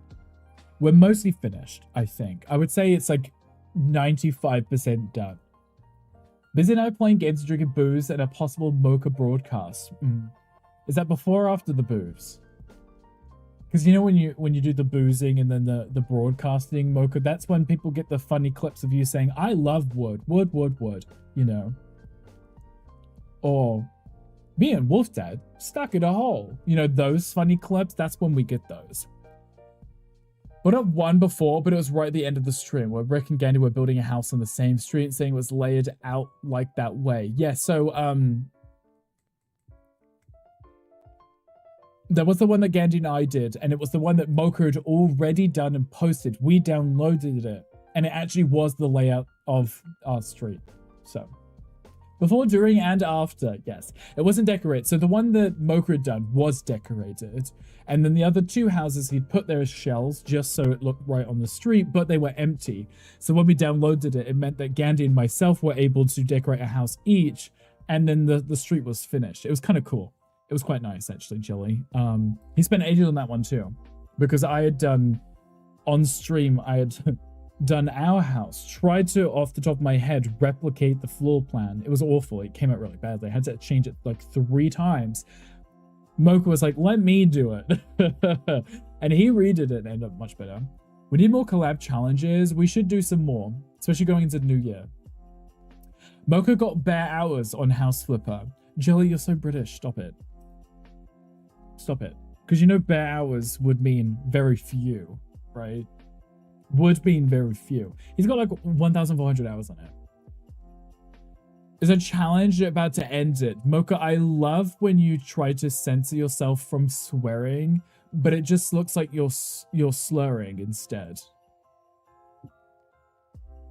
We're mostly finished, I think. I would say it's like 95% done. Busy night playing games, drinking booze, and a possible Mocha broadcast. Is that before or after the booze? Because you know when you do the boozing and then the broadcasting, Mocha, that's when people get the funny clips of you saying, I love wood, you know. Or me and Wolf Dad stuck in a hole. You know, those funny clips, that's when we get those. But not one before, but it was right at the end of the stream where Rick and Gandhi were building a house on the same street, saying it was layered out like that way. Yeah, so that was the one that Gandhi and I did, and it was the one that Mocha had already done and posted. We downloaded it, and it actually was the layout of our street. So, before, during, and after, yes. It wasn't decorated. So the one that Mocha had done was decorated. And then the other 2 houses, he'd put their shells just so it looked right on the street, but they were empty. So when we downloaded it, it meant that Gandhi and myself were able to decorate a house each, and then the street was finished. It was kind of cool. It was quite nice, actually, Jelly. He spent ages on that one, too. Because I had done, on stream, I had done our house. Tried to, off the top of my head, replicate the floor plan. It was awful. It came out really badly. I had to change it like 3 times. Mocha was like, let me do it. And he redid it and ended up much better. We need more collab challenges. We should do some more, especially going into the new year. Mocha got bare hours on House Flipper. Jelly, you're so British. Stop it. Stop it. Because you know bare hours would mean very few, right? Would mean very few. He's got like 1,400 hours on it. Is a challenge about to end it. Mocha, I love when you try to censor yourself from swearing, but it just looks like you're slurring instead.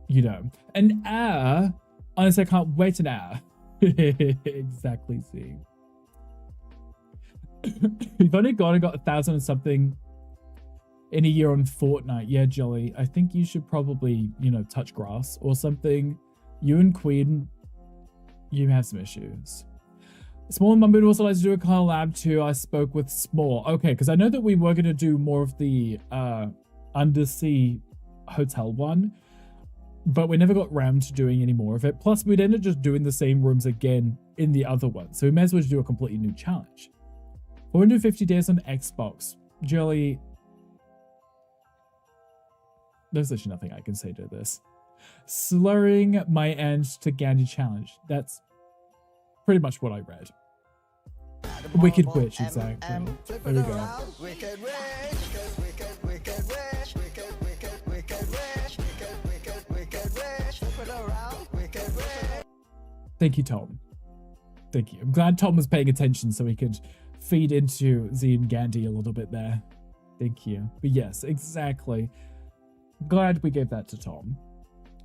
you know, an hour. Honestly, I can't wait an hour. Exactly, see. You've only got 1,000 and something in a year on Fortnite. Yeah, Jolly. I think you should probably, you know, touch grass or something. You and Queen, you have some issues. Small and Mum would also like to do a collab too. I spoke with Small. Okay, because I know that we were going to do more of the undersea hotel one, but we never got round to doing any more of it. Plus, we'd ended just doing the same rooms again in the other one. So we may as well just do a completely new challenge. 450 days on Xbox. Jolly, there's actually nothing I can say to this. Slurring my end to Gandhi challenge. That's pretty much what I read. Wicked Witch, exactly. There we go. Thank you, Tom. Thank you. I'm glad Tom was paying attention so he could feed into Z and Gandhi a little bit there. Thank you. But yes, exactly. Glad we gave that to Tom.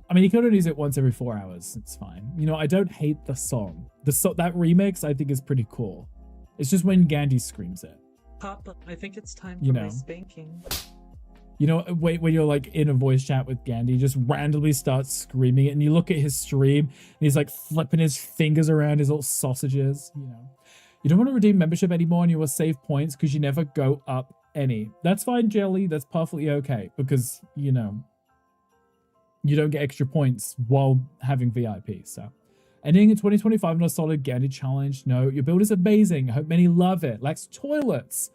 I mean, he could only use it once every 4 hours. It's fine. You know, I don't hate the song. That remix, I think, is pretty cool. It's just when Gandhi screams it.
Papa, I think it's time
You
for my
know.
spanking.
You know, when you're like in a voice chat with Gandhi, just randomly starts screaming it, and you look at his stream, and he's like flipping his fingers around his little sausages. You know, you don't want to redeem membership anymore, and you will save points because you never go up any. That's fine, Jelly. That's perfectly okay because you know you don't get extra points while having VIP. So, ending in 2025 on a solid Gandhi challenge. No, your build is amazing. I hope many love it. Lacks toilets.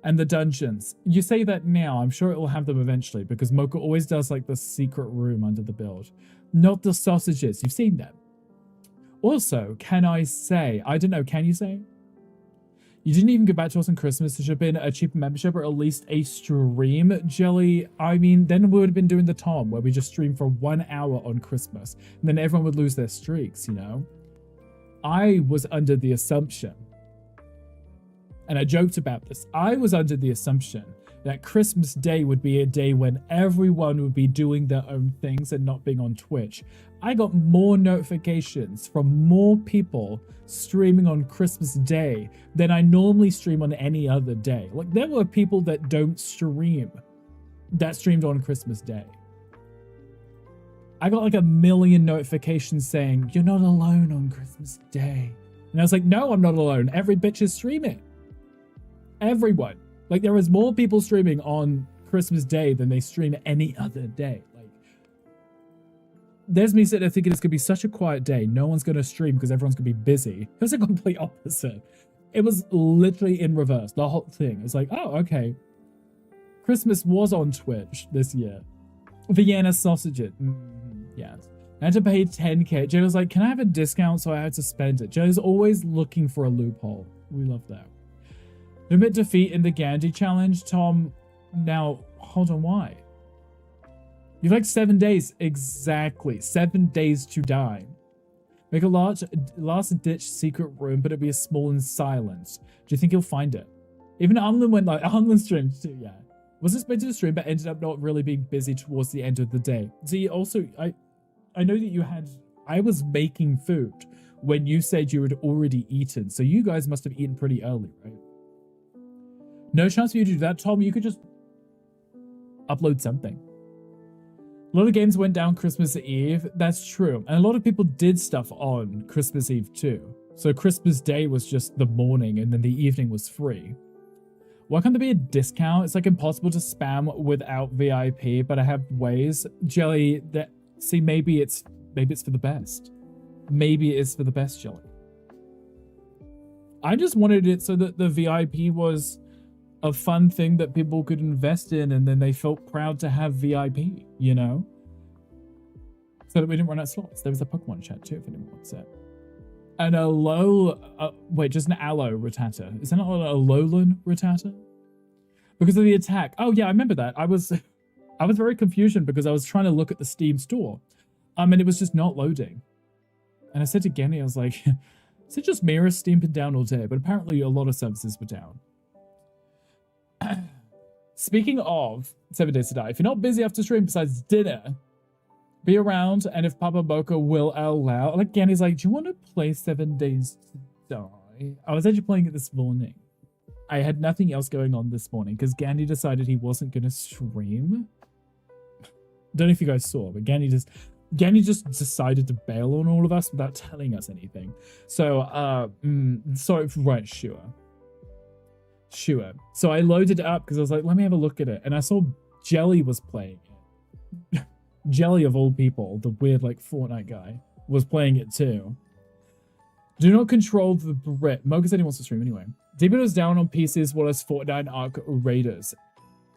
And the dungeons. You say that now, I'm sure it will have them eventually because Mocha always does like the secret room under the build. Not the sausages, you've seen them. Also, can I say, I don't know, can you say? You didn't even get back to us on Christmas. There should have been a cheaper membership or at least a stream, Jelly. I mean, then we would have been doing the Tom where we just stream for 1 hour on Christmas and then everyone would lose their streaks, you know? I was under the assumption, and I joked about this, I was under the assumption that Christmas Day would be a day when everyone would be doing their own things and not being on Twitch. I got more notifications from more people streaming on Christmas Day than I normally stream on any other day. Like, there were people that don't stream that streamed on Christmas Day. I got like 1 million notifications saying, you're not alone on Christmas Day. And I was like, no, I'm not alone. Every bitch is streaming. Everyone. Like, there was more people streaming on Christmas Day than they stream any other day. Like, there's me sitting there thinking it's gonna be such a quiet day. No one's gonna stream because everyone's gonna be busy. It was the complete opposite. It was literally in reverse. The whole thing. It's like, oh, okay. Christmas was on Twitch this year. Vienna sausages. Yeah. I had to pay 10k. Jay was like, can I have a discount? So I had to spend it. Jay's always looking for a loophole. We love that. Admit defeat in the Gandhi challenge, Tom. Now, hold on, why? You've like 7 days. Exactly. 7 days to die. Make a last-ditch secret room, but it'll be a small and silent. Do you think he'll find it? Even Unlin went like, Unlin streamed too, yeah. Was expected to stream, but ended up not really being busy towards the end of the day. See, also, I know that you had... I was making food when you said you had already eaten, so you guys must have eaten pretty early, right? No chance for you to do that, Tom. You could just upload something. A lot of games went down Christmas Eve. That's true. And a lot of people did stuff on Christmas Eve too. So Christmas Day was just the morning and then the evening was free. Why can't there be a discount? It's like impossible to spam without VIP, but I have ways. Jelly, that see, maybe it's for the best. Maybe it is for the best, Jelly. I just wanted it so that the VIP was a fun thing that people could invest in and then they felt proud to have VIP, you know? So that we didn't run out of slots. There was a Pokemon chat too, if anyone wants it. And a low, wait, just an aloe Rattata. Is that not a Alolan Rattata? Because of the attack. Oh yeah, I remember that. I was very confused because I was trying to look at the Steam store. And it was just not loading. And I said to Genny, I was like, is it just me or is Steam been down all day? But apparently a lot of services were down. Speaking of 7 Days to Die, if you're not busy after stream besides dinner, Be around, and if Papa Boca will allow. Like, Gandy's like, do you want to play 7 Days to Die? I was actually playing it this morning. I had nothing else going on this morning because Gandy decided he wasn't going to stream. Don't know if you guys saw, but Gandy just decided to bail on all of us without telling us anything. So, right, sure. So I loaded it up because I was like, let me have a look at it. And I saw Jelly was playing it. Jelly of all people, the weird like Fortnite guy, was playing it too. Do not control the Brit. Mocha said he wants to stream anyway. Deepin was down on PC as well as Fortnite Arc Raiders.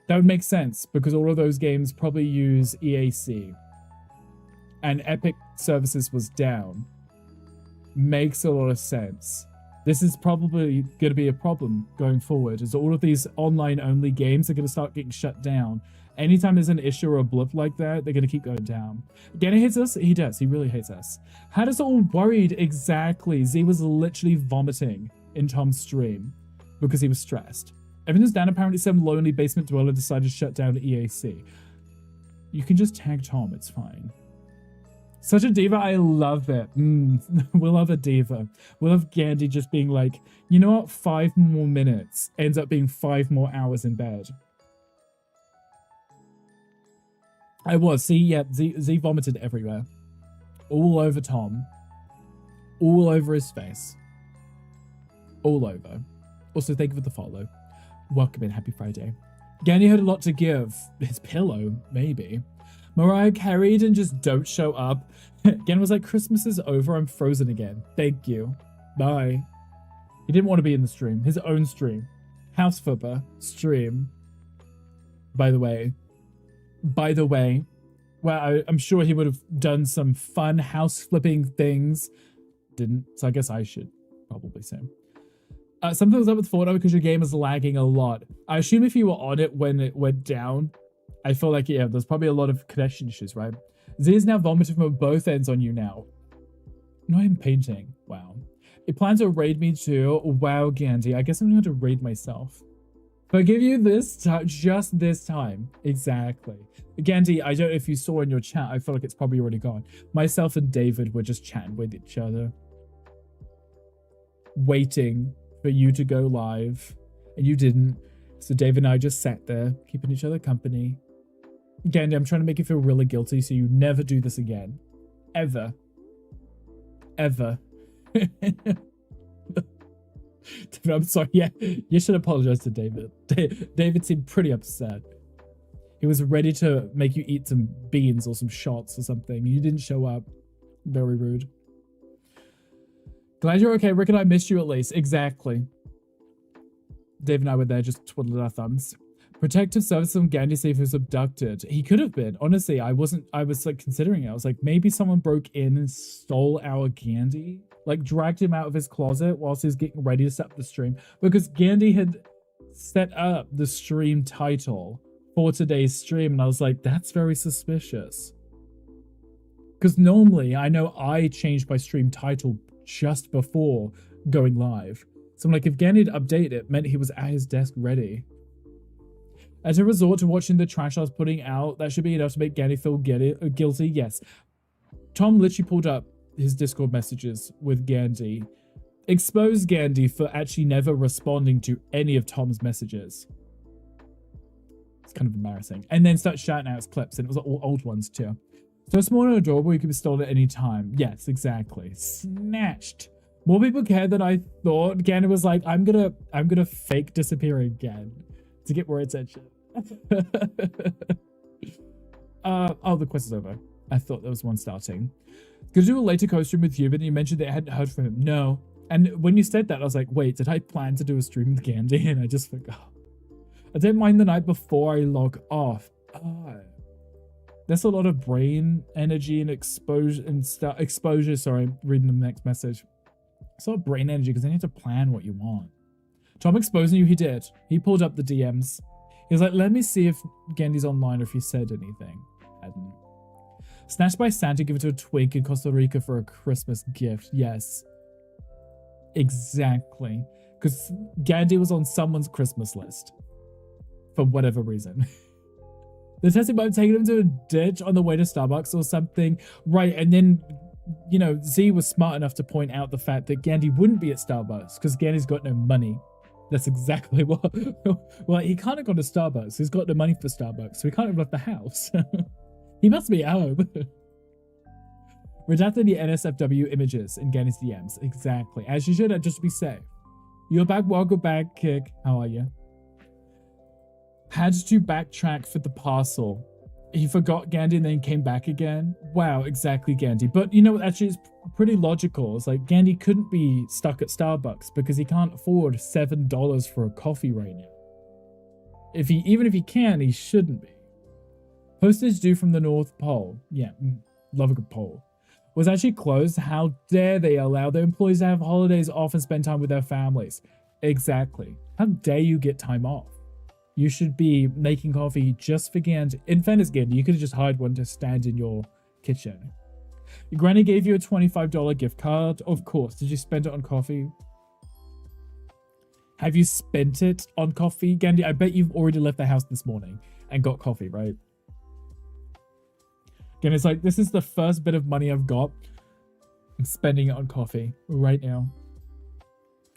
That would make sense because all of those games probably use EAC. And Epic Services was down. Makes a lot of sense. This is probably going to be a problem going forward, as all of these online-only games are going to start getting shut down. Anytime there's an issue or a blip like that, they're going to keep going down. Ganny hates us? He does. He really hates us. Had us all worried exactly. Z was literally vomiting in Tom's stream because he was stressed. Everything's down. Apparently some lonely basement dweller decided to shut down EAC. You can just tag Tom. It's fine. Such a diva. I love it. We'll have a diva. We'll have Gandy just being like, you know what? 5 more minutes ends up being 5 more hours in bed. I was. See, yeah, Z vomited everywhere. All over Tom. All over his face. All over. Also, thank you for the follow. Welcome in. Happy Friday. Gandy had a lot to give. His pillow, maybe. Mariah carried and just don't show up. Gandy was like, Christmas is over. I'm frozen again. Thank you. Bye. He didn't want to be in the stream. His own stream. House Flipper stream. By the way, well, I'm sure he would have done some fun house flipping things. Didn't, so I guess I should probably say. Something's up with Fortnite because your game is lagging a lot. I assume if you were on it when it went down, I feel like, yeah, there's probably a lot of connection issues, right? Z is now vomiting from both ends on you now. No, I'm painting. Wow. It plans to raid me too. Wow, Gandy. I guess I'm going to raid myself. Forgive you this time, just this time. Exactly. Gandy, I don't know if you saw in your chat. I feel like it's probably already gone. Myself and David were just chatting with each other. Waiting for you to go live. And you didn't. So David and I just sat there, keeping each other company. Gandy, I'm trying to make you feel really guilty so you never do this again. Ever. Ever. I'm sorry, yeah, you should apologize to David. David seemed pretty upset. He was ready to make you eat some beans or some shots or something. You didn't show up. Very rude. Glad you're okay. Rick and I missed you at least. Exactly. Dave and I were there just twiddling our thumbs. Protective service from Gandy see if he was abducted. He could have been. Honestly, I was like considering it. I was like, maybe someone broke in and stole our Gandy. Like dragged him out of his closet whilst he was getting ready to set up the stream. Because Gandy had set up the stream title for today's stream. And I was like, that's very suspicious. Because normally, I know I changed my stream title just before going live. So I'm like, if Gandy had updated it, it meant he was at his desk ready. As a resort to watching the trash I was putting out, that should be enough to make Gandy feel guilty. Yes. Tom literally pulled up his Discord messages with Gandy. Exposed Gandy for actually never responding to any of Tom's messages. It's kind of embarrassing. And then start shouting out his clips, and it was all old ones too. So small and adorable, you can be stolen at any time. Yes, exactly. Snatched. More people care than I thought. Gandy was like, I'm gonna fake disappear again to get more attention. Oh, the quest is over. I thought there was one starting. Gonna do a later co-stream with you, but you mentioned that I hadn't heard from him. No. And when you said that, I was like, wait, did I plan to do a stream with Gandy? And I just forgot. I didn't mind the night before I log off. That's a lot of brain energy and exposure. Sorry, reading the next message. It's a lot of brain energy because I need to plan what you want. Tom exposing you, he did. He pulled up the DMs. He was like, let me see if Gandy's online or if he said anything. Hadn't. Snatched by Santa, give it to a twink in Costa Rica for a Christmas gift. Yes. Exactly. Because Gandy was on someone's Christmas list. For whatever reason. The taxi might have taken him to a ditch on the way to Starbucks or something. Right, and then, you know, Z was smart enough to point out the fact that Gandhi wouldn't be at Starbucks because Gandhi's got no money. That's exactly what... Well, he can't have gone to Starbucks. He's got no money for Starbucks, so he can't have left the house. He must be at home. Redacted the NSFW images in Gandhi's DMs. Exactly. As you should, just to be safe. You're back, welcome back, Kick. How are you? Had to backtrack for the parcel. He forgot Gandhi and then came back again. Wow, exactly, Gandhi. But you know, actually, it's pretty logical. It's like Gandhi couldn't be stuck at Starbucks because he can't afford $7 for a coffee right now. Even if he can, he shouldn't be. Postage due from the North Pole. Yeah, love a good pole. Was actually closed. How dare they allow their employees to have holidays off and spend time with their families? Exactly. How dare you get time off? You should be making coffee just for Gandhi. In fairness, Gandhi, you could have just hired one to stand in your kitchen. Your granny gave you a $25 gift card. Of course. Did you spend it on coffee? Have you spent it on coffee? Gandhi, I bet you've already left the house this morning and got coffee, right? Again, it's like, this is the first bit of money I've got. I'm spending it on coffee right now.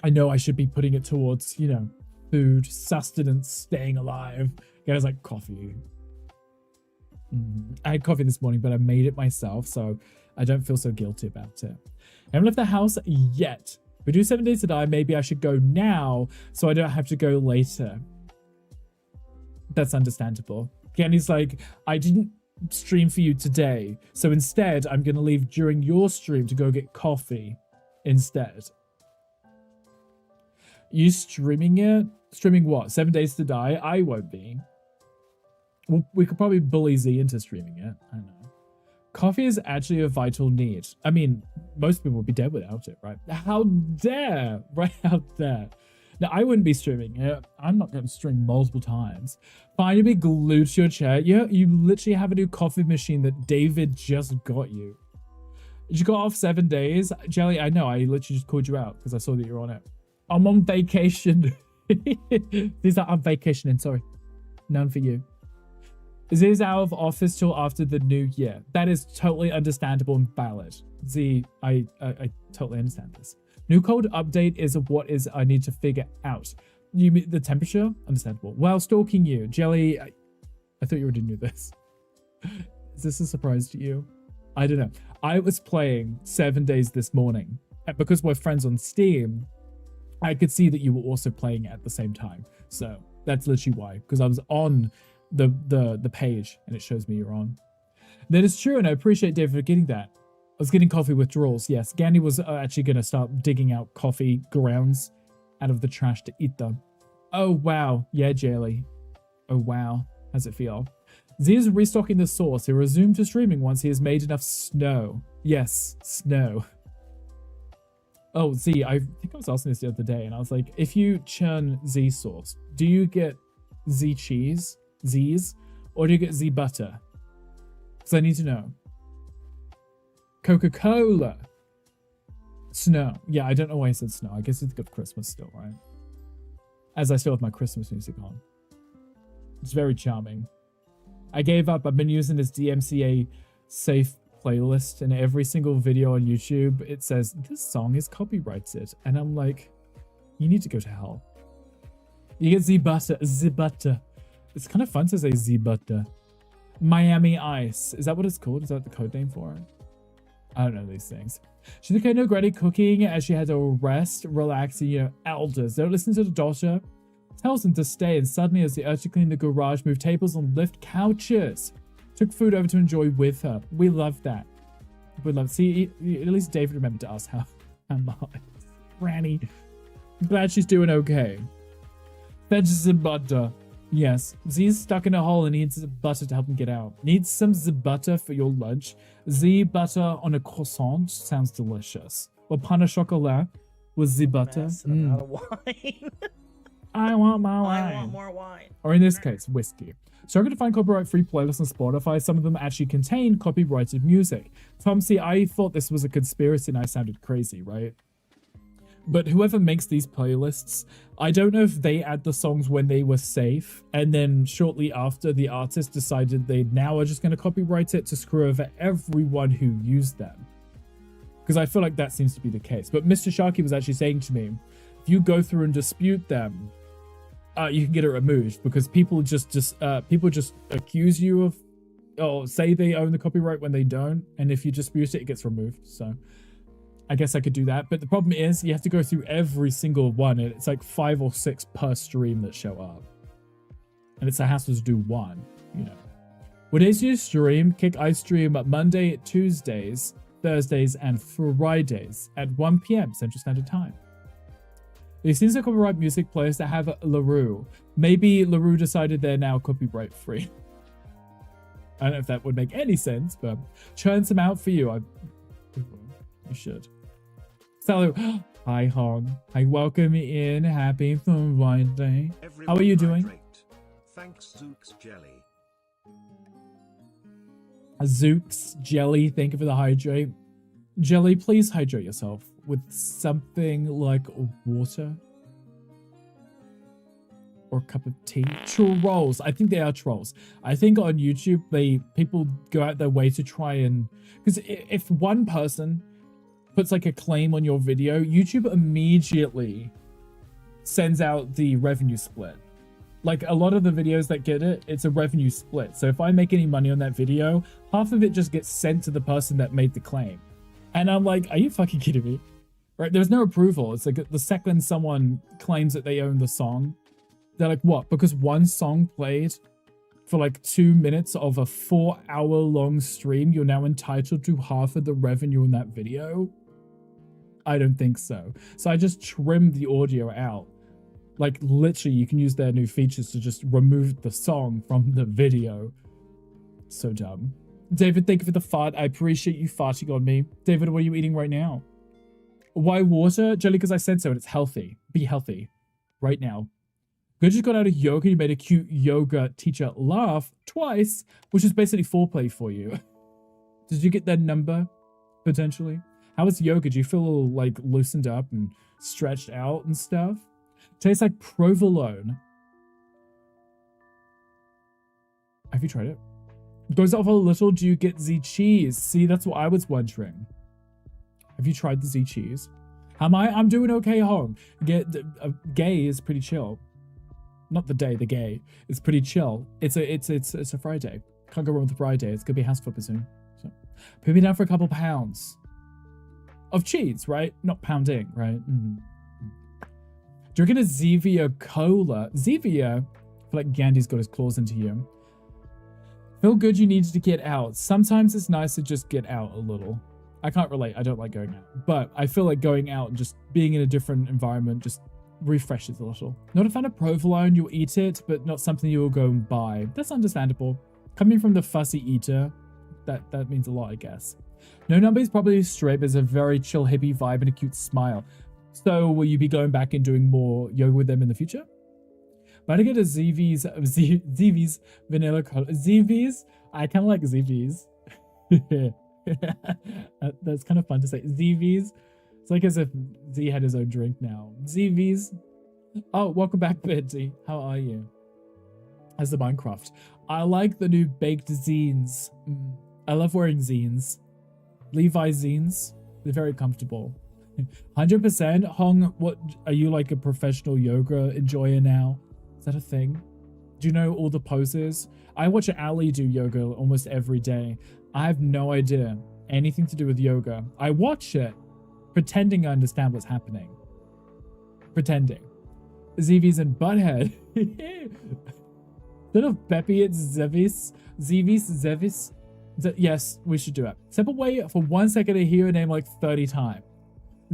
I know I should be putting it towards, you know, food, sustenance, staying alive. Again, it's like coffee. I had coffee this morning, but I made it myself, so I don't feel so guilty about it. I haven't left the house yet. We do 7 days to die. Maybe I should go now so I don't have to go later. That's understandable. Gandhi's like, I didn't stream for you today, so instead I'm gonna leave during your stream to go get coffee instead. You streaming it? Streaming what? 7 days to die? I won't be. Well, we could probably bully Z into streaming it. I don't know. Coffee is actually a vital need. I mean, most people would be dead without it, right? How dare? Right out there. Now, I wouldn't be streaming it. I'm not going to stream multiple times. Fine to be glued to your chair. Yeah, you literally have a new coffee machine that David just got you. You got off 7 days? Jelly, I know. I literally just called you out because I saw that you're on it. I'm on vacation. These are on vacation, and sorry. None for you. Z is out of office till after the new year. That is totally understandable and valid. Z, I totally understand this. New code update is what is I need to figure out. You mean the temperature? Understandable. While stalking you, Jelly, I thought you already knew this. Is this a surprise to you? I don't know. I was playing 7 days this morning, and because we're friends on Steam, I could see that you were also playing it at the same time. So that's literally why, because I was on the page and it shows me you're on. That is true, and I appreciate David for getting that. I was getting coffee withdrawals. Yes, Gandhi was actually going to start digging out coffee grounds out of the trash to eat them. Oh, wow. Yeah, Jelly. Oh, wow. How's it feel? Z is restocking the sauce. He'll resume to streaming once he has made enough snow. Yes, snow. Oh, Z, I think I was asking this the other day, and I was like, if you churn Z sauce, do you get Z cheese, Z's, or do you get Z butter? Because I need to know. Coca-Cola. Snow. Yeah, I don't know why I said snow. I guess it's good Christmas still, right? As I still have my Christmas music on. It's very charming. I gave up. I've been using this DMCA safe playlist, and every single video on YouTube, it says, this song is copyrighted. And I'm like, you need to go to hell. You get Z-Butter. Z-Butter. It's kind of fun to say Z-Butter. Miami Ice. Is that what it's called? Is that the code name for it? I don't know these things. She okay, no granny cooking as she had to rest, relax, and, you know, elders. Don't listen to the daughter. Tells them to stay, and suddenly as the urchin cleaned the garage, moved tables and lift couches. Took food over to enjoy with her. We love that. We love. See, at least David remembered to ask how am I? Granny. I'm glad she's doing okay. Fetch some butter. Yes, Z's stuck in a hole and needs butter to help him get out. Needs some butter for your lunch. Z butter on a croissant sounds delicious. Or pain au chocolat with Z butter.
I'm out of wine.
I want my wine.
I want more wine.
Or in this case, whiskey. Struggling to find copyright-free playlists on Spotify. Some of them actually contain copyrighted music. Tom C, I thought this was a conspiracy and I sounded crazy, right? But whoever makes these playlists, I don't know if they add the songs when they were safe, and then shortly after the artist decided they now are just going to copyright it to screw over everyone who used them. Because I feel like that seems to be the case. But Mr. Sharky was actually saying to me, if you go through and dispute them, you can get it removed, because people just accuse you of, or say they own the copyright when they don't, and if you dispute it, it gets removed. So I guess I could do that. But the problem is you have to go through every single one, and it's like 5 or 6 per stream that show up. And it's a hassle to do one, you know. What days do you stream? Kick, I stream Monday, Tuesdays, Thursdays, and Fridays at 1 p.m. Central Standard Time. It seems like copyright music players that have LaRue. Maybe LaRue decided they're now copyright free. I don't know if that would make any sense, but churn some out for you. You should. Salut. Hi, Hong. Hi, welcome in. Happy Friday. How are you doing?
Hydrate. Thanks, Zook's Jelly.
Zook's Jelly, thank you for the hydrate. Jelly, please hydrate yourself with something like water. Or a cup of tea. Trolls. I think they are trolls. I think on YouTube, people go out their way to try and... Because if one person puts like a claim on your video, YouTube immediately sends out the revenue split. Like a lot of the videos that get it, it's a revenue split. So if I make any money on that video, half of it just gets sent to the person that made the claim. And I'm like, are you fucking kidding me? Right? There's no approval. It's like the second someone claims that they own the song, they're like, what? Because one song played for like 2 minutes of a 4-hour-long stream, you're now entitled to half of the revenue in that video? I don't think so. So I just trimmed the audio out. Like literally, you can use their new features to just remove the song from the video. So dumb. David, thank you for the fart. I appreciate you farting on me. David, what are you eating right now? Why water? Jelly, because I said so and it's healthy. Be healthy. Right now. Good just got out of yoga. You made a cute yoga teacher laugh twice, which is basically foreplay for you. Did you get that number? Potentially. How was yoga? Do you feel like loosened up and stretched out and stuff? Tastes like provolone. Have you tried it? Goes off a little. Do you get Z cheese? See, that's what I was wondering. Have you tried the Z cheese? How am I? I'm doing okay, Hong. Gay is pretty chill. Not the day, the gay. It's pretty chill. It's a Friday. Can't go wrong with a Friday. It's gonna be house flipper soon. So put me down for a couple pounds of cheese, right? Not pounding, right? Drinking a Zevia cola. Zevia, I feel like Gandhi's got his claws into you. Feel good you needed to get out. Sometimes it's nice to just get out a little. I can't relate. I don't like going out. But I feel like going out and just being in a different environment just refreshes a little. Not a fan of provolone. You'll eat it, but not something you will go and buy. That's understandable. Coming from the fussy eater, that means a lot, I guess. No Number is probably straight, but it's a very chill hippie vibe and a cute smile. So will you be going back and doing more yoga with them in the future? But I get a Zevie's vanilla cola. Zevie's? I kind of like Zevie's. That's kind of fun to say. Zevie's. It's like as if Z had his own drink now. Zevie's. Oh, welcome back, Betty. How are you? As the Minecraft. I like the new baked zines. I love wearing zines. Levi zines. They're very comfortable. 100%. Hong, what are you like a professional yoga enjoyer now? Is that a thing? Do you know all the poses? I watch Ali do yoga almost every day. I have no idea anything to do with yoga. I watch it, pretending I understand what's happening. Pretending. Zeevies and Butthead. Instead of Beppy, it's Zevis. Zevis. Yes, we should do it. Step away for 1 second to hear your name like 30 times.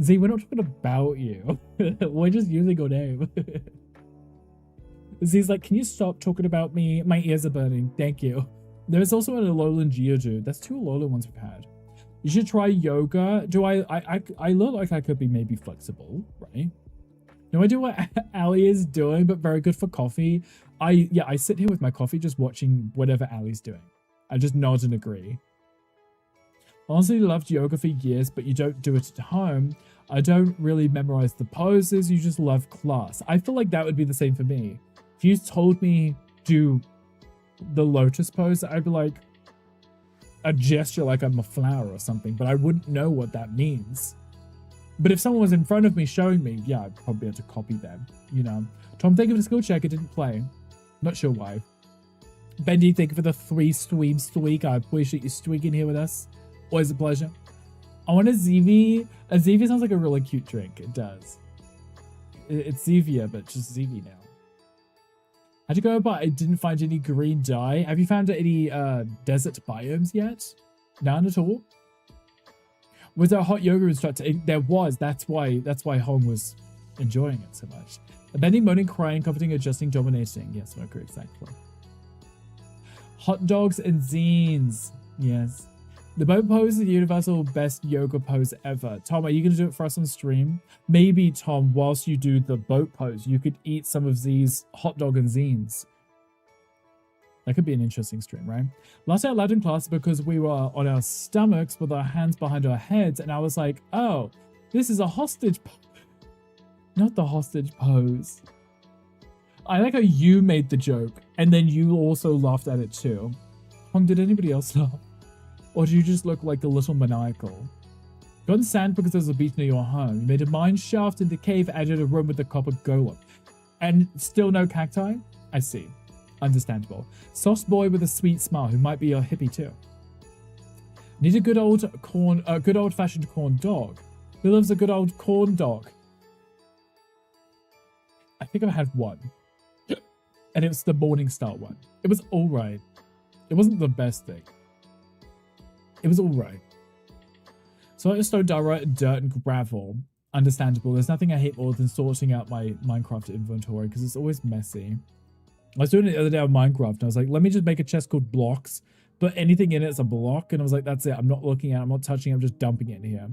Z, we're not talking about you. We're just using your name. Z's like, can you stop talking about me? My ears are burning. Thank you. There's also an Alolan Geodude. That's 2 Alolan ones we've had. You should try yoga. Do I look like I could be maybe flexible, right? No idea what Ali is doing, but very good for coffee. I sit here with my coffee just watching whatever Ali's doing. I just nod and agree. Honestly, loved yoga for years, but you don't do it at home. I don't really memorize the poses. You just love class. I feel like that would be the same for me. If you told me do the lotus pose, I'd be like a gesture like I'm a flower or something, but I wouldn't know what that means. But if someone was in front of me showing me, yeah, I'd probably be able to copy them, you know. Tom, thank you for the skill check. It didn't play. Not sure why. Bendy, thank you for the 3 streams a week. I appreciate you streaking here with us. Always a pleasure. I want a Zevie. A Zevie sounds like a really cute drink. It does. It's Zevia, but just Zevie now. How'd you go, but I didn't find any green dye. Have you found any desert biomes yet? None at all? Was there a hot yoga instructor? There was. That's why Hong was enjoying it so much. Bending, moaning, crying, comforting, adjusting, dominating. Yes, Smoker, exactly. Hot dogs and zines. Yes. The boat pose is the universal best yoga pose ever. Tom, are you going to do it for us on stream? Maybe, Tom, whilst you do the boat pose, you could eat some of these hot dog and zines. That could be an interesting stream, right? Last night I laughed in class because we were on our stomachs with our hands behind our heads, and I was like, oh, this is a hostage pose. Not the hostage pose. I like how you made the joke, and then you also laughed at it too. Hong, did anybody else laugh? Or do you just look like a little maniacal? Got in sand because there's a beach near your home. You made a mine shaft in the cave, added a room with a copper golem. And still no cacti? I see. Understandable. Soft boy with a sweet smile who might be a hippie too. Need a good old-fashioned corn dog. Who loves a good old corn dog? I think I've had one. And it was the Morningstar one. It was alright. It wasn't the best thing. It was alright. So I just throw dirt and gravel. Understandable. There's nothing I hate more than sorting out my Minecraft inventory because it's always messy. I was doing it the other day on Minecraft and I was like, let me just make a chest called blocks. But anything in it is a block. And I was like, that's it. I'm not looking at it. I'm not touching it. I'm just dumping it in here.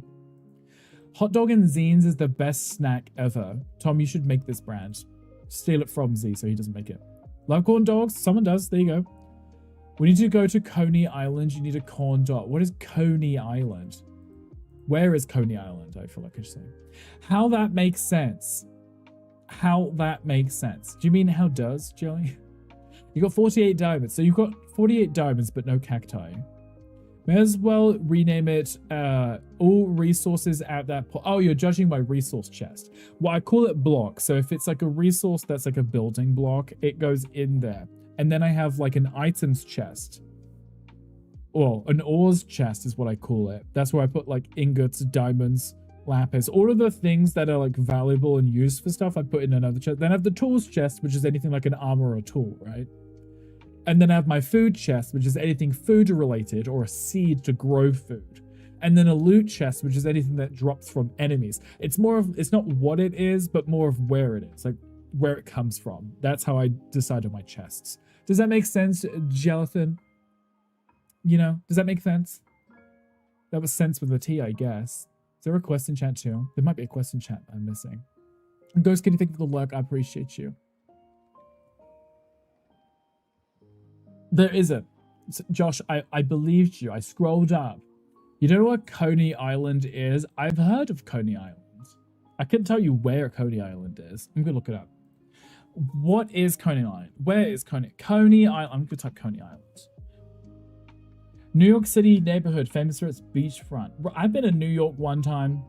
Hot dog and zines is the best snack ever. Tom, you should make this brand. Steal it from Z so he doesn't make it. Love corn dogs? Someone does. There you go. We need to go to Coney Island. You need a corn dog. What is Coney Island? Where is Coney Island? I feel like I should say. How that makes sense. How that makes sense. Do you mean how does, Jelly? You got 48 diamonds. So you've got 48 diamonds, but no cacti. May as well rename it all resources at that point. Oh, you're judging my resource chest. Well, I call it block. So if it's like a resource that's like a building block, it goes in there. And then I have like an items chest. Well, an ores chest is what I call it. That's where I put like ingots, diamonds, lapis, all of the things that are like valuable and used for stuff I put in another chest. Then I have the tools chest, which is anything like an armor or a tool, right? And then I have my food chest, which is anything food related or a seed to grow food. And then a loot chest, which is anything that drops from enemies. It's more of, it's not what it is, but more of where it is, like where it comes from. That's how I decide on my chests. Does that make sense, Jelithan? You know, does that make sense? That was sense with a T, I guess. Is there a question chat too? There might be a question chat I'm missing. Ghost, can you think of the lurk? I appreciate you. There isn't. Josh, I believed you. I scrolled up. You don't know what Coney Island is? I've heard of Coney Island. I couldn't tell you where Coney Island is. I'm going to look it up. What is Coney Island? Where is Coney Island? I'm going to type Coney Island. New York City neighborhood famous for its beachfront. I've been in New York one time.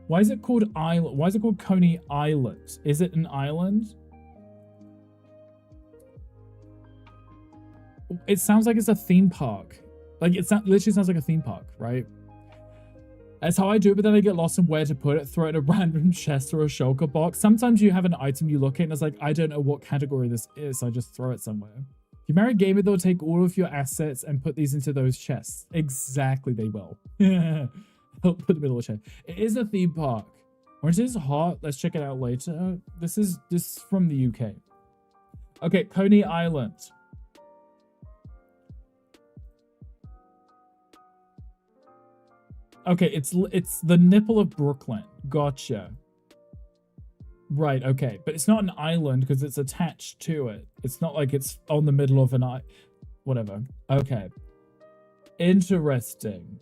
Why is it called island? Why is it called Coney Island? Is it an island? It sounds like it's a theme park. Like it literally sounds like a theme park, right? That's how I do it, but then I get lost in where to put it, throw it in a random chest or a shulker box. Sometimes you have an item you look at and it's like, I don't know what category this is, so I just throw it somewhere. If you marry a gamer, they'll take all of your assets and put these into those chests. Exactly, they will. They'll put them in the chest. It is a theme park. Orange is hot. Let's check it out later. This is from the UK. Okay, Coney Island. Okay, it's the nipple of Brooklyn. Gotcha. Right, okay. But it's not an island because it's attached to it. It's not like it's on the middle of an island. Whatever. Okay. Interesting.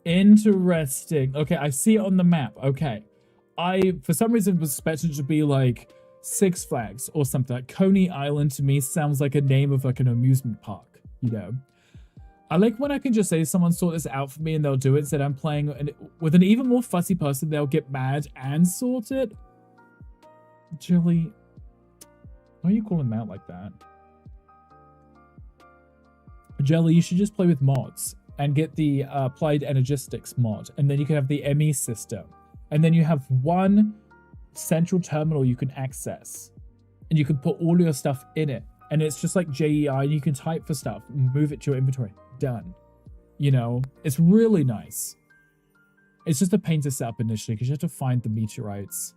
Interesting. Okay, I see it on the map. Okay. I, for some reason, was expecting it to be like Six Flags or something. Like Coney Island to me sounds like a name of like an amusement park, you know? I like when I can just say to someone, sort this out for me, and they'll do it instead I'm playing with an even more fussy person. They'll get mad and sort it. Jelly, why are you calling them out like that? Jelly, you should just play with mods and get the Applied Energistics mod, and then you can have the ME system, and then you have one central terminal you can access, and you can put all your stuff in it, and it's just like JEI, and you can type for stuff, move it to your inventory. Done. You know, it's really nice. It's just a pain to set up initially because you have to find the meteorites.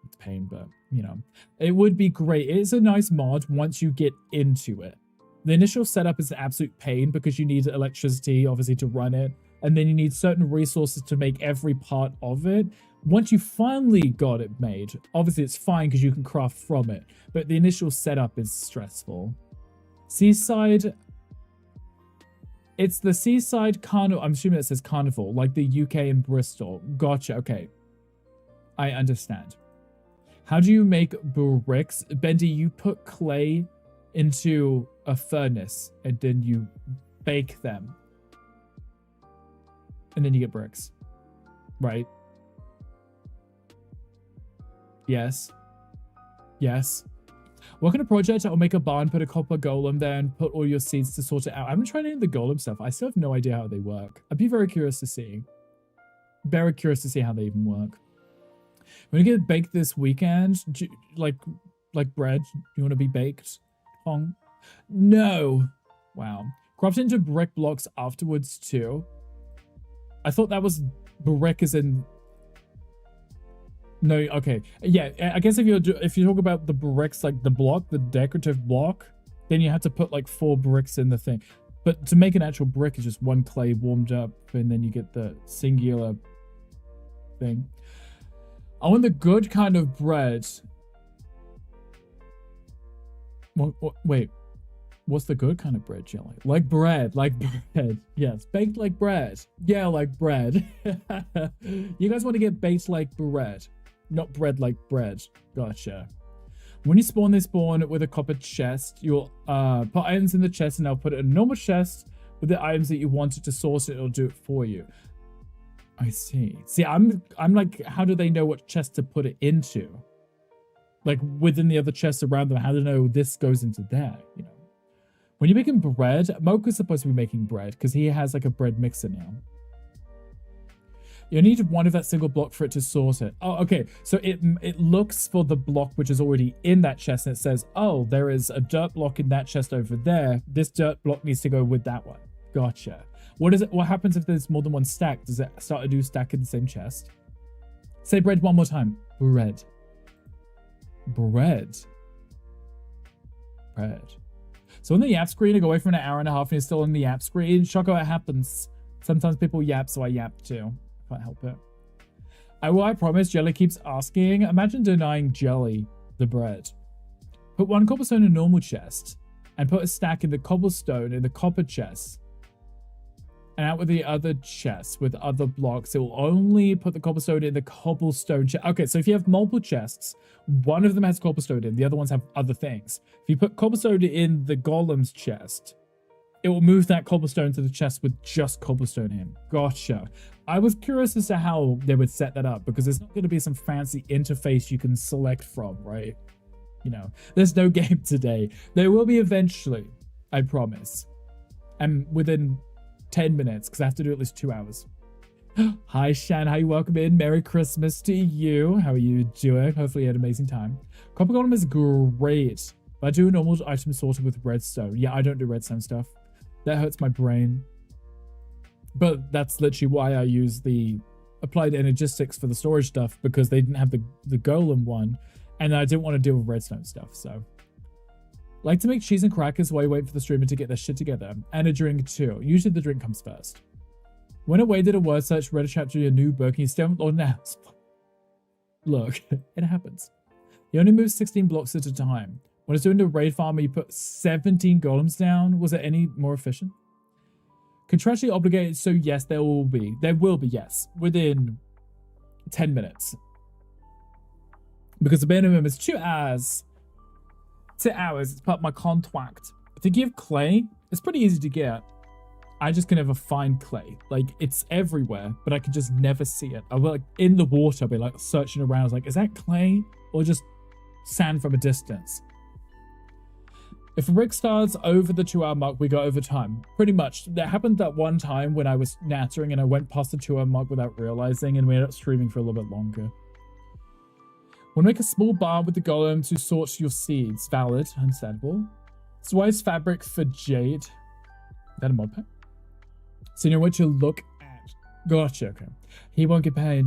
It's a pain, but you know, it would be great. It is a nice mod once you get into it. The initial setup is an absolute pain because you need electricity, obviously, to run it, and then you need certain resources to make every part of it. Once you finally got it made, obviously it's fine because you can craft from it, but the initial setup is stressful. Seaside, it's the Seaside Carnival. I'm assuming it says Carnival, like the UK and Bristol. Gotcha, okay. I understand. How do you make bricks? Bendy, you put clay into a furnace and then you bake them. And then you get bricks. Right? Yes. Yes. Work on a project that will make a barn, put a copper golem there, and put all your seeds to sort it out. I haven't tried any of the golem stuff. I still have no idea how they work. I'd be very curious to see. Very curious to see how they even work. We're gonna get baked this weekend. Like bread. Do you want to be baked? Hong? No. Wow. Cropped into brick blocks afterwards too. I thought that was brick as in... No, okay. Yeah, I guess if you talk about the bricks, like the block, the decorative block, then you have to put like 4 bricks in the thing. But to make an actual brick is just 1 clay warmed up, and then you get the singular thing. I want the good kind of bread. Wait. What's the good kind of bread, Jelly? Like bread. Yes, baked like bread. Yeah, like bread. You guys want to get baked like bread. Not bread like bread. Gotcha. When you spawn, they spawn with a copper chest. You'll put items in the chest, and I'll put it in a normal chest with the items that you wanted to source it. It'll do it for you. I see. See, I'm like, how do they know what chest to put it into? Like within the other chests around them, how do they know this goes into there? You know, when you're making bread, Mocha's supposed to be making bread because he has like a bread mixer now. You need one of that single block for it to sort it. Oh, okay. So it looks for the block which is already in that chest, and it says, oh, there is a dirt block in that chest over there. This dirt block needs to go with that one. Gotcha. What is it? What happens if there's more than one stack? Does it start to do stack in the same chest? Say bread one more time. Bread. Bread. Bread. So on the yap screen, I go away for an hour and a half and you're still on the yap screen. Shocker, it happens. Sometimes people yap, so I yap too. Can't help it. I promise, Jelly keeps asking. Imagine denying Jelly the bread. Put 1 cobblestone in a normal chest and put a stack in the cobblestone in the copper chest. And out with the other chests with other blocks. It will only put the cobblestone in the cobblestone chest. Okay, so if you have multiple chests, one of them has cobblestone in, the other ones have other things. If you put cobblestone in the golem's chest, it will move that cobblestone to the chest with just cobblestone in. Gotcha. I was curious as to how they would set that up because there's not going to be some fancy interface you can select from, right? You know, there's no game today. There will be eventually, I promise. And within 10 minutes, because I have to do at least 2 hours. Hi, Shan. How you welcome in? Merry Christmas to you. How are you doing? Hopefully you had an amazing time. Copper Golem is great. But I do a normal item sorted with redstone. Yeah, I don't do redstone stuff. That hurts my brain. But that's literally why I use the Applied Energistics for the storage stuff, because they didn't have the golem one. And I didn't want to deal with redstone stuff, so... Like to make cheese and crackers while you wait for the streamer to get their shit together. And a drink too. Usually the drink comes first. When away did a word search, read a chapter of your new book, and you still haven't loaded out. Look, it happens. You only move 16 blocks at a time. When I was doing the raid farm, you put 17 golems down. Was it any more efficient? Contractually obligated, so yes, there will be. There will be, yes, within 10 minutes. Because the minimum is 2 hours. 2 hours, it's part of my contract. To give clay, it's pretty easy to get. I just can never find clay. Like, it's everywhere, but I can just never see it. I'll be like, in the water, I'll be like searching around. I was like, is that clay? Or just sand from a distance? If a rig starts over the 2 hour mark, we go over time. Pretty much. That happened that one time when I was nattering and I went past the 2 hour mark without realizing, and we ended up streaming for a little bit longer. We'll make a small bar with the golem to sort your seeds. Valid. Understandable. Swice fabric for jade. Is that a mod pack? So you know what to look at. Gotcha, okay. He won't get paid.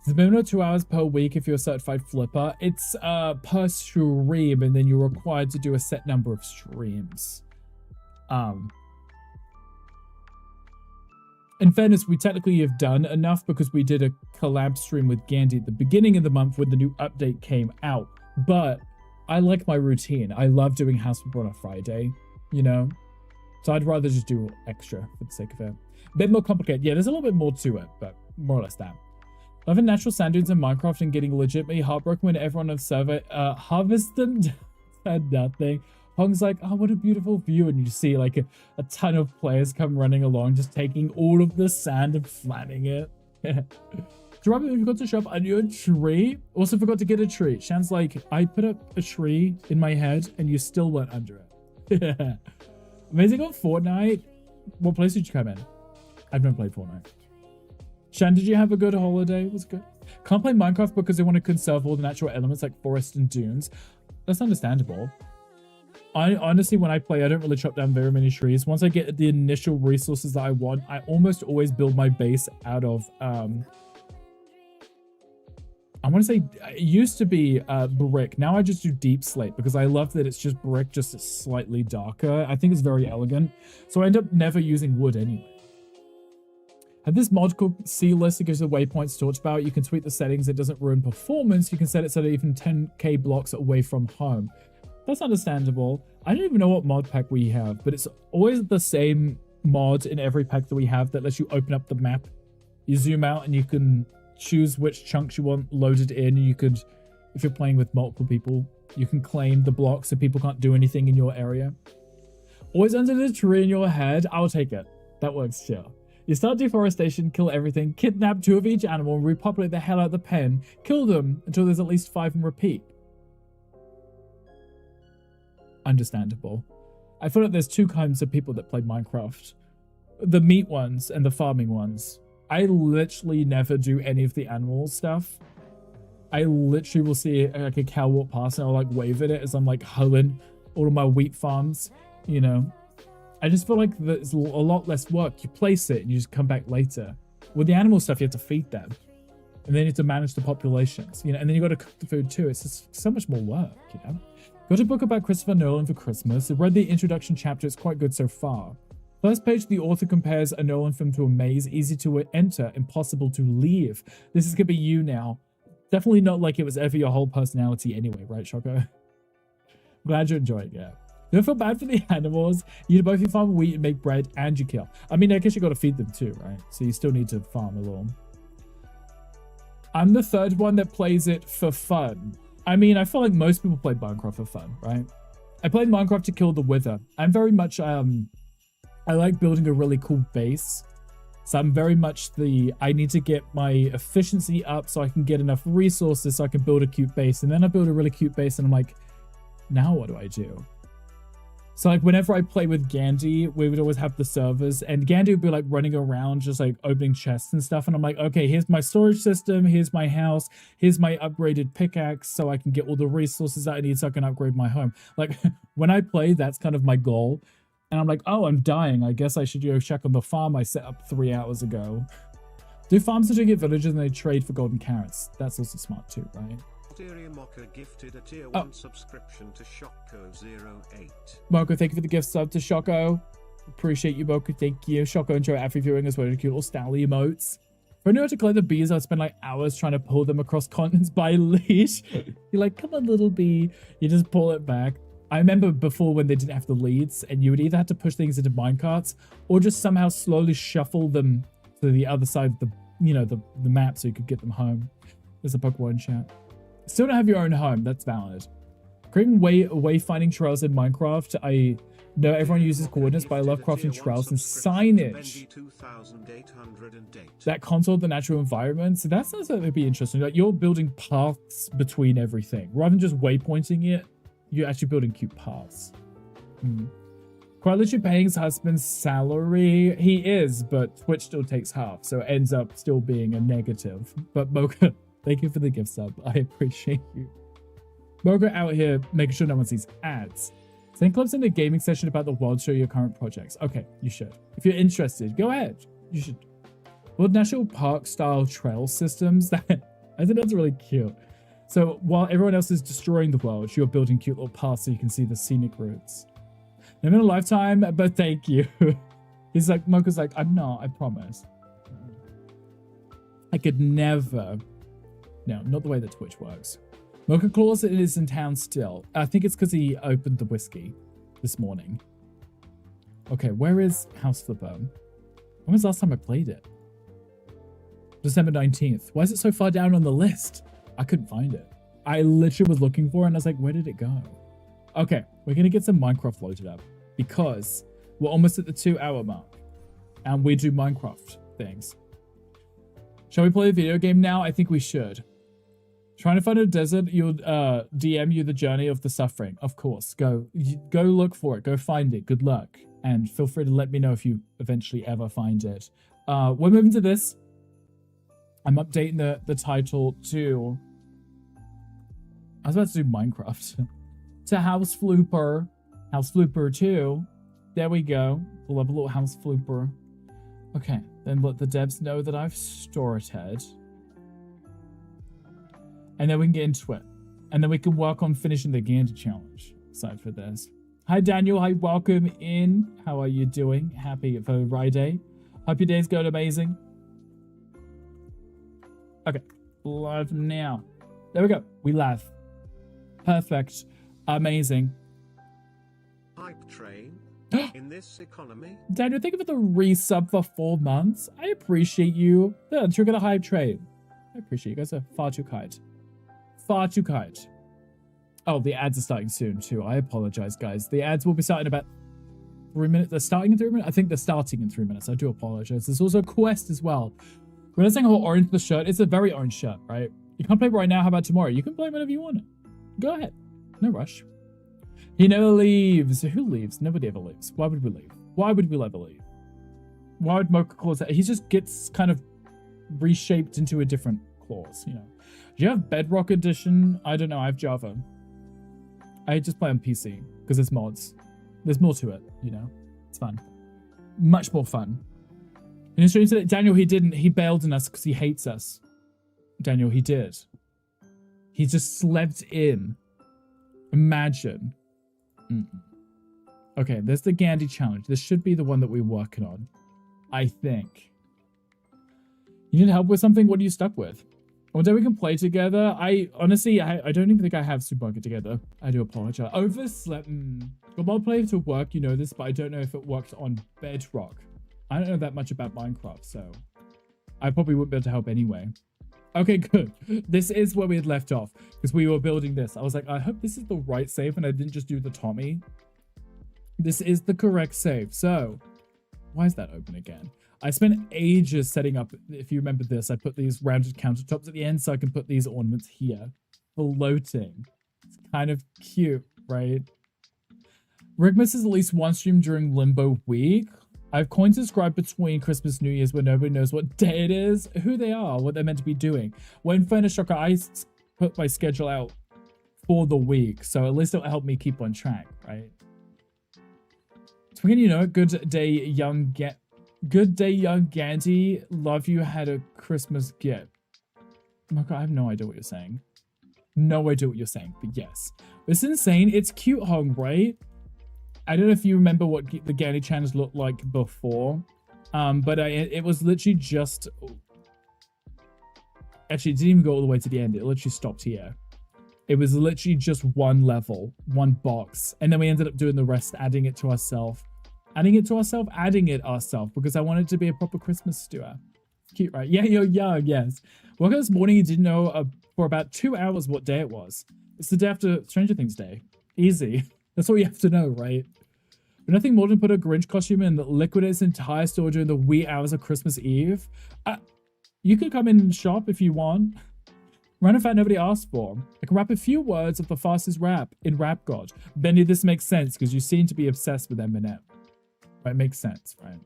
It's a minimum of 2 hours per week if you're a certified flipper. It's per stream, and then you're required to do a set number of streams. In fairness, we technically have done enough because we did a collab stream with Gandhi at the beginning of the month when the new update came out. But I like my routine. I love doing House Flipper on a Friday, you know? So I'd rather just do extra for the sake of it. A bit more complicated. Yeah, there's a little bit more to it, but more or less that. Loving natural sand dunes in Minecraft and getting legitimately heartbroken when everyone on the server harvests them and nothing. Hong's like, oh, what a beautiful view. And you see like a ton of players come running along, just taking all of the sand and flattening it. Jerome, you forgot to show up under your tree. Also forgot to get a tree. Shan's like, I put up a tree in my head and you still went under it. Amazing on Fortnite. What place did you come in? I've never played Fortnite. Shan, did you have a good holiday? Was it good? Can't play Minecraft because they want to conserve all the natural elements like forest and dunes. That's understandable. I honestly, when I play, I don't really chop down very many trees. Once I get the initial resources that I want, I almost always build my base out of, I want to say, it used to be brick. Now I just do deep slate because I love that it's just brick, just slightly darker. I think it's very elegant. So I end up never using wood anyway. Have this mod called C-List. It gives the waypoints talked about. You can tweak the settings. It doesn't ruin performance. You can set it so that even 10k blocks away from home. That's understandable. I don't even know what mod pack we have, but it's always the same mod in every pack that we have that lets you open up the map. You zoom out and you can choose which chunks you want loaded in. You could, if you're playing with multiple people, you can claim the blocks so people can't do anything in your area. Always under the tree in your head. I'll take it. That works, sure. You start deforestation, kill everything, kidnap 2 of each animal, and repopulate the hell out of the pen. Kill them until there's at least 5 and repeat. Understandable. I feel like there's 2 kinds of people that play Minecraft. The meat ones and the farming ones. I literally never do any of the animal stuff. I literally will see like a cow walk past and I'll like wave at it as I'm like hoeing all of my wheat farms, you know. I just feel like there's a lot less work. You place it and you just come back later. With the animal stuff, you have to feed them. And then you have to manage the populations, you know, and then you got to cook the food too. It's just so much more work, you know. Got a book about Christopher Nolan for Christmas. I read the introduction chapter. It's quite good so far. First page, the author compares a Nolan film to a maze. Easy to enter, impossible to leave. This is going to be you now. Definitely not like it was ever your whole personality anyway, right, Shoko? Glad you enjoyed, yeah. Don't feel bad for the animals. You both you farm wheat and make bread and you kill. I mean, I guess you got to feed them too, right? So you still need to farm a little. I'm the third one that plays it for fun. I mean, I feel like most people play Minecraft for fun, right? I played Minecraft to kill the Wither. I'm very much, I like building a really cool base. So I'm very much I need to get my efficiency up so I can get enough resources so I can build a cute base. And then I build a really cute base and I'm like, now what do I do? So like whenever I play with Gandhi, we would always have the servers and Gandhi would be like running around just like opening chests and stuff. And I'm like, okay, here's my storage system. Here's my house. Here's my upgraded pickaxe so I can get all the resources that I need so I can upgrade my home. Like when I play, that's kind of my goal. And I'm like, oh, I'm dying. I guess I should go check on the farm I set up 3 hours ago. Do farms that get villages and they trade for golden carrots? That's also smart too, right?
Mocha gifted a tier 1 subscription to Shoko08.
Moko, thank you for the gift sub to Shoko. Appreciate you, Moko. Thank you. Shoko, enjoy every viewing as well as cute little Stanley emotes. If I knew how to collect the bees, I'd spend like hours trying to pull them across continents by leash. You're like, come on, little bee. You just pull it back. I remember before when they didn't have the leads and you would either have to push things into minecarts or just somehow slowly shuffle them to the other side of the, the map so you could get them home. There's a Pokemon in chat. Still don't have your own home. That's valid. Creating wayfinding trails in Minecraft. I know everyone uses coordinates, but I love crafting trails and signage that contour the natural environment. So that sounds like it'd be interesting. Like you're building paths between everything rather than just waypointing it. You're actually building cute paths. Quite literally paying his husband's salary. He is, but Twitch still takes half, so it ends up still being a negative. But Mocha, thank you for the gift sub. I appreciate you. Mocha out here making sure no one sees ads. Send clips in the gaming session about the world, show your current projects. Okay, you should. If you're interested, go ahead. You should. Build national park style trail systems. I think that's really cute. So while everyone else is destroying the world, you're building cute little paths so you can see the scenic routes. Never in a lifetime, but thank you. He's like, Mocha's like, I'm not, I promise. I could never. No, not the way that Twitch works. Mocha Claus is in town still. I think it's because he opened the whiskey this morning. Okay, where is House Flipper? When was the last time I played it? December 19th. Why is it so far down on the list? I couldn't find it. I literally was looking for it and I was like, where did it go? Okay, we're going to get some Minecraft loaded up because we're almost at the 2-hour mark and we do Minecraft things. Shall we play a video game now? I think we should. Trying to find a desert, you'll DM you the journey of the suffering. Of course, go look for it. Go find it. Good luck. And feel free to let me know if you eventually ever find it. We're moving to this. I'm updating the title to... I was about to do Minecraft. To House Flooper. House Flooper 2. There we go. We'll have a little House Flooper. Okay, then let the devs know that I've started. And then we can get into it. And then we can work on finishing the Gandhi challenge. Aside for this. Hi Daniel, hi, welcome in. How are you doing? Happy for Friday. Hope your day's going amazing. Okay, live now. There we go. We live. Perfect. Amazing.
Hype train. In this economy.
Daniel, thank you for the resub for 4 months. I appreciate you. Yeah, trigger the hype train. I appreciate you guys are far too kind. Far too kind. Oh, the ads are starting soon too. I apologize, guys. The ads will be starting in about 3 minutes. They're starting in 3 minutes? I think they're starting in 3 minutes. I do apologize. There's also a quest as well. When I was saying how orange the shirt, it's a very orange shirt, right? You can't play right now. How about tomorrow? You can play whenever you want. Go ahead. No rush. He never leaves. Who leaves? Nobody ever leaves. Why would we leave? Why would we ever leave? Why would Mocha Claus... He just gets kind of reshaped into a different clause, you know. Do you have Bedrock Edition? I don't know. I have Java. I just play on PC because there's mods. There's more to it, you know. It's fun. Much more fun. And in stream today, Daniel, he didn't. He bailed on us because he hates us. Daniel, he did. He just slept in. Imagine. Okay, there's the Gandhi challenge. This should be the one that we're working on. I think. You need help with something? What are you stuck with? One day we can play together. Honestly, I don't even think I have Super Market together. I do apologize. Overslept. Got mod play to work, you know this, but I don't know if it works on Bedrock. I don't know that much about Minecraft, so I probably wouldn't be able to help anyway. Okay, good. This is where we had left off because we were building this. I was like, I hope this is the right save and I didn't just do the Tommy. This is the correct save. So why is that open again? I spent ages setting up. If you remember this, I put these rounded countertops at the end so I can put these ornaments here. Floating. It's kind of cute, right? Rigmas is at least one stream during Limbo Week. I have coins inscribed between Christmas New Year's where nobody knows what day it is, who they are, what they're meant to be doing. When Furnace Shocker, I put my schedule out for the week, so at least it'll help me keep on track, right? Swinging, you know, good day, young Gandhi. Love you had a Christmas gift. Oh my God, I have no idea what you're saying. No idea what you're saying, but yes. It's insane. It's cute, Hong, right? I don't know if you remember what the Gandhi channels looked like before, but it was literally just Actually, it didn't even go all the way to the end. It literally stopped here. It was literally just one level, one box. And then we ended up doing the rest, adding it ourselves, because I wanted to be a proper Christmas stewer. Cute, right? Yeah, you're young, yes. Woke up this morning, you didn't know for about 2 hours what day it was. It's the day after Stranger Things Day. Easy. That's all you have to know, right? But nothing more than put a Grinch costume and liquidate its entire store during the wee hours of Christmas Eve. You can come in and shop if you want. Random fact nobody asked for. I can rap a few words of the fastest rap in Rap God. Bendy, this makes sense because you seem to be obsessed with Eminem. Right, makes sense, right?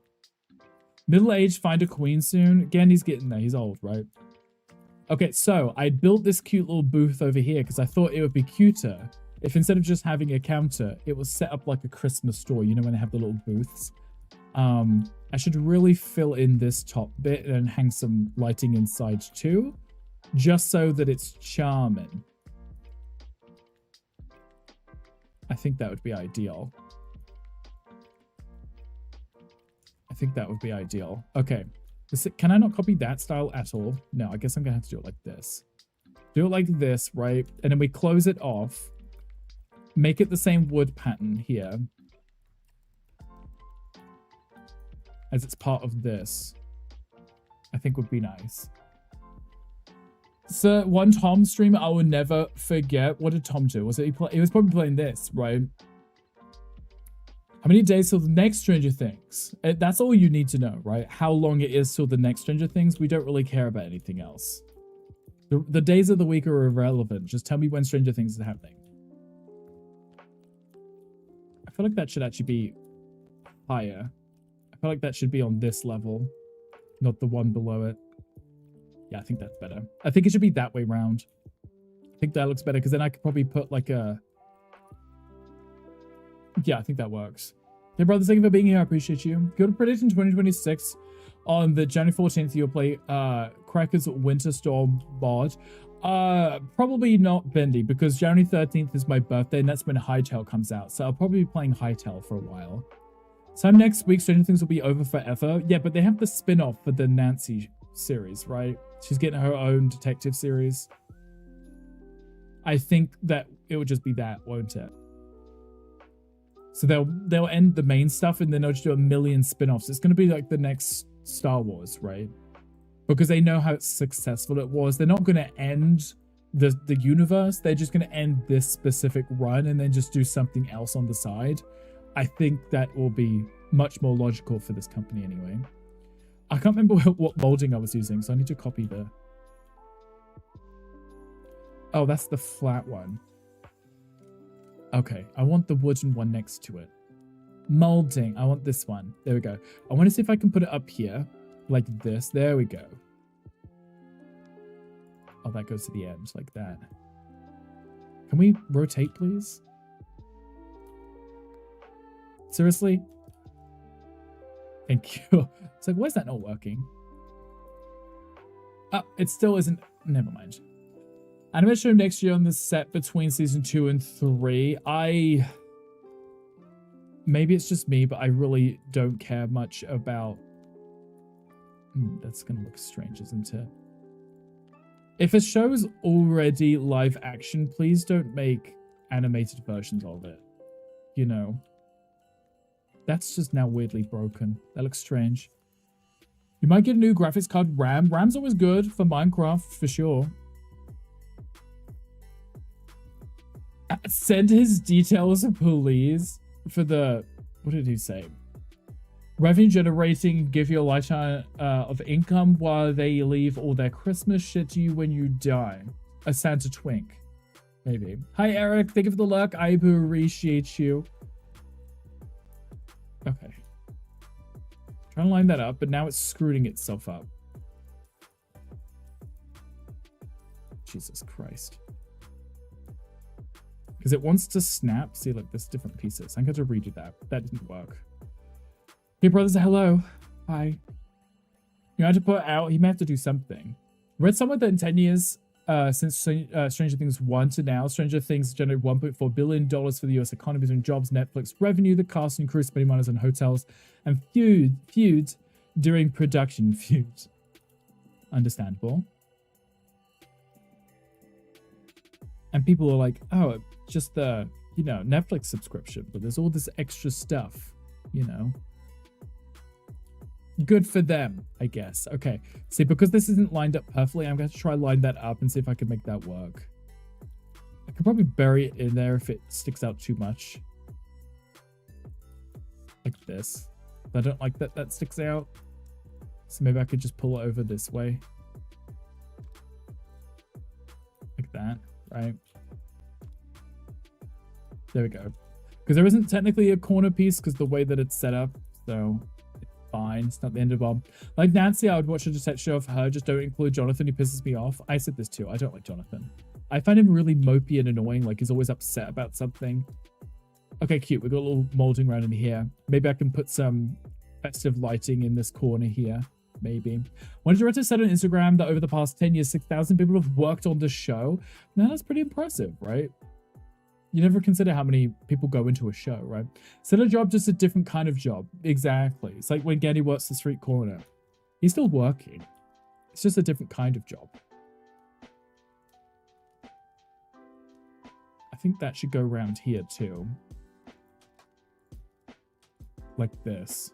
Middle-aged, find a queen soon. Gandy's getting there. He's old, right? Okay, so I built this cute little booth over here because I thought it would be cuter if instead of just having a counter, it was set up like a Christmas store. You know when they have the little booths? I should really fill in this top bit and hang some lighting inside too, just so that it's charming. I think that would be ideal. Okay. Can I not copy that style at all? No, I guess I'm gonna have to do it like this. Do it like this, right? And then we close it off. Make it the same wood pattern here. As it's part of this. I think would be nice. So one Tom streamer I will never forget. What did Tom do? Was it he was probably playing this, right? How many days till the next Stranger Things? That's all you need to know, right? How long it is till the next Stranger Things. We don't really care about anything else. The days of the week are irrelevant. Just tell me when Stranger Things is happening. I feel like that should actually be higher. I feel like that should be on this level, not the one below it. Yeah, I think that's better. I think it should be that way round. I think that looks better because then I could probably put like a... Yeah, I think that works. Hey, brothers, thank you for being here. I appreciate you. Good prediction 2026. On the January 14th, you'll play Cracker's Winter Storm mod. Probably not Bendy, because January 13th is my birthday, and that's when Hytale comes out. So I'll probably be playing Hytale for a while. So next week, Stranger Things will be over forever. Yeah, but they have the spin-off for the Nancy series, right? She's getting her own detective series. I think that it would just be that, won't it? So they'll end the main stuff and then they'll just do a million spin-offs. It's going to be like the next Star Wars, right? Because they know how successful it was. They're not going to end the universe. They're just going to end this specific run and then just do something else on the side. I think that will be much more logical for this company anyway. I can't remember what molding I was using, so I need to copy the... Oh, that's the flat one. Okay, I want the wooden one next to it. Molding, I want this one. There we go. I want to see if I can put it up here, like this. There we go. Oh, that goes to the end, like that. Can we rotate, please? Seriously? Thank you. It's like, why is that not working? Oh, it still isn't. Never mind. Anime show next year on the set between season 2 and 3. Maybe it's just me, but I really don't care much about... that's gonna look strange, isn't it? If a show is already live action, please don't make animated versions of it. You know? That's just now weirdly broken. That looks strange. You might get a new graphics card, RAM. RAM's always good for Minecraft, for sure. Send his details, please, for the... What did he say? Revenue generating, give you a lifetime of income while they leave all their Christmas shit to you when you die. A Santa twink. Maybe. Hi, Eric. Thank you for the luck. I appreciate you. Okay. Trying to line that up, but now it's screwing itself up. Jesus Christ. Because it wants to snap. See, look, there's different pieces. I'm going to redo that. That didn't work. Hey, brothers, hello. Hi. You had to put out. He may have to do something. Read somewhere that in 10 years since Stranger Things 1 to now, Stranger Things generated $1.4 billion for the US economy between jobs, Netflix revenue, the cast and crew spending money on hotels, and feud during production. Feud. Understandable. And people are like, oh, it's just the, you know, Netflix subscription, but there's all this extra stuff, you know. Good for them, I guess. Okay, see, because this isn't lined up perfectly, I'm going to try line that up and see if I can make that work. I could probably bury it in there if it sticks out too much. Like this. I don't like that that sticks out. So maybe I could just pull it over this way. Like that, right? There we go. Because there isn't technically a corner piece because the way that it's set up, so it's fine. It's not the end of the world. Like Nancy, I would watch a detective show of her. Just don't include Jonathan. He pisses me off. I said this too. I don't like Jonathan. I find him really mopey and annoying. Like he's always upset about something. Okay, cute. We've got a little molding around in here. Maybe I can put some festive lighting in this corner here. Maybe. One director said on Instagram that over the past 10 years, 6,000 people have worked on the show. Man, that's pretty impressive, right? You never consider how many people go into a show, right? Instead of job, just a different kind of job. Exactly. It's like when Gandhi works the street corner. He's still working. It's just a different kind of job. I think that should go around here too. Like this.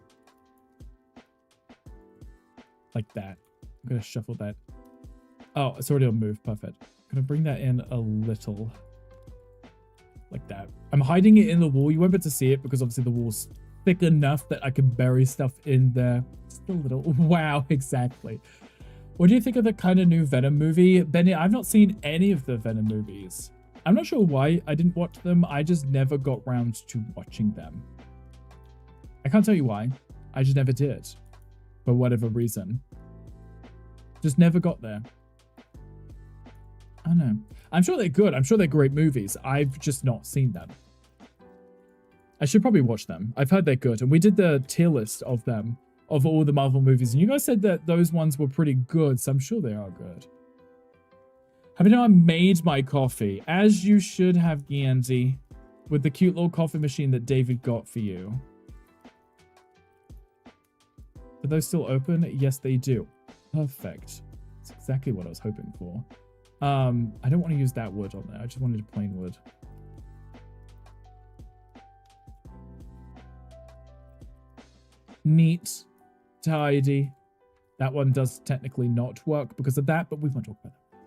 Like that. I'm going to shuffle that. Oh, it's already on move. Perfect. I'm going to bring that in a little. Like that. I'm hiding it in the wall. You won't be able to see it because obviously the wall's thick enough that I can bury stuff in there. Just a little. Wow, exactly. What do you think of the kind of new Venom movie? Benny, I've not seen any of the Venom movies. I'm not sure why I didn't watch them. I just never got round to watching them. I can't tell you why. I just never did. For whatever reason. Just never got there. I don't know. I'm sure they're good. I'm sure they're great movies. I've just not seen them. I should probably watch them. I've heard they're good. And we did the tier list of them, of all the Marvel movies. And you guys said that those ones were pretty good. So I'm sure they are good. Have you know I made my coffee? As you should have, Gandhi. With the cute little coffee machine that David got for you. Are those still open? Yes, they do. Perfect. That's exactly what I was hoping for. I don't want to use that wood on there. I just wanted plain wood. Neat. Tidy. That one does technically not work because of that, but we won't talk about that.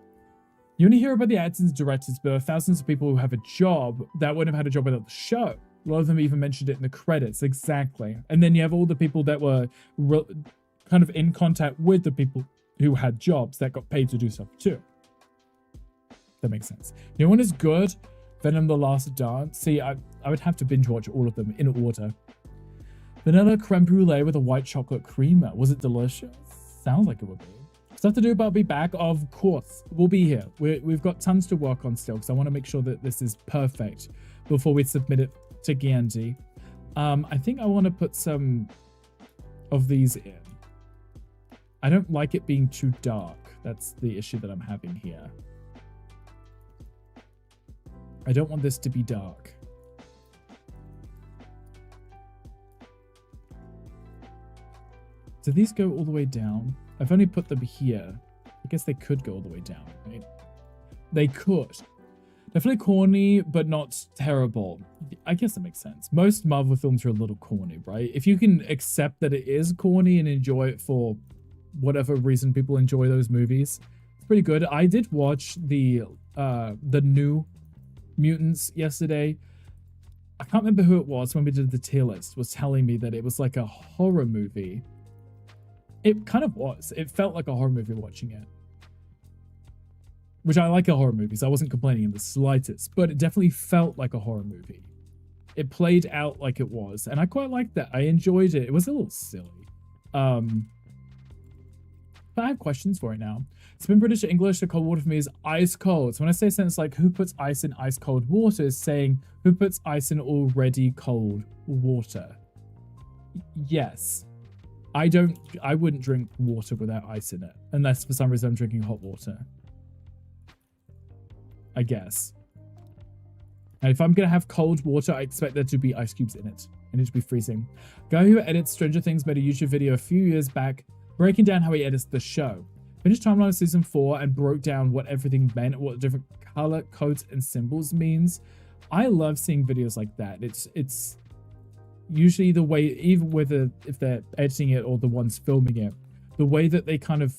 You only hear about the actors and directors, but there are thousands of people who have a job that wouldn't have had a job without the show. A lot of them even mentioned it in the credits. Exactly. And then you have all the people that were kind of in contact with the people who had jobs that got paid to do stuff too. That makes sense. New one is good. Venom: The Last Dance. See, I would have to binge watch all of them in order. Vanilla creme brulee with a white chocolate creamer. Was it delicious? Sounds like it would be. Stuff to do, but I'll be back. Of course, we'll be here. We've got tons to work on still because I want to make sure that this is perfect before we submit it to Gandhi. I think I want to put some of these in. I don't like it being too dark. That's the issue that I'm having here. I don't want this to be dark. Do these go all the way down? I've only put them here. I guess they could go all the way down, right? They could. Definitely corny, but not terrible. I guess that makes sense. Most Marvel films are a little corny, right? If you can accept that it is corny and enjoy it for whatever reason people enjoy those movies, it's pretty good. I did watch the new Mutants yesterday. I can't remember who it was when we did the tier list was telling me that it was like a horror movie. It kind of was. It felt like a horror movie watching it. Which I like horror movies. I wasn't complaining in the slightest, but it definitely felt like a horror movie. It played out like it was, and I quite liked that. I enjoyed it. It was a little silly. But I have questions for it now. Spin British to English, the cold water for me is ice cold. So when I say a sentence like, who puts ice in ice cold water, is saying, who puts ice in already cold water? Yes. I wouldn't drink water without ice in it, unless for some reason I'm drinking hot water. I guess. And if I'm going to have cold water, I expect there to be ice cubes in it. And it to be freezing. Guy who edits Stranger Things made a YouTube video a few years back breaking down how he edits the show. Finished Timeline of Season 4 and broke down what everything meant, what different color codes and symbols means. I love seeing videos like that. It's usually the way, even whether if they're editing it or the ones filming it, the way that they kind of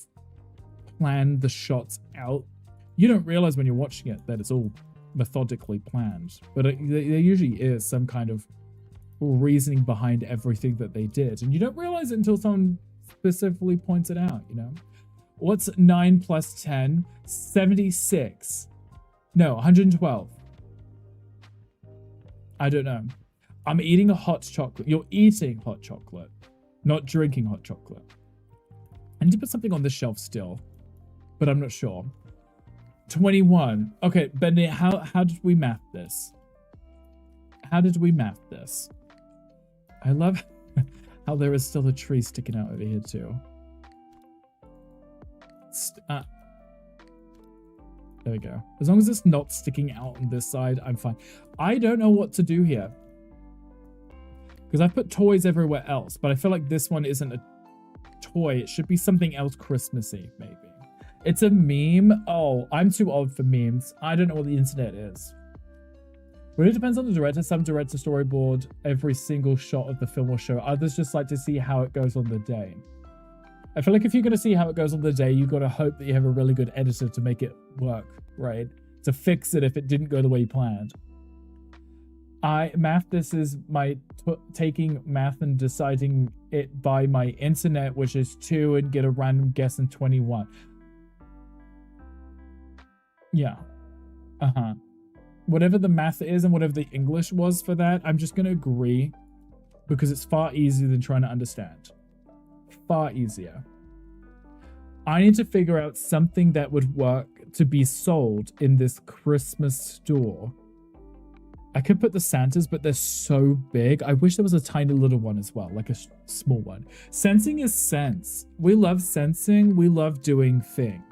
plan the shots out. You don't realize when you're watching it that it's all methodically planned, but there usually is some kind of reasoning behind everything that they did, and you don't realize it until someone specifically points it out, you know? What's 9 plus 10? 76. No, 112. I don't know. I'm eating a hot chocolate. You're eating hot chocolate, not drinking hot chocolate. I need to put something on the shelf still, but I'm not sure. 21. Okay, Benny, how did we map this? How did we map this? I love how there is still a tree sticking out over here too. There we go. As long as it's not sticking out on this side, I'm fine. I don't know what to do here, because I've put toys everywhere else, but I feel like this one isn't a toy. It should be something else Christmassy, maybe. It's a meme. Oh, I'm too old for memes. I don't know what the internet is. Really depends on the director. Some directors storyboard every single shot of the film or show. Others just like to see how it goes on the day. I feel like if you're going to see how it goes on the day, you've got to hope that you have a really good editor to make it work, right? To fix it if it didn't go the way you planned. This is my taking math and deciding it by my internet, which is 2, and get a random guess in 21. Yeah. Whatever the math is and whatever the English was for that, I'm just going to agree, because it's far easier than trying to understand. Far easier. I need to figure out something that would work to be sold in this Christmas store. I could put the Santas, but they're so big. I wish there was a tiny little one as well, like a small one. Sensing is sense. We love sensing. We love doing thing.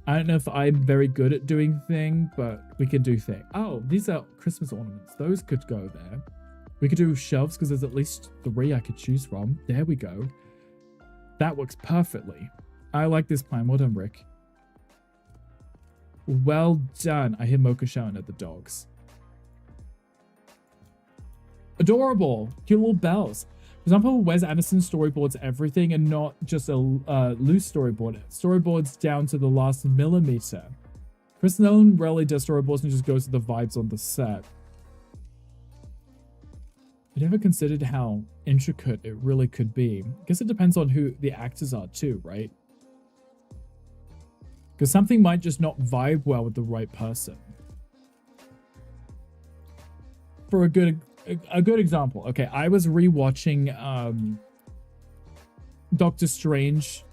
I don't know if I'm very good at doing thing, but we can do thing. Oh, these are Christmas ornaments. Those could go there. We could do shelves because there's at least 3 I could choose from. There we go. That works perfectly. I like this plan. Well done, Rick. Well done. I hear Mocha shouting at the dogs. Adorable. Cute little bells. For example, Wes Anderson storyboards everything and not just a loose storyboard. Storyboards down to the last millimeter. Chris Nolan rarely does storyboards and just goes to the vibes on the set. I never considered how intricate it really could be. I guess it depends on who the actors are too, right? Because something might just not vibe well with the right person. For a good example, okay, I was rewatching Doctor Strange,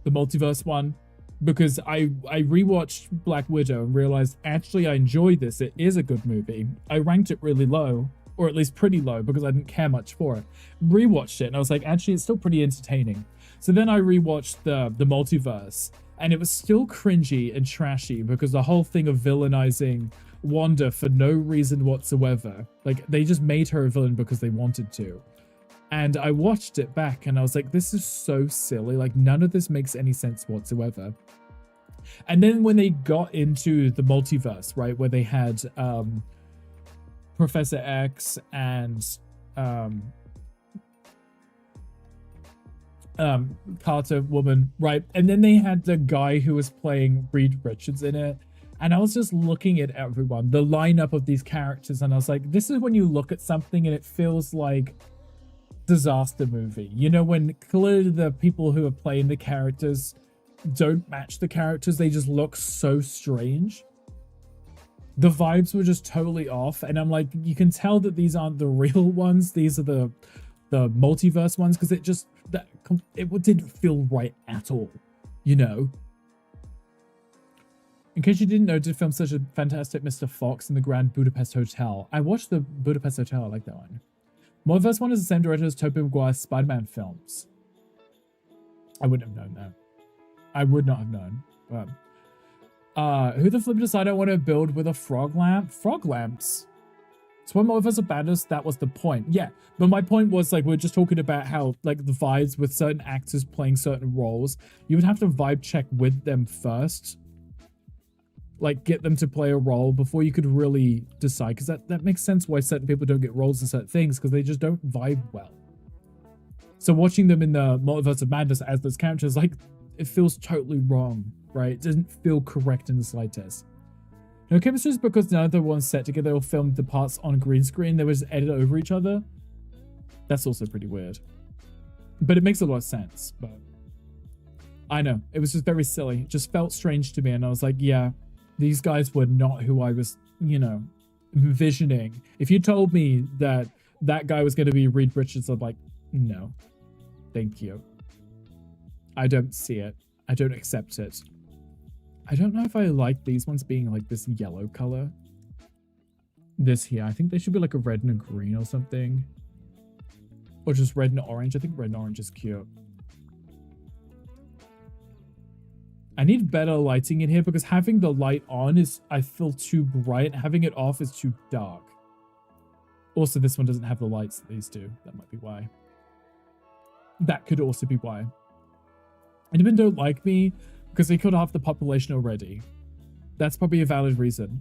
the multiverse one, because I rewatched Black Widow and realized actually I enjoyed this. It is a good movie. I ranked it really low, or at least pretty low, because I didn't care much for it. Rewatched it and I was like, actually it's still pretty entertaining. So then I rewatched the multiverse, and it was still cringy and trashy because the whole thing of villainizing Wanda for no reason whatsoever. Like, they just made her a villain because they wanted to. And I watched it back and I was like, this is so silly. Like, none of this makes any sense whatsoever. And then when they got into the multiverse, right, where they had Professor X and Carter woman, right? And then they had the guy who was playing Reed Richards in it. And I was just looking at everyone, the lineup of these characters, and I was like, this is when you look at something and it feels like disaster movie. You know, when clearly the people who are playing the characters don't match the characters, they just look so strange. The vibes were just totally off, and I'm like, you can tell that these aren't the real ones. These are the multiverse ones, because it didn't feel right at all, you know. In case you didn't know, did film such a fantastic Mr. Fox in the Grand Budapest Hotel. I watched the Budapest Hotel. I like that one. Multiverse one is the same director as Tobey Maguire's Spider-Man films. I wouldn't have known that. I would not have known. But, who the flip decided I want to build with a frog lamp? Frog lamps. So when Multiverse of Madness, that was the point. Yeah, but my point was, like, we're just talking about how, like, the vibes with certain actors playing certain roles, you would have to vibe check with them first. Like, get them to play a role before you could really decide. Because that makes sense why certain people don't get roles in certain things, because they just don't vibe well. So watching them in the Multiverse of Madness as those characters, like, it feels totally wrong, right? It doesn't feel correct in the slightest. No chemistry is because none of the ones set together or filmed the parts on green screen. They were just edited over each other. That's also pretty weird. But it makes a lot of sense. But I know. It was just very silly. It just felt strange to me. And I was like, yeah, these guys were not who I was, you know, envisioning. If you told me that that guy was going to be Reed Richards, I'm like, no. Thank you. I don't see it. I don't accept it. I don't know if I like these ones being like this yellow color. This here. I think they should be like a red and a green or something. Or just red and orange. I think red and orange is cute. I need better lighting in here because having the light on is, I feel, too bright. Having it off is too dark. Also, this one doesn't have the lights that these do. That might be why. That could also be why. Endermen don't like me because they killed half the population already. That's probably a valid reason.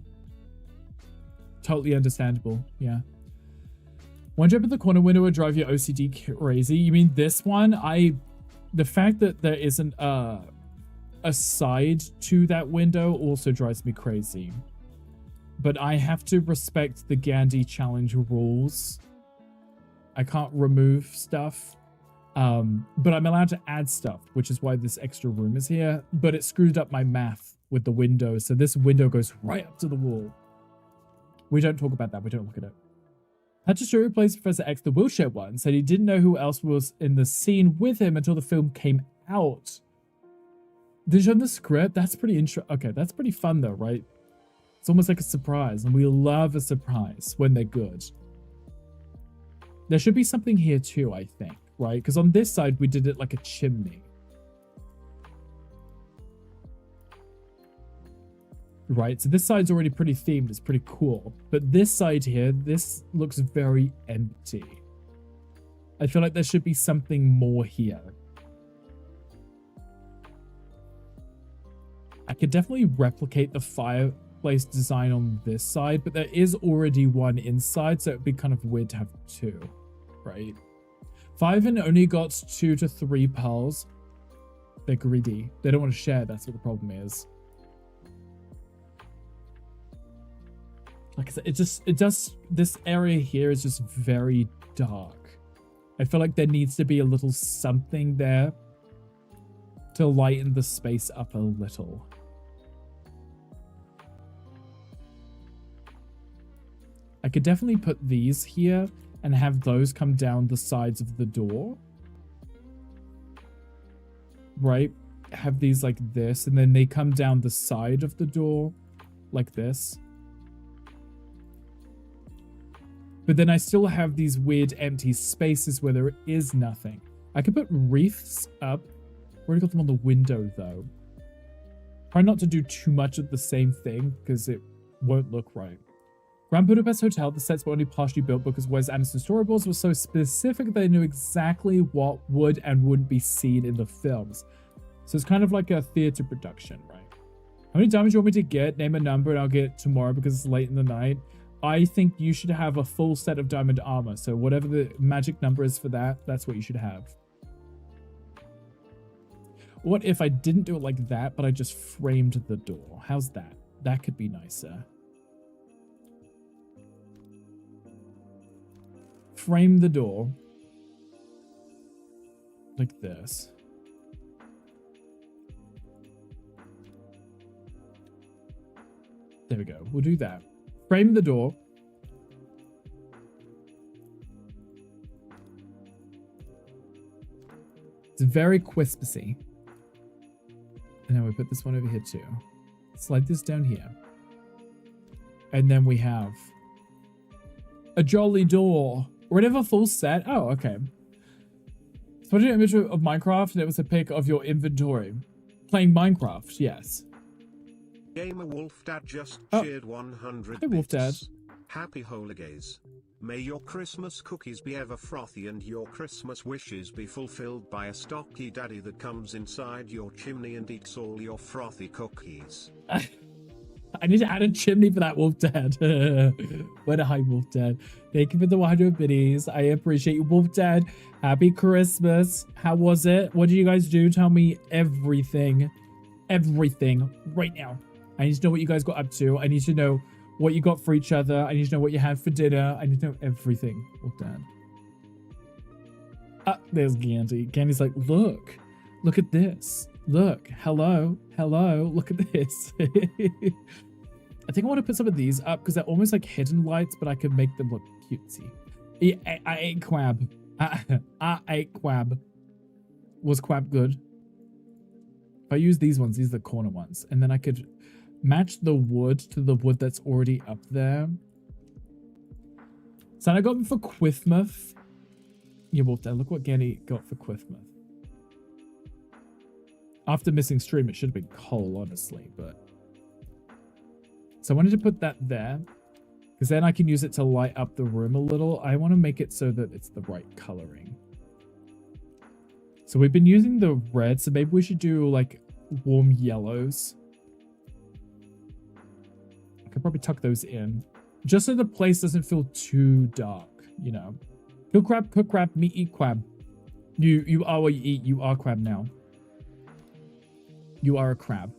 Totally understandable, yeah. One jump at the corner window would drive your OCD crazy. You mean this one? The fact that there isn't a side to that window also drives me crazy. But I have to respect the Gandhi challenge rules. I can't remove stuff. But I'm allowed to add stuff, which is why this extra room is here. But it screwed up my math with the window. So this window goes right up to the wall. We don't talk about that. We don't look at it. Hatcher, who plays Professor X, the wheelchair one, said he didn't know who else was in the scene with him until the film came out. Did you show the script? That's pretty interesting. Okay, that's pretty fun though, right? It's almost like a surprise, and we love a surprise when they're good. There should be something here too, I think, right? Because on this side, we did it like a chimney. Right, so this side's already pretty themed. It's pretty cool. But this side here, this looks very empty. I feel like there should be something more here. I could definitely replicate the fireplace design on this side, but there is already one inside, so it'd be kind of weird to have two, right? 5 and only got 2 to 3 pearls. They're greedy. They don't want to share. That's what the problem is. Like I said, this area here is just very dark. I feel like there needs to be a little something there to lighten the space up a little. I could definitely put these here and have those come down the sides of the door. Right? Have these like this, and then they come down the side of the door like this. But then I still have these weird empty spaces where there is nothing. I could put wreaths up. Already got them on the window though. Try not to do too much of the same thing because it won't look right. Grand Budapest Hotel, the sets were only partially built because Wes Anderson's storyboards were so specific they knew exactly what would and wouldn't be seen in the films. So it's kind of like a theater production, right? How many diamonds do you want me to get? Name a number and I'll get it tomorrow because it's late in the night. I think you should have a full set of diamond armor. So whatever the magic number is for that, that's what you should have. What if I didn't do it like that, but I just framed the door? How's that? That could be nicer. Frame the door. Like this. There we go. We'll do that. Frame the door. It's very Christmassy. And then we put this one over here too. Slide this down here. And then we have a jolly door. Or whatever full set. Oh, okay. So I did an image of Minecraft and it was a pic of your inventory. Playing Minecraft, yes.
Gamer Wolf Dad just cheered 100
Hey, Wolf Dad.
bits. Happy holidays. May your Christmas cookies be ever frothy and your Christmas wishes be fulfilled by a stocky daddy that comes inside your chimney and eats all your frothy cookies.
I need to add a chimney for that, Wolf Dad. What a hi, Wolf Dad. Thank you for the 100 biddies. I appreciate you, Wolf Dad. Happy Christmas. How was it? What did you guys do? Tell me everything. Everything right now. I need to know what you guys got up to. I need to know what you got for each other. I need to know what you had for dinner. I need to know everything, Wolf Dad. Ah, there's Gandy. Gandy's like, look at this. Look, hello, look at this. I think I want to put some of these up because they're almost like hidden lights, but I can make them look cutesy. I ate Quab. I ate Quab. Was Quab good? If I use these ones, these are the corner ones, and then I could match the wood to the wood that's already up there. So I got them for Quithmouth. Yeah, Wolf Dad, look what Gandy got for Quithmouth. After missing stream, it should have been Cole, honestly, but... So I wanted to put that there, because then I can use it to light up the room a little. I want to make it so that it's the right coloring. So we've been using the red, so maybe we should do, like, warm yellows. I could probably tuck those in, just so the place doesn't feel too dark, you know. Kill crab, cook crab, meat, eat crab. You are what you eat. You are crab now. You are a crab.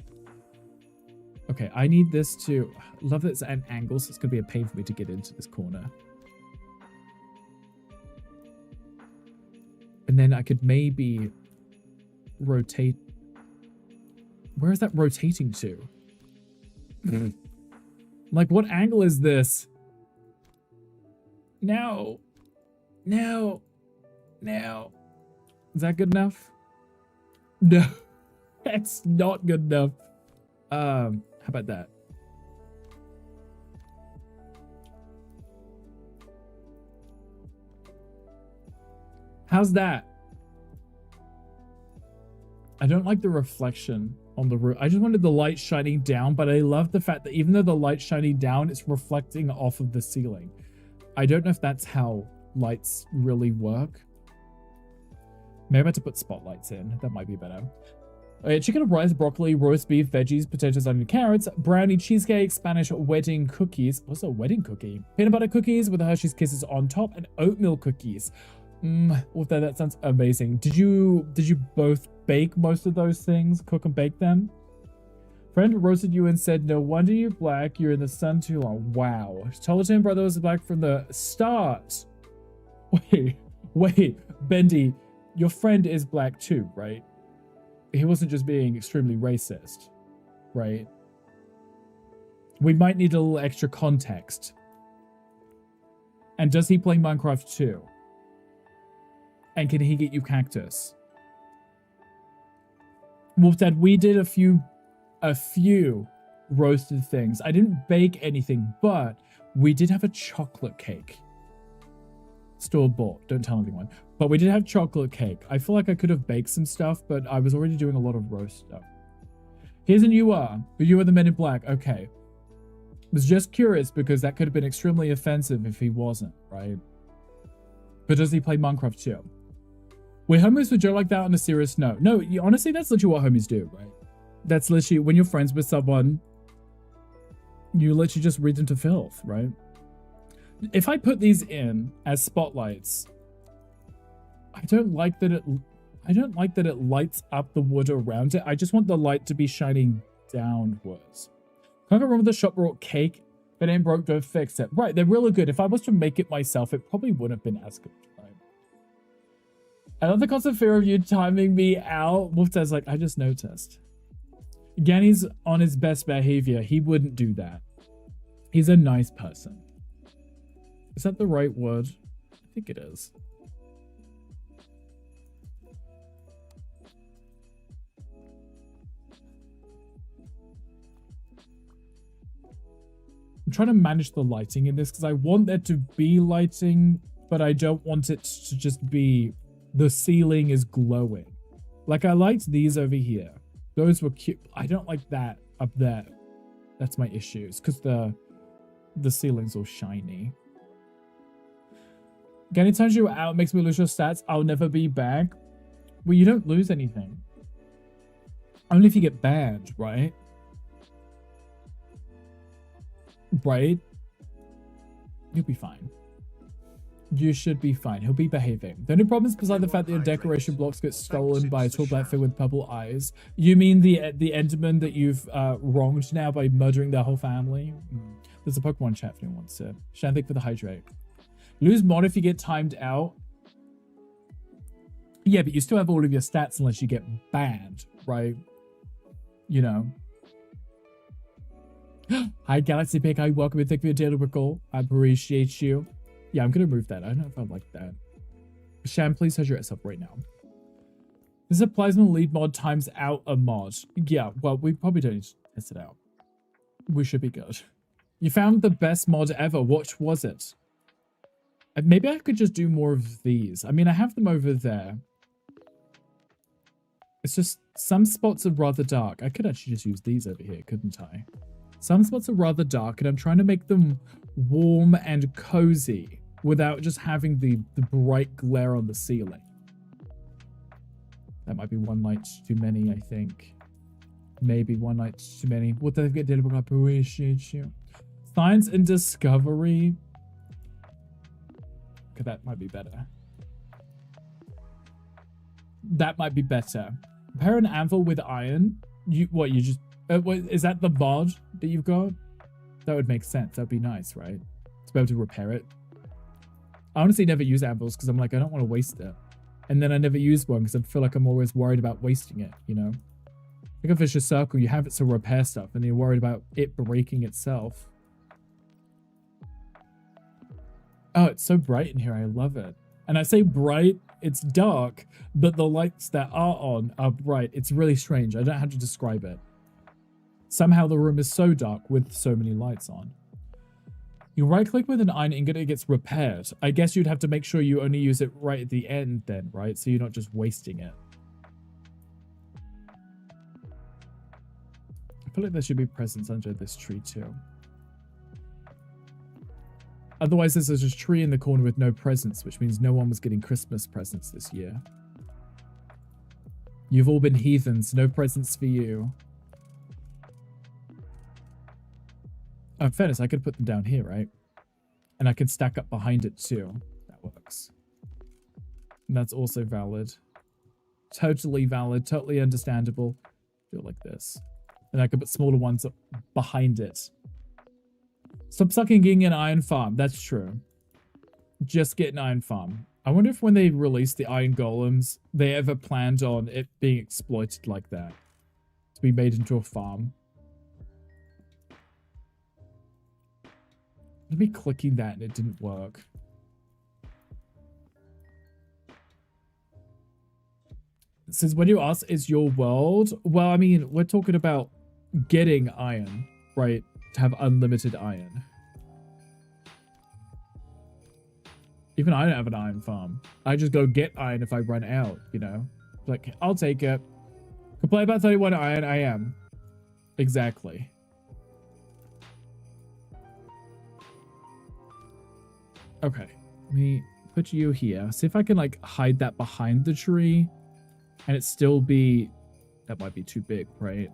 Okay, I need this to... Love that it's at an angle, so it's going to be a pain for me to get into this corner. And then I could maybe rotate... Where is that rotating to? Like, what angle is this? No. No. No. Is that good enough? No. That's not good enough. How about that? How's that? I don't like the reflection on the roof. I just wanted the light shining down, but I love the fact that even though the light's shining down, it's reflecting off of the ceiling. I don't know if that's how lights really work. Maybe I have to put spotlights in. That might be better. Chicken and rice, broccoli, roast beef, veggies, potatoes, onion, carrots, brownie, cheesecake, Spanish wedding cookies. What's a wedding cookie? Peanut butter cookies with Hershey's Kisses on top, and oatmeal cookies. That sounds amazing. Did you both bake most of those things? Cook and bake them? Friend roasted you and said, no wonder you're black. You're in the sun too long. Wow. Tollerton brother was black from the start. Wait, Bendy, your friend is black too, right? He wasn't just being extremely racist, right? We might need a little extra context. And does he play Minecraft too? And can he get you cactus? Wolf Dad, we did a few roasted things. I didn't bake anything, but we did have a chocolate cake. Store bought, don't tell anyone. But we did have chocolate cake. I feel like I could have baked some stuff, but I was already doing a lot of roast stuff. Here's an you are. You are the Men in Black. Okay. I was just curious because that could have been extremely offensive if he wasn't, right? But does he play Minecraft too? We're homies with Joe like that on a serious note. No, honestly, that's literally what homies do, right? That's literally when you're friends with someone, you literally just read them to filth, right? If I put these in as spotlights, I don't like that it lights up the wood around it. I just want the light to be shining downwards. Can't go wrong with the shop brought cake. If it ain't broke, don't fix it. Right, they're really good. If I was to make it myself, it probably wouldn't have been as good, right? I love the constant fear of you timing me out. Wolf says, like, I just noticed. Ganny's on his best behavior. He wouldn't do that. He's a nice person. Is that the right word? I think it is. I'm trying to manage the lighting in this because I want there to be lighting, but I don't want it to just be the ceiling is glowing. Like, I liked these over here. Those were cute. I don't like that up there. That's my issues because the the ceiling's all shiny. Getting turns you out makes me lose your stats. I'll never be back. Well, you don't lose anything. Only if you get banned, right? Right? You'll be fine. You should be fine. He'll be behaving. The only problem is beside the fact that your decoration blocks get stolen by a tall black thing with purple eyes. You mean the Enderman that you've wronged now by murdering their whole family? There's a Pokemon chat if anyone wants it. Shantik for the hydrate. Lose mod if you get timed out. Yeah, but you still have all of your stats unless you get banned, right? You know. Hi, Galaxy Pick. Hi, welcome and thank you for your daily recall. I appreciate you. Yeah, I'm going to remove that. I don't know if I like that. Sham, please hydrate yourself right now. This is a plasma lead mod times out a mod. Yeah, well, we probably don't need to test it out. We should be good. You found the best mod ever. What was it? Maybe I could just do more of these. I mean, I have them over there. It's just some spots are rather dark. I could actually just use these over here, couldn't I? Some spots are rather dark, and I'm trying to make them warm and cozy without just having the bright glare on the ceiling. That might be one light too many, I think. Maybe one light too many. What did I get? I appreciate you. Science and discovery. Okay, that might be better. That might be better. Repair an anvil with iron. You just... what, is that the mod that you've got? That would make sense. That would be nice, right? To be able to repair it. I honestly never use anvils because I'm like, I don't want to waste it. And then I never use one because I feel like I'm always worried about wasting it, you know? Like a vicious circle, you have it to repair stuff and you're worried about it breaking itself. Oh, it's so bright in here. I love it. And I say bright, it's dark, but the lights that are on are bright. It's really strange. I don't know how to describe it. Somehow the room is so dark with so many lights on. You right-click with an iron ingot, it gets repaired. I guess you'd have to make sure you only use it right at the end then, right? So you're not just wasting it. I feel like there should be presents under this tree too. Otherwise, there's just a tree in the corner with no presents, which means no one was getting Christmas presents this year. You've all been heathens. No presents for you. Oh, in fairness, I could put them down here, right? And I can stack up behind it too. That works. And that's also valid. Totally valid. Totally understandable. Do it like this. And I could put smaller ones up behind it. Stop sucking getting an iron farm. That's true. Just get an iron farm. I wonder if when they release the iron golems, they ever planned on it being exploited like that. To be made into a farm. Let me clicking that and it didn't work. It says, when you ask, is your world? Well, I mean, we're talking about getting iron, right? To have unlimited iron. Even I don't have an iron farm. I just go get iron if I run out, you know? Like, I'll take it. Can play about 31 iron, I am. Exactly. Okay, let me put you here. See if I can, like, hide that behind the tree. And it still be... That might be too big, right?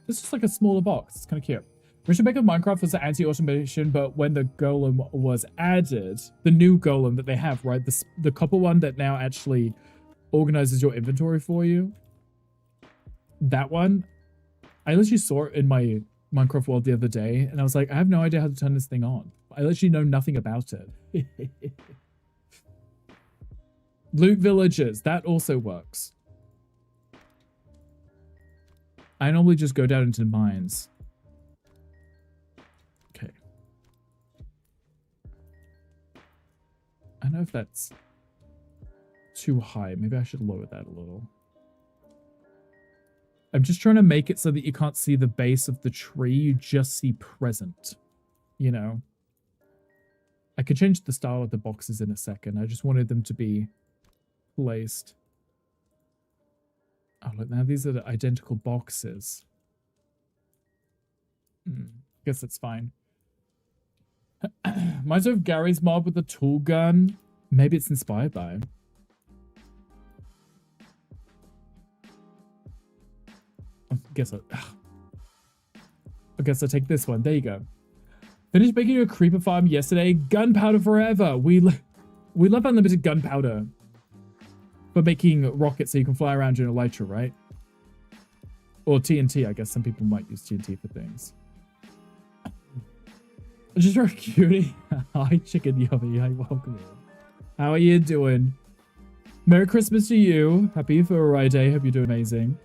This is like a smaller box. It's kind of cute. Mission Maker Minecraft was the anti-automation, but when the golem was added, the new golem that they have, right? The copper one that now actually organizes your inventory for you. That one, I literally saw it in my Minecraft world the other day, and I was like, I have no idea how to turn this thing on. I literally know nothing about it. Loot villages, that also works. I normally just go down into the mines. Okay. I don't know if that's too high. Maybe I should lower that a little. I'm just trying to make it so that you can't see the base of the tree. You just see present. You know? I could change the style of the boxes in a second. I just wanted them to be placed. Oh, look, now these are the identical boxes. Guess that's fine. Reminds me of Gary's mod with the tool gun. Maybe it's inspired by him. I guess I take this one. There you go. Finished making a creeper farm yesterday. Gunpowder forever. We love unlimited gunpowder for making rockets so you can fly around in elytra, right? Or TNT. I guess some people might use TNT for things. Just for cutie. Hi, Chicken Yummy. Hi, welcome. How are you doing? Merry Christmas to you. Happy Friday. Hope you're doing amazing.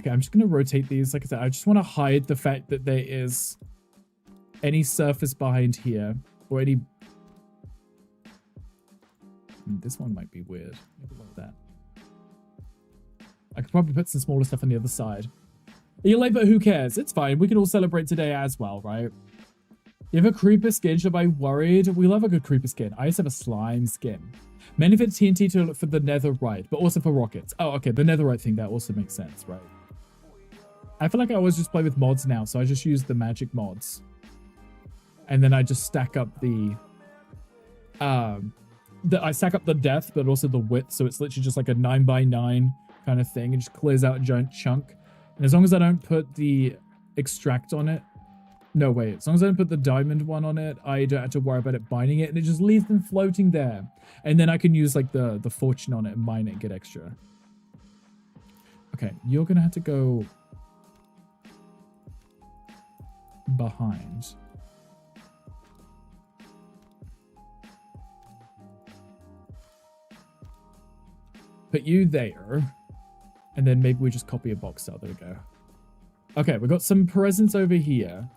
Okay, I'm just going to rotate these. Like I said, I just want to hide the fact that there is any surface behind here. Or any... This one might be weird. Maybe like that. I could probably put some smaller stuff on the other side. You're late, but who cares? It's fine. We can all celebrate today as well, right? You have a creeper skin? Should I be worried? We love a good creeper skin. I used to have a slime skin. Mainly for TNT to look for the netherite, but also for rockets. Oh, okay. The netherite thing, that also makes sense, right? I feel like I always just play with mods now, so I just use the magic mods. And then I just stack up I stack up the depth, but also the width, so it's literally just like a 9x9 kind of thing. It just clears out a giant chunk. And as long as I don't put the extract on it, no, wait, as long as I don't put the diamond one on it, I don't have to worry about it binding it, and it just leaves them floating there. And then I can use like the fortune on it and mine it and get extra. Okay, you're gonna have to go behind. Put you there. And then maybe we just copy a box out. There we go. Okay, we've got some presents over here.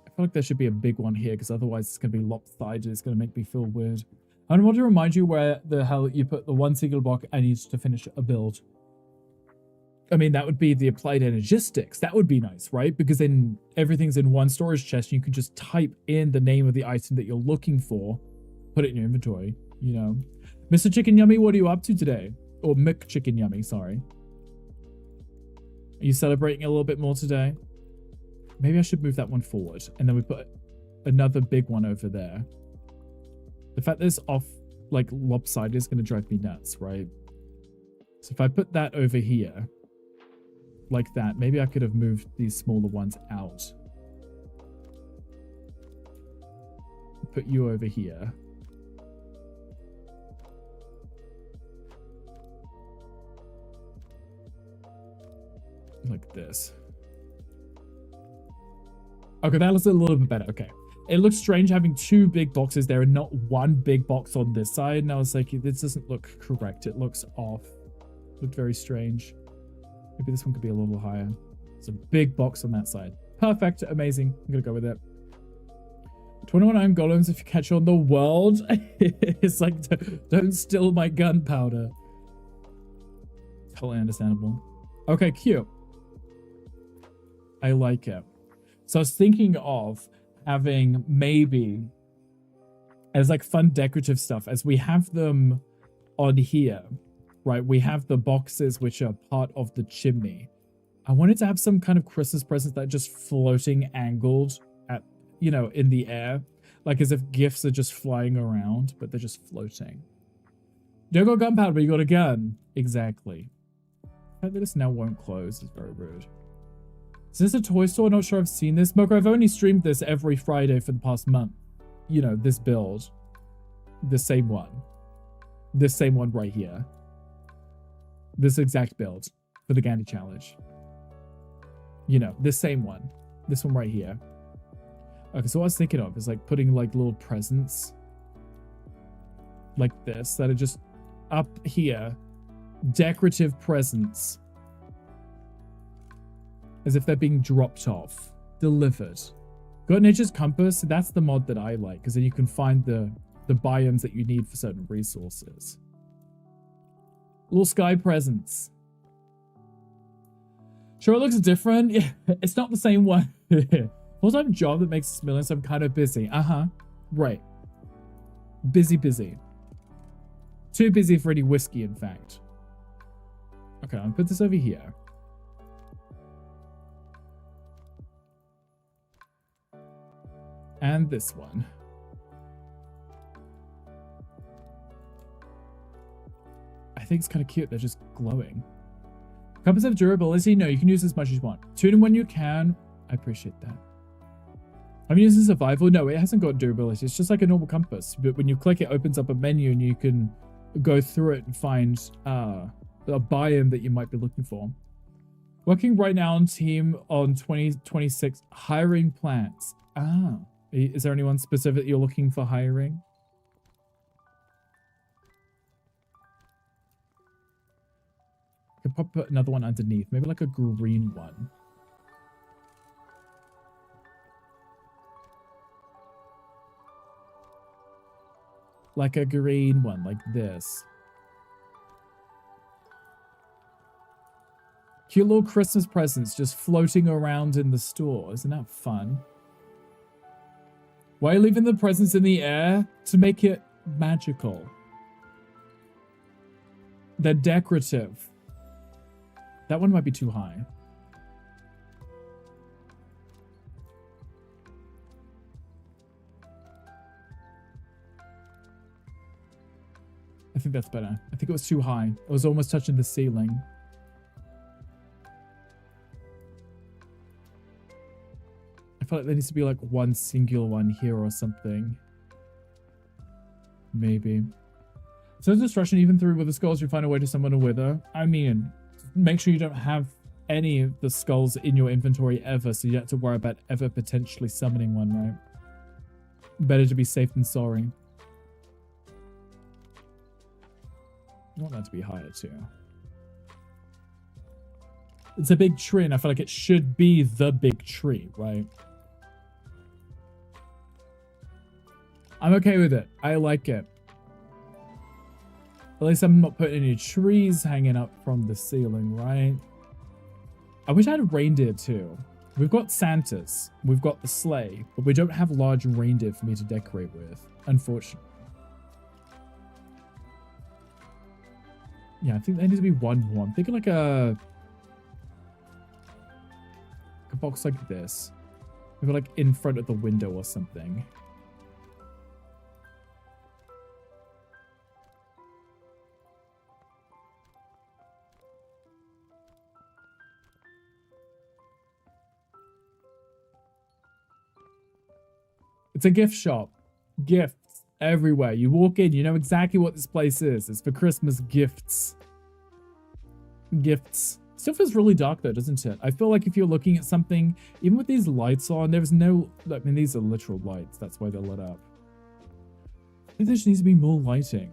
I feel like there should be a big one here, because otherwise it's going to be lopsided. It's going to make me feel weird. I want to remind you where the hell you put the one single block I need to finish a build. I mean, that would be the applied energistics. That would be nice, right? Because then everything's in one storage chest. You can just type in the name of the item that you're looking for. Put it in your inventory, you know. Mr. Chicken Yummy, what are you up to today? Or McChicken Yummy, sorry. Are you celebrating a little bit more today? Maybe I should move that one forward. And then we put another big one over there. The fact that it's off, like, lopsided is going to drive me nuts, right? So if I put that over here, like that, maybe I could have moved these smaller ones out. Put you over here. Like this. Okay, that looks a little bit better. Okay. It looks strange having two big boxes there and not one big box on this side. And I was like, this doesn't look correct. It looks off. Looked very strange. Maybe this one could be a little higher. It's a big box on that side. Perfect. Amazing. I'm going to go with it. 21 iron golems if you catch on the world. It's like, don't steal my gunpowder. Totally understandable. Okay, cute. I like it. So I was thinking of having maybe as like fun decorative stuff, as we have them on here, right? We have the boxes which are part of the chimney. I wanted to have some kind of Christmas presents that are just floating angled at, you know, in the air, like as if gifts are just flying around, but they're just floating. You don't got gunpowder, but you got a gun. Exactly. The fact that this now won't close is very rude. Is this a toy store? Not sure I've seen this. Moko, I've only streamed this every Friday for the past month. You know, this build. The same one. This same one right here. This exact build for the Gandhi Challenge. You know, this same one. This one right here. Okay, so what I was thinking of is like putting like little presents like this that are just up here. Decorative presents. As if they're being dropped off. Delivered. Got Nature's Compass? That's the mod that I like, because then you can find the biomes that you need for certain resources. Little sky presents. Sure, it looks different. Yeah, it's not the same one. Full-time job that makes us millions, so I'm kind of busy. Uh-huh. Right. Busy. Too busy for any whiskey, in fact. Okay, I'll put this over here. And this one. I think it's kind of cute. They're just glowing. Compass of durability? No, you can use as much as you want. Tune in when you can. I appreciate that. I'm using survival. No, it hasn't got durability. It's just like a normal compass. But when you click, it opens up a menu and you can go through it and find a biome that you might be looking for. Working right now on team on 2026 hiring plans. Ah, is there anyone specific you're looking for hiring? I could probably put another one underneath, maybe like a green one. Like a green one, like this. Cute little Christmas presents just floating around in the store. Isn't that fun? Why are you leaving the presents in the air? To make it magical. They're decorative. That one might be too high. I think that's better. I think it was too high. It was almost touching the ceiling. I feel like there needs to be like one singular one here or something. Maybe. So destruction, even through with the skulls, you find a way to summon a wither. I mean, make sure you don't have any of the skulls in your inventory ever, so you don't have to worry about ever potentially summoning one, right? Better to be safe than sorry. I want that to be higher too. It's a big tree, and I feel like it should be the big tree, right? I'm okay with it. I like it. At least I'm not putting any trees hanging up from the ceiling, right? I wish I had a reindeer too. We've got Santas. We've got the sleigh. But we don't have large reindeer for me to decorate with, unfortunately. Yeah, I think there needs to be one more. I'm thinking like a box like this. Maybe like in front of the window or something. It's a gift shop. Gifts everywhere. You walk in, you know exactly what this place is. It's for Christmas gifts. Gifts. Still feels really dark though, doesn't it? I feel like if you're looking at something, even with these lights on, there's no... I mean, these are literal lights. That's why they're lit up. I think there just needs to be more lighting.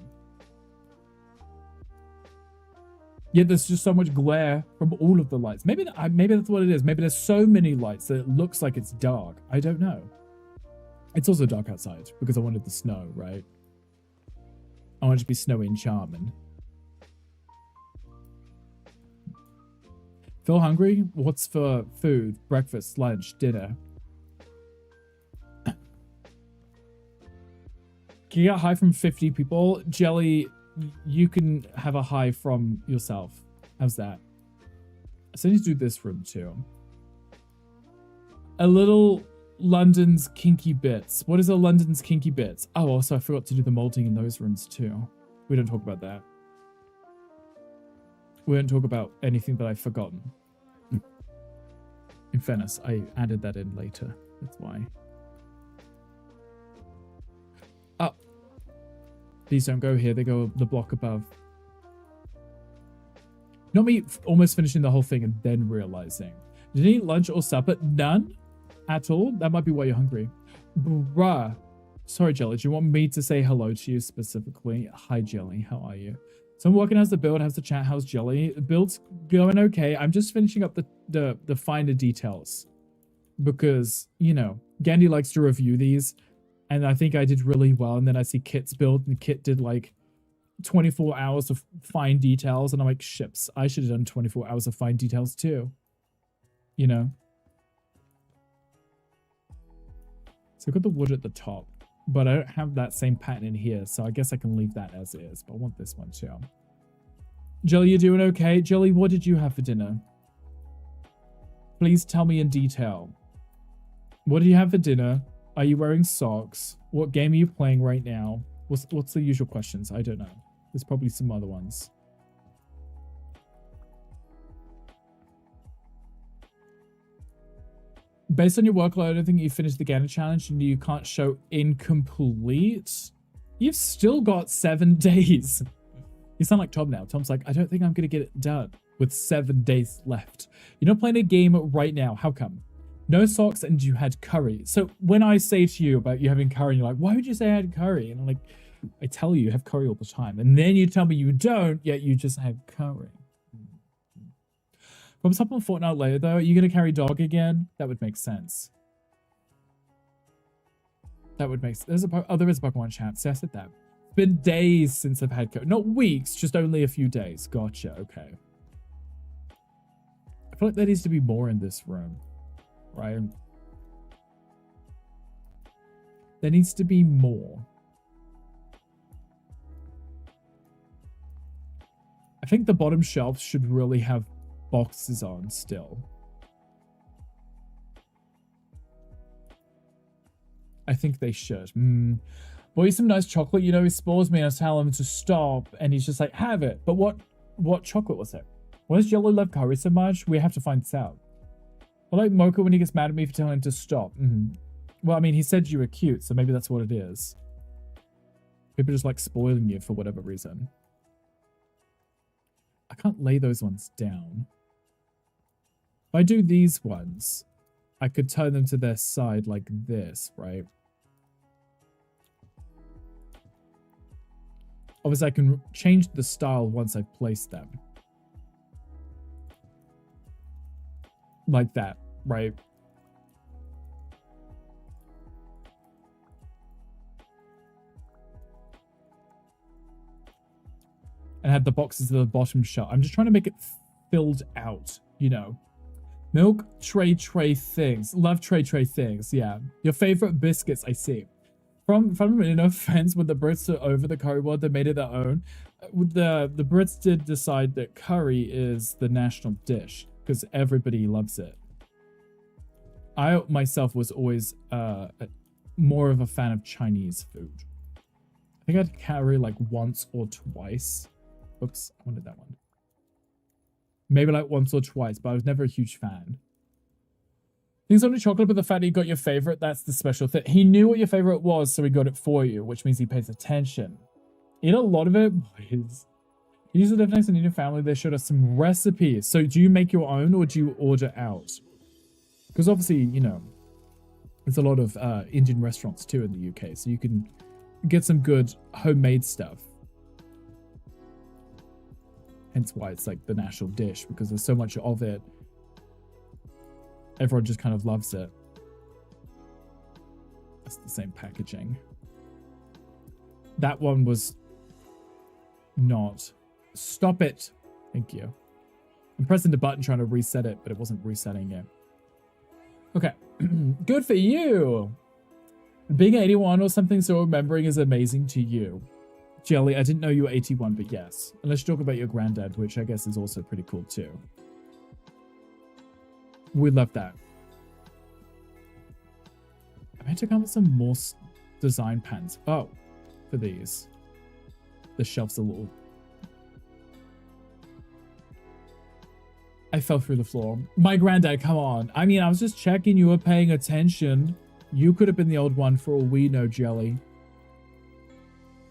Yet there's just so much glare from all of the lights. Maybe that's what it is. Maybe there's so many lights that it looks like it's dark. I don't know. It's also dark outside because I wanted the snow, right? I wanted it to be snowy and charming. Feel hungry? What's for food? Breakfast, lunch, dinner? Can you get a high from 50 people? Jelly, you can have a high from yourself. How's that? I still need to do this room too. A little... London's Kinky Bits. What is a London's Kinky Bits? Oh, also I forgot to do the molding in those rooms too. We don't talk about that. We don't talk about anything that I've forgotten. In fairness, I added that in later. That's why. Oh. These don't go here. They go the block above. Not me almost finishing the whole thing and then realizing. Did you eat lunch or supper? None? At all? That might be why you're hungry. Bruh. Sorry, Jelly. Do you want me to say hello to you specifically? Hi, Jelly. How are you? So I'm working as the build. How's the chat? How's Jelly? The build's going okay. I'm just finishing up the finer details. Because, you know, Gandhi likes to review these. And I think I did really well. And then I see Kit's build. And Kit did like 24 hours of fine details. And I'm like, ships. I should have done 24 hours of fine details too. You know? So I've got the wood at the top, but I don't have that same pattern in here, so I guess I can leave that as is, but I want this one too. Jelly, you doing okay? Jelly, what did you have for dinner? Please tell me in detail. What did you have for dinner? Are you wearing socks? What game are you playing right now? What's the usual questions? I don't know. There's probably some other ones. Based on your workload, I don't think you finished the Ganon challenge and you can't show incomplete. You've still got 7 days. You sound like Tom now. Tom's like, I don't think I'm going to get it done with 7 days left. You're not playing a game right now. How come? No socks and you had curry. So when I say to you about you having curry, and you're like, why would you say I had curry? And I'm like, I tell you, you have curry all the time. And then you tell me you don't, yet you just have curry. Pops up on Fortnite later, though. Are you going to carry dog again? That would make sense. That would make sense. There is a Pokemon chat. See, I said that. It's been days since I've had curry. Not weeks, just only a few days. Gotcha. Okay. I feel like there needs to be more in this room. Right? There needs to be more. I think the bottom shelves should really have boxes on still. I think they should. Bought you some nice chocolate. You know, he spoils me and I tell him to stop and he's just like, have it. But what chocolate was it? Why does Yellow love curry so much? We have to find this out. I like Mocha when he gets mad at me for telling him to stop. Well, I mean, he said you were cute, so maybe that's what it is. People just like spoiling you for whatever reason. I can't lay those ones down. If I do these ones, I could turn them to their side like this, right? Obviously, I can change the style once I've placed them. Like that, right? And had the boxes at the bottom shut. I'm just trying to make it filled out, you know. Milk tray things. Love tray things, yeah. Your favorite biscuits, I see. From no offense, when the Brits took over the curry world, they made it their own. The Brits did decide that curry is the national dish because everybody loves it. I myself was always more of a fan of Chinese food. I think I'd curry like once or twice. Oops, I wanted that one. Maybe like once or twice, but I was never a huge fan. Things on the chocolate, but the fact that he got your favorite, that's the special thing. He knew what your favorite was, so he got it for you, which means he pays attention. Eat a lot of it, boys. You used to live next to Indian family, they showed us some recipes. So do you make your own or do you order out? Because obviously, you know, there's a lot of Indian restaurants too in the UK, so you can get some good homemade stuff. Hence why it's like the national dish, because there's so much of it. Everyone just kind of loves it. That's the same packaging. That one was not. Stop it. Thank you. I'm pressing the button trying to reset it, but it wasn't resetting it. Okay. Good for you. Being 81 or something so remembering is amazing to you. Jelly, I didn't know you were 81, but yes. And let's talk about your granddad, which I guess is also pretty cool too. We love that. I meant to come with some more design pens. Oh, for these. The shelf's a little... I fell through the floor. My granddad, come on. I mean, I was just checking you were paying attention. You could have been the old one for all we know, Jelly.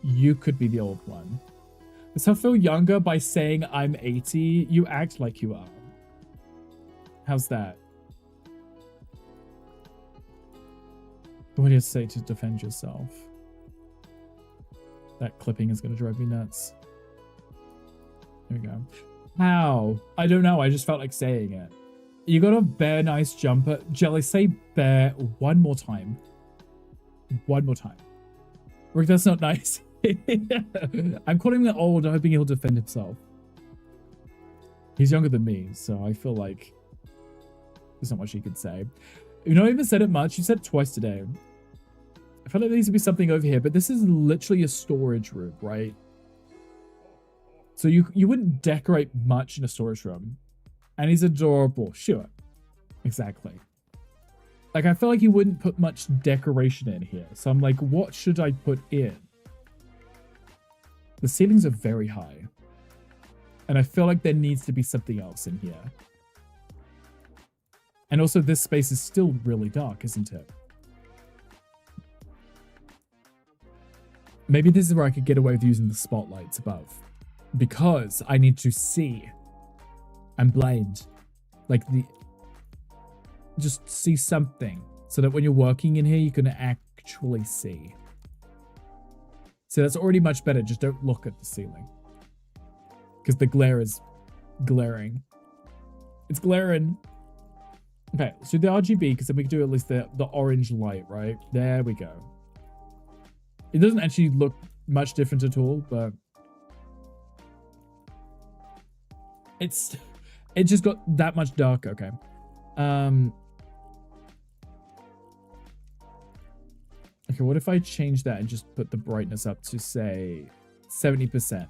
You could be the old one. So feel younger by saying I'm 80. You act like you are. How's that? What do you say to defend yourself? That clipping is going to drive me nuts. There we go. How? I don't know. I just felt like saying it. You got a bare nice jumper. Jelly, say bare one more time. One more time. Rick, that's not nice. I'm calling him old, hoping he'll defend himself. He's younger than me, so I feel like there's not much he could say. You've not even said it much. You said it twice today. I feel like there needs to be something over here, but this is literally a storage room, right? So you wouldn't decorate much in a storage room. And he's adorable. Sure. Exactly. Like, I feel like he wouldn't put much decoration in here. So I'm like, what should I put in? The ceilings are very high. And I feel like there needs to be something else in here. And also, this space is still really dark, isn't it? Maybe this is where I could get away with using the spotlights above. Because I need to see. I'm blind. Like, just see something. So that when you're working in here, you can actually see. So that's already much better. Just don't look at the ceiling. Because the glare is glaring. It's glaring. Okay, so the RGB, because then we can do at least the orange light, right? There we go. It doesn't actually look much different at all, but it just got that much darker. Okay. Okay, what if I change that and just put the brightness up to, say, 70%?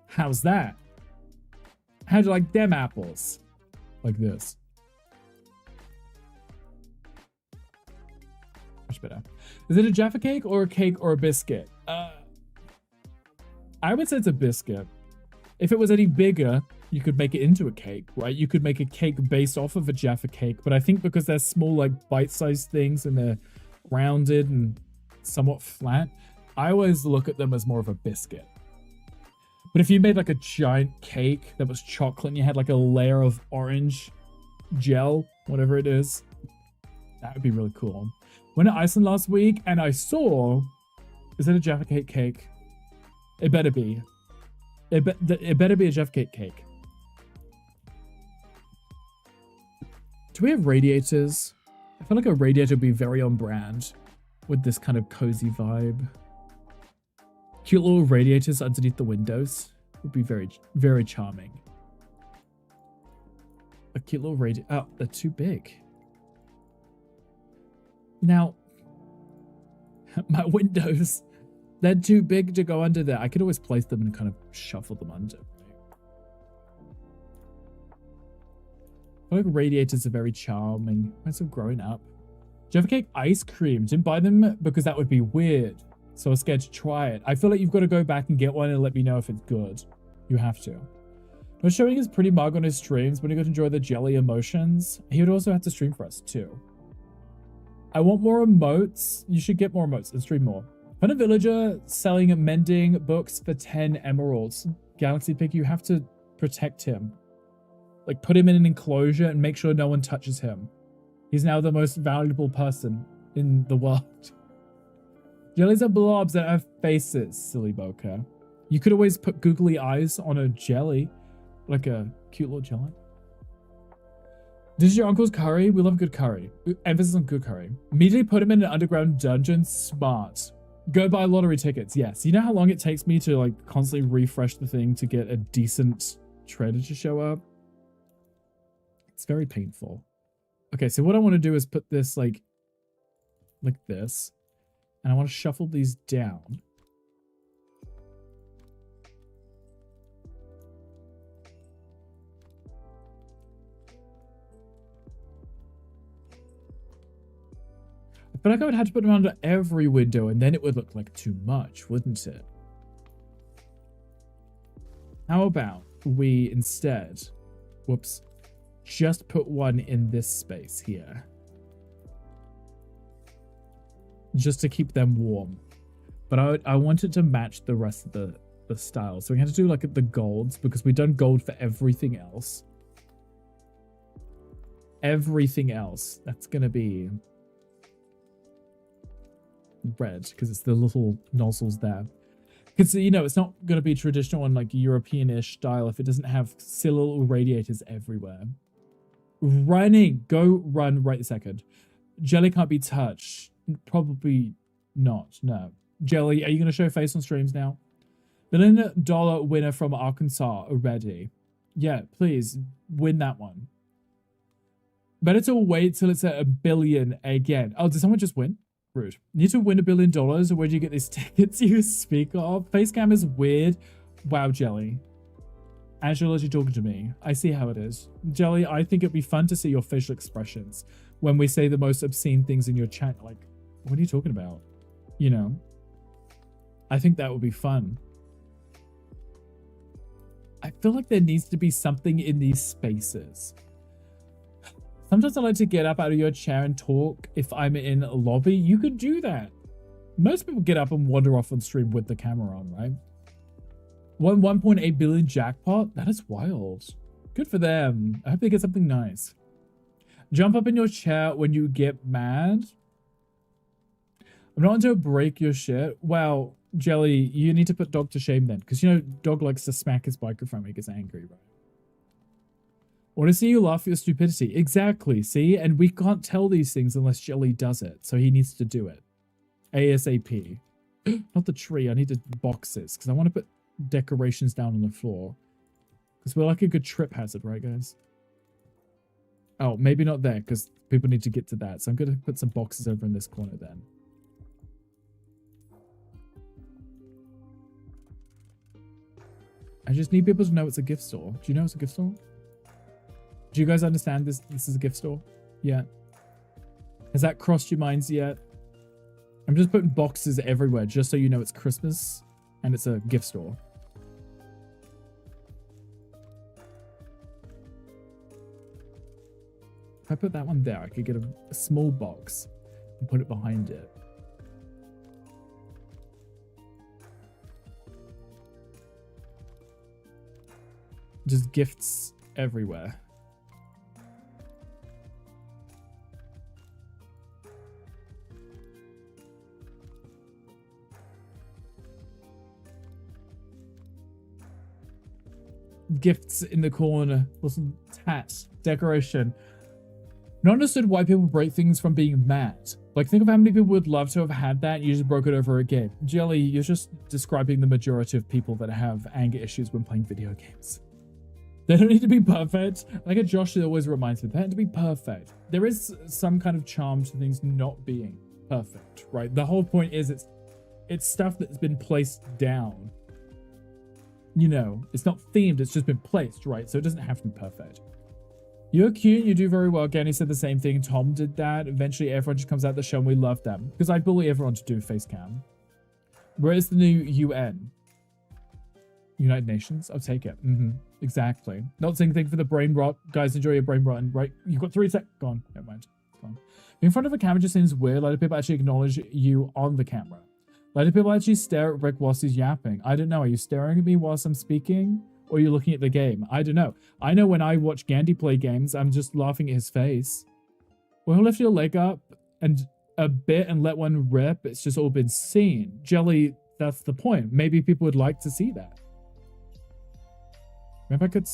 How's that? How'd you like them apples? Like this. Much better. Is it a Jaffa cake or a cake or a biscuit? I would say it's a biscuit. If it was any bigger, you could make it into a cake, right? You could make a cake based off of a Jaffa cake, but I think because they're small, like bite-sized things and they're rounded and somewhat flat, I always look at them as more of a biscuit. But if you made like a giant cake that was chocolate and you had like a layer of orange gel, whatever it is, that would be really cool. Went to Iceland last week and I saw, is it a Jaffa cake cake? It better be. It better be a Jaffa cake cake. Do we have radiators? I feel like a radiator would be very on brand with this kind of cozy vibe. Cute little radiators underneath the windows would be very, very charming. A cute little radiator. Oh, they're too big. Now, my windows, they're too big to go under there. I could always place them and kind of shuffle them under. I feel like radiators are very charming. Might have grown up. Jaffa cake ice cream. Didn't buy them because that would be weird. So I was scared to try it. I feel like you've got to go back and get one and let me know if it's good. You have to. Not showing his pretty mug on his streams when he got to enjoy the jelly emotions. He would also have to stream for us too. I want more emotes. You should get more emotes and stream more. Find a villager selling mending books for 10 emeralds. Galaxy Pig, you have to protect him. Like, put him in an enclosure and make sure no one touches him. He's now the most valuable person in the world. Jellies are blobs that have faces, silly Boca. You could always put googly eyes on a jelly. Like a cute little jelly. This is your uncle's curry? We love good curry. Emphasis on good curry. Immediately put him in an underground dungeon. Smart. Go buy lottery tickets. Yes. You know how long it takes me to like constantly refresh the thing to get a decent trader to show up? It's very painful. Okay, so what I want to do is put this like this. And I want to shuffle these down. I feel like I would have to put them under every window and then it would look like too much, wouldn't it? How about we instead, whoops, just put one in this space here. Just to keep them warm. But I wanted to match the rest of the style. So we had to do like the golds because we've done gold for everything else. Everything else. That's going to be red because it's the little nozzles there. Because, you know, it's not going to be traditional and like European-ish style if it doesn't have silly little radiators everywhere. Running. Go run right this second. Jelly can't be touched. Probably not. No. Jelly, are you going to show face on streams now? $1 billion winner from Arkansas already. Yeah, please win that one. Better to wait till it's at $1 billion again. Oh, did someone just win? Rude. Need to win $1 billion, or where do you get these tickets you speak of? Facecam is weird. Wow, Jelly. As you're literally talking to me, I see how it is. Jelly, I think it'd be fun to see your facial expressions when we say the most obscene things in your chat. Like, what are you talking about? You know, I think that would be fun. I feel like there needs to be something in these spaces. Sometimes I like to get up out of your chair and talk if I'm in a lobby. You could do that. Most people get up and wander off on stream with the camera on, right? 1.8 billion jackpot? That is wild. Good for them. I hope they get something nice. Jump up in your chair when you get mad. I'm not into break your shit. Well, Jelly, you need to put Dog to shame then. Because, you know, Dog likes to smack his microphone when he gets angry, right? Want to see you laugh at your stupidity. Exactly, see? And we can't tell these things unless Jelly does it. So he needs to do it. ASAP. Not the tree. I need the boxes. Because I want to put decorations down on the floor. Because we're like a good trip hazard, right, guys? Oh, maybe not there. Because people need to get to that. So I'm going to put some boxes over in this corner then. I just need people to know it's a gift store. Do you know it's a gift store? Do you guys understand this is a gift store? Yeah. Has that crossed your minds yet? I'm just putting boxes everywhere just so you know it's Christmas and it's a gift store. If I put that one there, I could get a small box and put it behind it. Just gifts everywhere. Gifts in the corner. Listen, tats, decoration. Not understood why people break things from being mad. Like, think of how many people would love to have had that. You just broke it over a game. Jelly, you're just describing the majority of people that have anger issues when playing video games. They don't need to be perfect. Like a Josh, it always reminds me, they don't have to be perfect. There is some kind of charm to things not being perfect, right? The whole point is it's stuff that's been placed down. You know, it's not themed, it's just been placed, right? So it doesn't have to be perfect. You're cute, you do very well. Ganny said the same thing. Tom did that. Eventually everyone just comes out the show and we love them. Because I bully everyone to do face cam. Where is the new UN? United Nations? I'll take it. Exactly. Not saying anything for the brain rot. Guys, enjoy your brain rot. And right, you've got 3 seconds. Go on. Never mind. Go on. Being in front of a camera just seems weird. A lot of people actually acknowledge you on the camera. A lot of people actually stare at Rick whilst he's yapping. I don't know. Are you staring at me whilst I'm speaking? Or are you looking at the game? I don't know. I know when I watch Gandhi play games, I'm just laughing at his face. Well, lift your leg up and a bit and let one rip. It's just all been seen. Jelly, that's the point. Maybe people would like to see that. Maybe I could...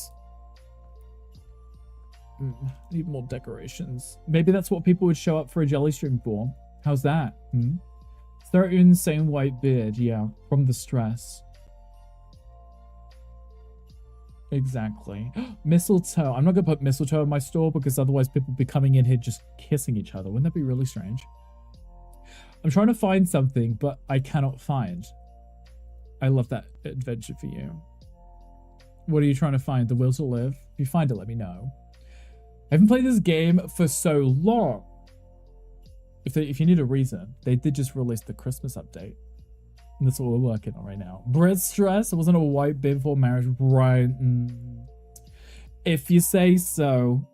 need more decorations. Maybe that's what people would show up for a Jelly stream for. How's that? Start your insane white beard. Yeah, from the stress. Exactly. Mistletoe. I'm not going to put mistletoe in my store because otherwise people will be coming in here just kissing each other. Wouldn't that be really strange? I'm trying to find something, but I cannot find. I love that adventure for you. What are you trying to find? The will to live? If you find it, let me know. I haven't played this game for so long. If you need a reason, they did just release the Christmas update. And that's what we're working on right now. Bread stress. It wasn't a white bit before marriage. Right. If you say so.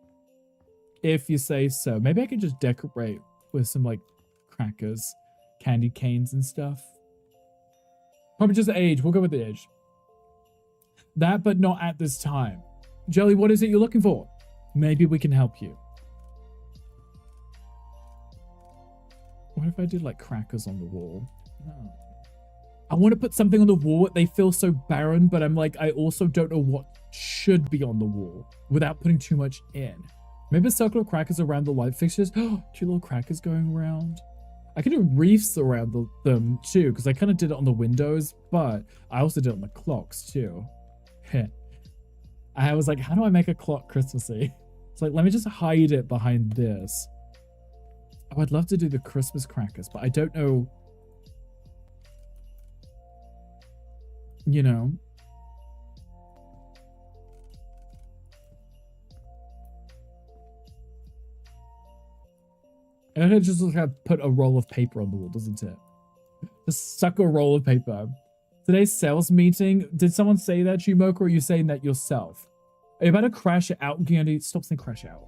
If you say so. Maybe I could just decorate with some like crackers, candy canes and stuff. Probably just the age. We'll go with the age. That, but not at this time. Jelly, what is it you're looking for? Maybe we can help you. What if I did like crackers on the wall? Oh. I want to put something on the wall. They feel so barren, but I'm like, I also don't know what should be on the wall without putting too much in. Maybe a circle of crackers around the light fixtures. 2 little crackers going around. I could do reefs around them too, because I kind of did it on the windows, but I also did it on the clocks too. I was like, how do I make a clock Christmassy? It's like, let me just hide it behind this. Oh, I'd love to do the Christmas crackers, but I don't know. You know. And it just like put a roll of paper on the wall, doesn't it? Just suck a roll of paper. Today's sales meeting. Did someone say that, Chimoka, or are you saying that yourself? Are you about to crash out, Gandhi? Stop saying crash out.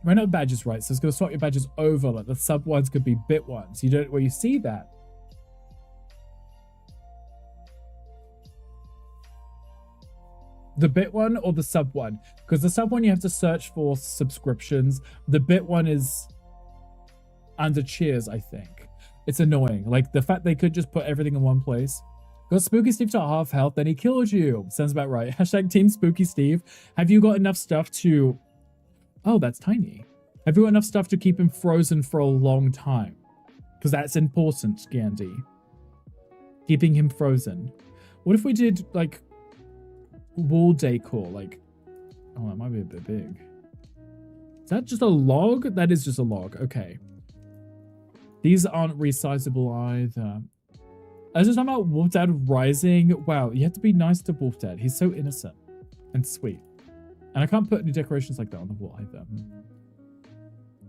Ran out of badges, right? So it's going to swap your badges over. Like the sub ones could be bit ones. You don't, where you see that. The bit one or the sub one? Because the sub one you have to search for subscriptions. The bit one is under cheers, I think. It's annoying. Like the fact they could just put everything in one place. Got Spooky Steve to half health, then he killed you. Sounds about right. Hashtag Team Spooky Steve. Have you got enough stuff to... Oh, that's tiny. Have you got enough stuff to keep him frozen for a long time? Because that's important, Gandhi. Keeping him frozen. What if we did, like, wall decor? Like, oh, that might be a bit big. Is that just a log? That is just a log. Okay. These aren't resizable either. I was just talking about Wolf Dad Rising. Wow, you have to be nice to Wolf Dad. He's so innocent and sweet. And I can't put any decorations like that on the wall either.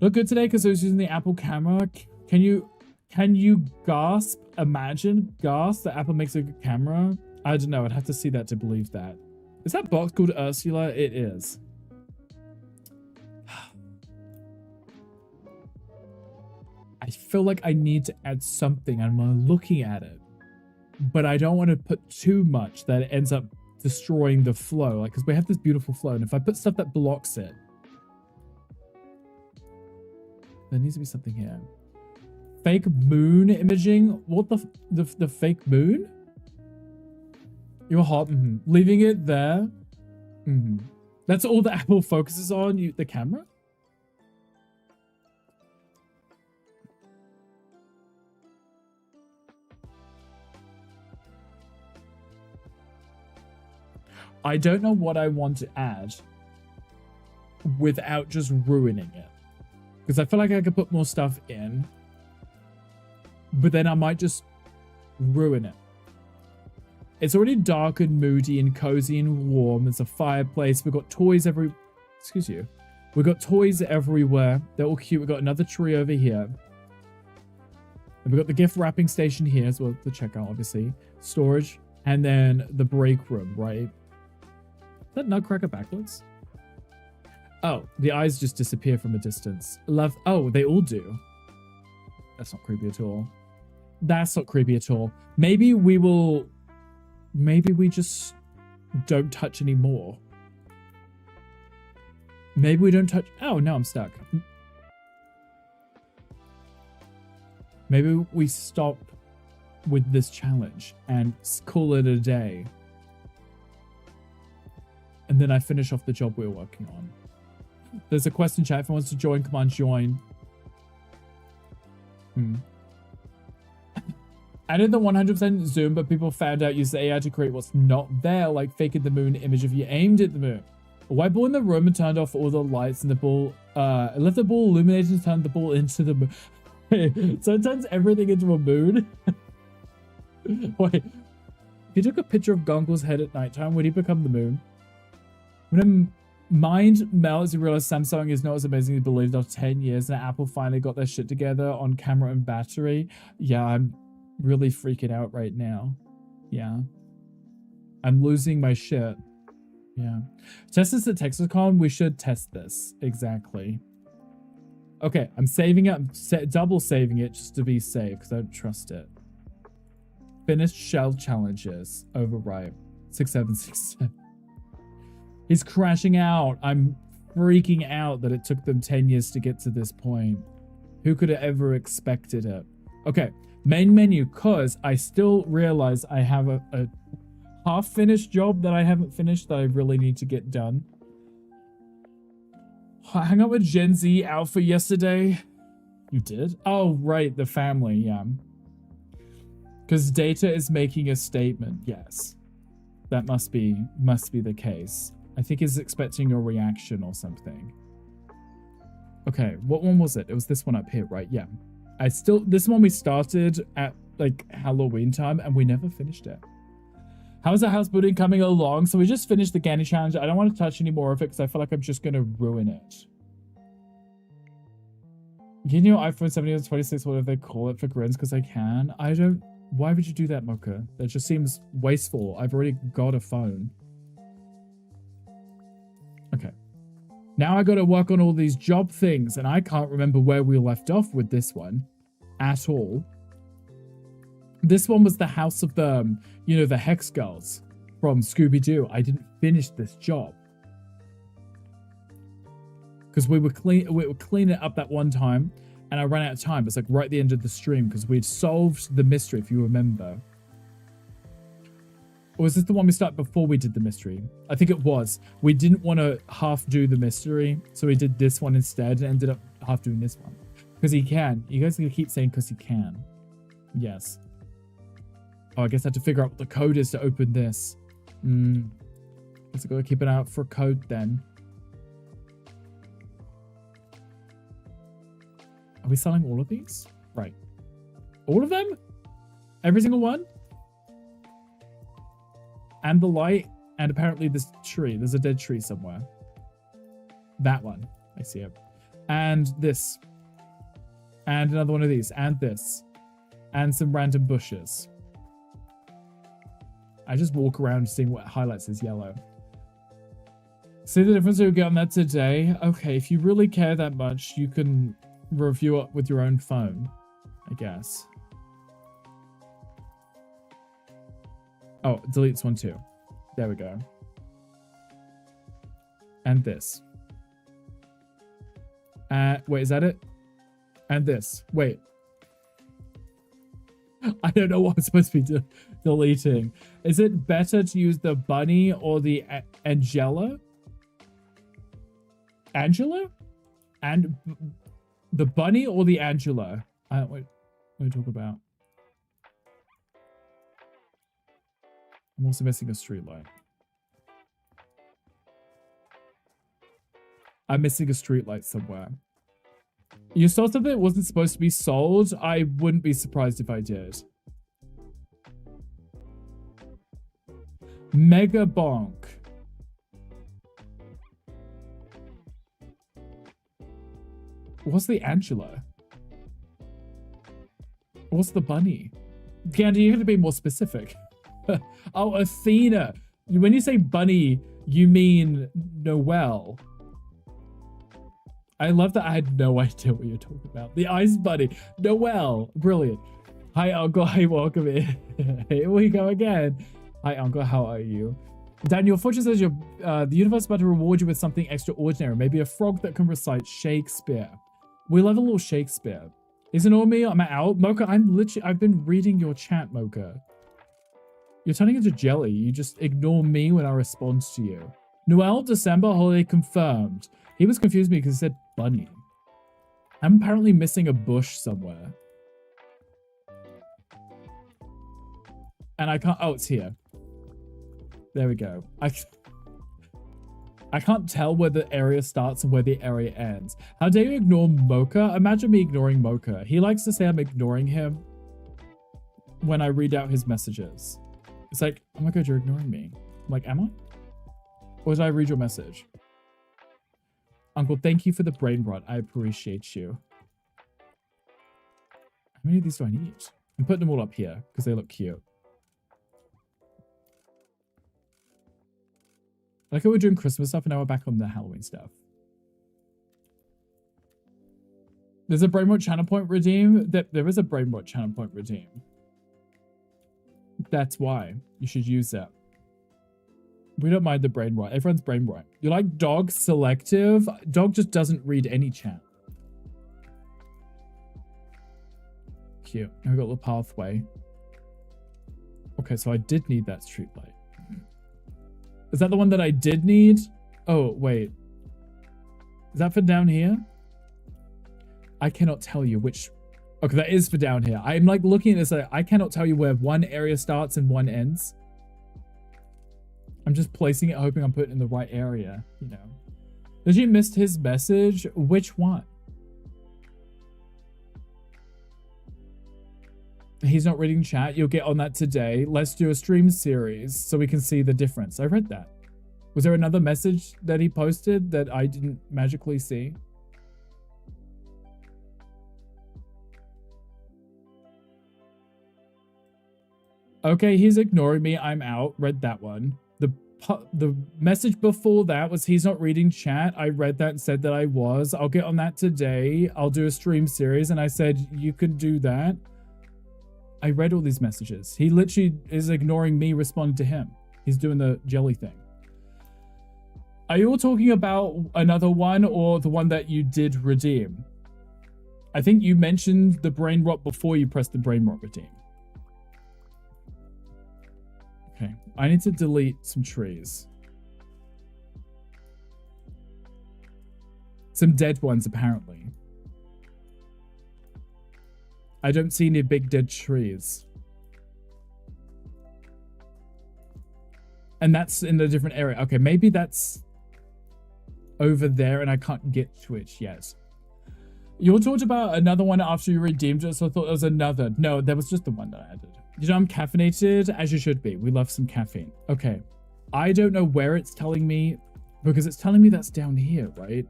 Look good today because I was using the Apple camera. Can you gasp? Imagine gasp that Apple makes a good camera? I don't know. I'd have to see that to believe that. Is that box called Ursula? It is. I feel like I need to add something. I'm looking at it. But I don't want to put too much that it ends up destroying the flow. Like, because we have this beautiful flow. And if I put stuff that blocks it, there needs to be something here. Fake moon imaging? What the fake moon? You're hot. Leaving it there. That's all the Apple focuses on, the camera? I don't know what I want to add without just ruining it. Because I feel like I could put more stuff in, but then I might just ruin it. It's already dark and moody and cozy and warm. There's a fireplace. We've got toys excuse you. We've got toys everywhere. They're all cute. We've got another tree over here. And we've got the gift wrapping station here as well, the checkout, obviously. Storage. And then the break room, right? Is that Nutcracker backwards? Oh, the eyes just disappear from a distance. Oh, they all do. That's not creepy at all. That's not creepy at all. Maybe we just don't touch anymore. Maybe we don't touch. Oh, no, I'm stuck. Maybe we stop with this challenge and call it a day. And then I finish off the job we're working on. There's a question chat. If anyone wants to join, come on, join. I did the 100% zoom, but people found out use the AI to create what's not there, like faking the moon image if you aimed at the moon. A white ball in the room and turned off all the lights, and the ball, it left the ball illuminated and turned the ball into the moon. So it turns everything into a moon? Wait, if you took a picture of Gongle's head at nighttime, would he become the moon? When a mind melts, you realize Samsung is not as amazing as believed after 10 years, and Apple finally got their shit together on camera and battery. Yeah, I'm really freaking out right now. Yeah. I'm losing my shit. Yeah. Test this at TexasCon. We should test this. Exactly. Okay, I'm saving it. I'm double saving it just to be safe because I don't trust it. Finished shell challenges. Overwrite. 6767. He's crashing out. I'm freaking out that it took them 10 years to get to this point. Who could have ever expected it? Okay, main menu, because I still realize I have a half-finished job that I haven't finished that I really need to get done. I hung out with Gen Z Alpha yesterday. You did? Oh, right, the family, yeah. Because Data is making a statement, yes. That must be the case. I think he's expecting a reaction or something. Okay, what one was it? It was this one up here, right? Yeah. This one we started at like Halloween time and we never finished it. How's the house building coming along? So we just finished the Gandhi challenge. I don't want to touch any more of it because I feel like I'm just going to ruin it. Getting your iPhone 17 or 26, whatever they call it, for grins because I can. I don't... Why would you do that, Mocha? That just seems wasteful. I've already got a phone. Okay. Now I got to work on all these job things, and I can't remember where we left off with this one at all. This one was the house of the, you know, the Hex Girls from Scooby-Doo. I didn't finish this job. Because we were cleaning it up that one time, and I ran out of time. It's like right at the end of the stream, because we'd solved the mystery, if you remember. Or was this the one we started before we did the mystery? I think it was. We didn't want to half do the mystery, so we did this one instead, and ended up half doing this one. Because he can. You guys are going to keep saying because he can. Yes. Oh, I guess I have to figure out what the code is to open this. Guess I got to keep an eye out for a code then. Are we selling all of these? Right. All of them? Every single one? And the light, and apparently this tree. There's a dead tree somewhere. That one. I see it. And this. And another one of these. And this. And some random bushes. I just walk around seeing what highlights is yellow. See the difference you'll get on that today? Okay, if you really care that much, you can review it with your own phone, I guess. Oh, it deletes one too. There we go. And this. Wait, is that it? And this. Wait. I don't know what I'm supposed to be deleting. Is it better to use the bunny or the Angela? Angela? And the bunny or the Angela? Wait, what are you talking about? I'm also missing a street light. I'm missing a street light somewhere. You saw something that wasn't supposed to be sold? I wouldn't be surprised if I did. Mega Bonk. What's the Angela? What's the bunny? Gandhi, you're going to be more specific. Oh, Athena. When you say bunny, you mean Noelle. I love that I had no idea what you're talking about. The Ice Bunny. Noelle. Brilliant. Hi, Uncle. Hi, welcome in. Here we go again. Hi, Uncle. How are you? Daniel, fortune says the universe is about to reward you with something extraordinary. Maybe a frog that can recite Shakespeare. We love a little Shakespeare. Isn't all me? I'm out. Mocha, I've been reading your chat, Mocha. You're turning into jelly. You just ignore me when I respond to you. Noel, December, holiday confirmed. He was confused me because he said bunny. I'm apparently missing a bush somewhere. And I can't... Oh, it's here. There we go. I can't tell where the area starts and where the area ends. How dare you ignore Mocha? Imagine me ignoring Mocha. He likes to say I'm ignoring him when I read out his messages. It's like, oh my god, you're ignoring me. I'm like, am I? Or did I read your message? Uncle, thank you for the brain rot. I appreciate you. How many of these do I need? I'm putting them all up here because they look cute. Like how we're doing Christmas stuff and now we're back on the Halloween stuff. There's a brain rot channel point redeem. There is a brain rot channel point redeem. That's why you should use that. We don't mind the brain rot. Everyone's brain rot. You like Dog selective? Dog just doesn't read any chat. Cute. Now we got a little pathway. Okay, so I did need that street light. Is that the one that I did need? Oh, wait. Is that for down here? I cannot tell you which... Okay, that is for down here. I'm like looking at this. I cannot tell you where one area starts and one ends. I'm just placing it, hoping I'm putting it in the right area, you know. Did you miss his message? Which one? He's not reading chat. You'll get on that today. Let's do a stream series so we can see the difference. I read that. Was there another message that he posted that I didn't magically see? Okay, he's ignoring me. I'm out. Read that one. The message before that was he's not reading chat. I read that and said that I was. I'll get on that today. I'll do a stream series. And I said, you can do that. I read all these messages. He literally is ignoring me responding to him. He's doing the jelly thing. Are you all talking about another one or the one that you did redeem? I think you mentioned the brain rot before you pressed the brain rot redeem. Okay, I need to delete some trees. Some dead ones, apparently. I don't see any big dead trees. And that's in a different area. Okay, maybe that's over there and I can't get to it yet. You all talked about another one after you redeemed it, so I thought there was another. No, there was just the one that I added. You know, I'm caffeinated, as you should be. We love some caffeine. Okay. I don't know where it's telling me, because it's telling me that's down here, right?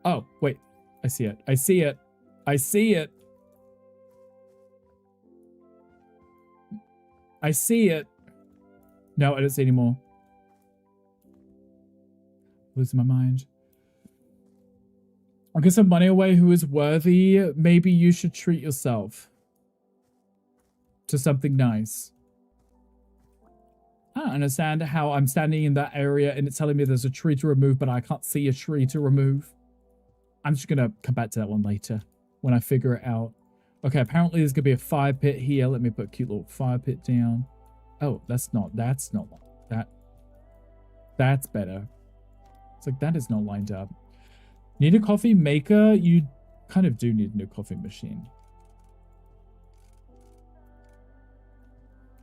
Oh, wait. I see it. I see it. I see it. I see it. No, I don't see any more. Losing my mind. I'll give some money away who is worthy. Maybe you should treat yourself to something nice. I don't understand how I'm standing in that area and it's telling me there's a tree to remove, but I can't see a tree to remove. I'm just going to come back to that one later when I figure it out. Okay, apparently there's going to be a fire pit here. Let me put a cute little fire pit down. Oh, that's better. It's like that is not lined up. Need a coffee maker? You kind of do need a new coffee machine.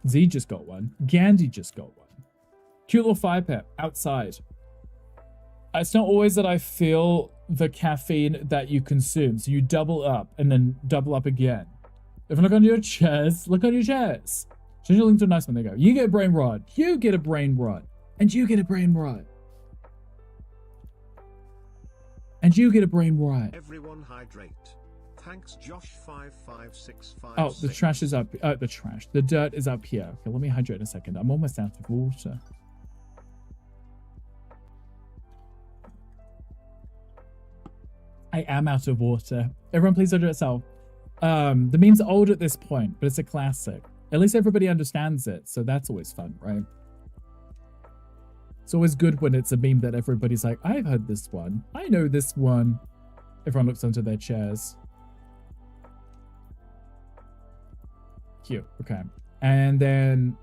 Z just got one. Gandhi just got one. Cute little fire pit outside. It's not always that I feel the caffeine that you consume. So you double up and then double up again. If you look under your chairs, look on your chairs. Change your link to a nice one. There you go. You get a brain rot. You get a brain rot. And you get a brain rot. And you get a brain rot.
Everyone hydrate. Thanks, Josh55656.
Oh, the trash is up. The dirt is up here. Okay, let me hydrate in a second. I'm almost out of water. I am out of water. Everyone please hydrate yourself. The meme's old at this point, but it's a classic. At least everybody understands it, so that's always fun, right? It's always good when it's a meme that everybody's like, I've heard this one. I know this one. Everyone looks under their chairs. Cute. Okay. And then...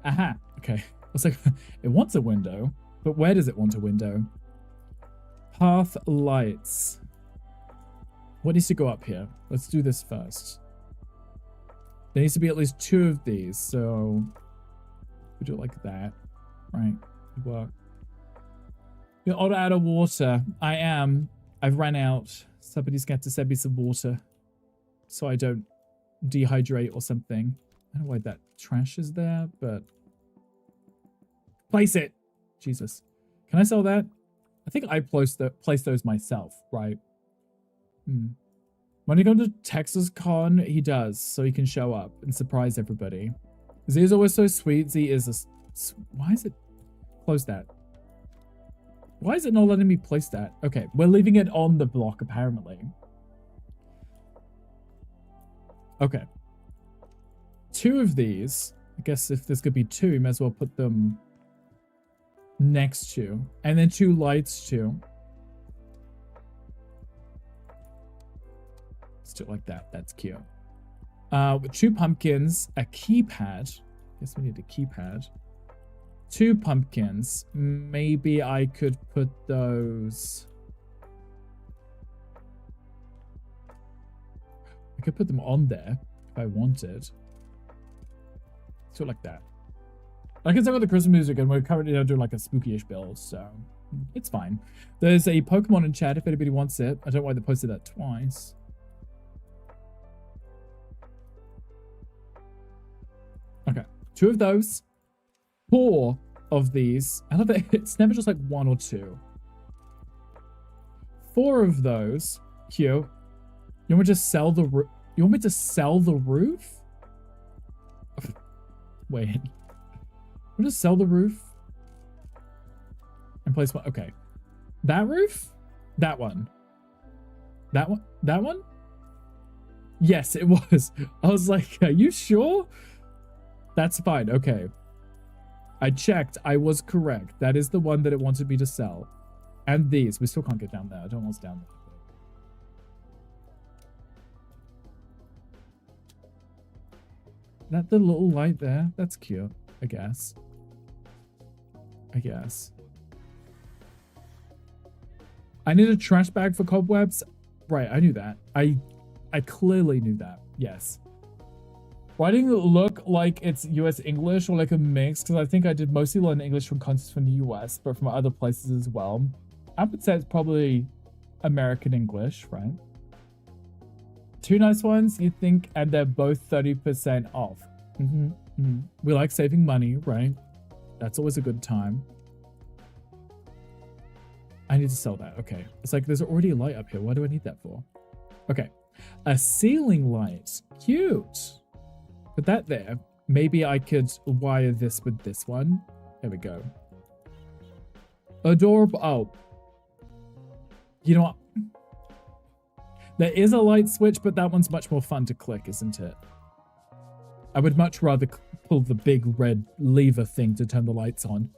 Aha. Okay. I was like, it wants a window, but where does it want a window? Path lights. What needs to go up here? Let's do this first. There needs to be at least 2 of these, so we do it like that, right? Work. You're out of water. I am. I've ran out. Somebody's got to send me some water so I don't dehydrate or something. I don't know why that trash is there, but place it. Jesus. Can I sell that? I think I placed those myself, right? When he comes to Texas Con, he does, so he can show up and surprise everybody. Z is always so sweet. Z is a... Why is it... Close that. Why is it not letting me place that? Okay, we're leaving it on the block, apparently. Okay. 2 of these. I guess if there's going to be 2, you might as well put them next to. And then 2 lights, too. Let's do it like that. That's cute. With 2 pumpkins, a keypad. Guess we need a keypad. 2 pumpkins. Maybe I could put those... I could put them on there if I wanted. So like that. I can talk about the Christmas music, and we're currently doing like a spooky-ish build, so it's fine. There's a Pokemon in chat if anybody wants it. I don't know why they posted that twice. Okay, 2 of those. 4 of these. I love that it's never just like 1 or 2. 4 of those. Cute. You want me to sell the roof? You want me to sell the roof? Wait. We'll just sell the roof and place one. Okay. That roof? That one. That one? That one? Yes, it was. I was like, are you sure? That's fine. Okay. I checked. I was correct. That is the one that it wanted me to sell. And these. We still can't get down there. I don't know what's down there. That the little light there? That's cute, I guess. I guess. I need a trash bag for cobwebs. Right, I knew that. I clearly knew that. Yes. Why didn't it look like it's US English or like a mix? Because I think I did mostly learn English from content from the US, but from other places as well. I would say it's probably American English, right? 2 nice ones, you think, and they're both 30% off. We like saving money, right? That's always a good time. I need to sell that. Okay. It's like there's already a light up here. What do I need that for? Okay. A ceiling light. Cute. Put that there. Maybe I could wire this with this one. There we go. Adorable. Oh. You know what? There is a light switch, but that one's much more fun to click, isn't it? I would much rather pull the big red lever thing to turn the lights on.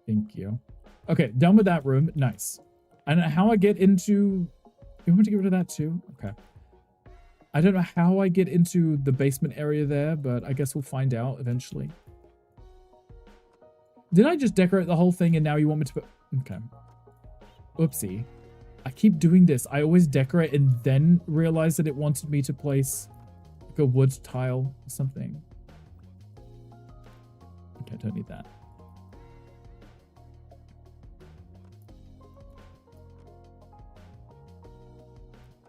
Thank you. Okay, done with that room. Nice. I don't know how I get into... You want me to get rid of that too? Okay. I don't know how I get into the basement area there, but I guess we'll find out eventually. Did I just decorate the whole thing and now you want me to put... Okay. Oopsie. I keep doing this. I always decorate and then realize that it wanted me to place like a wood tile or something. Okay, I don't need that.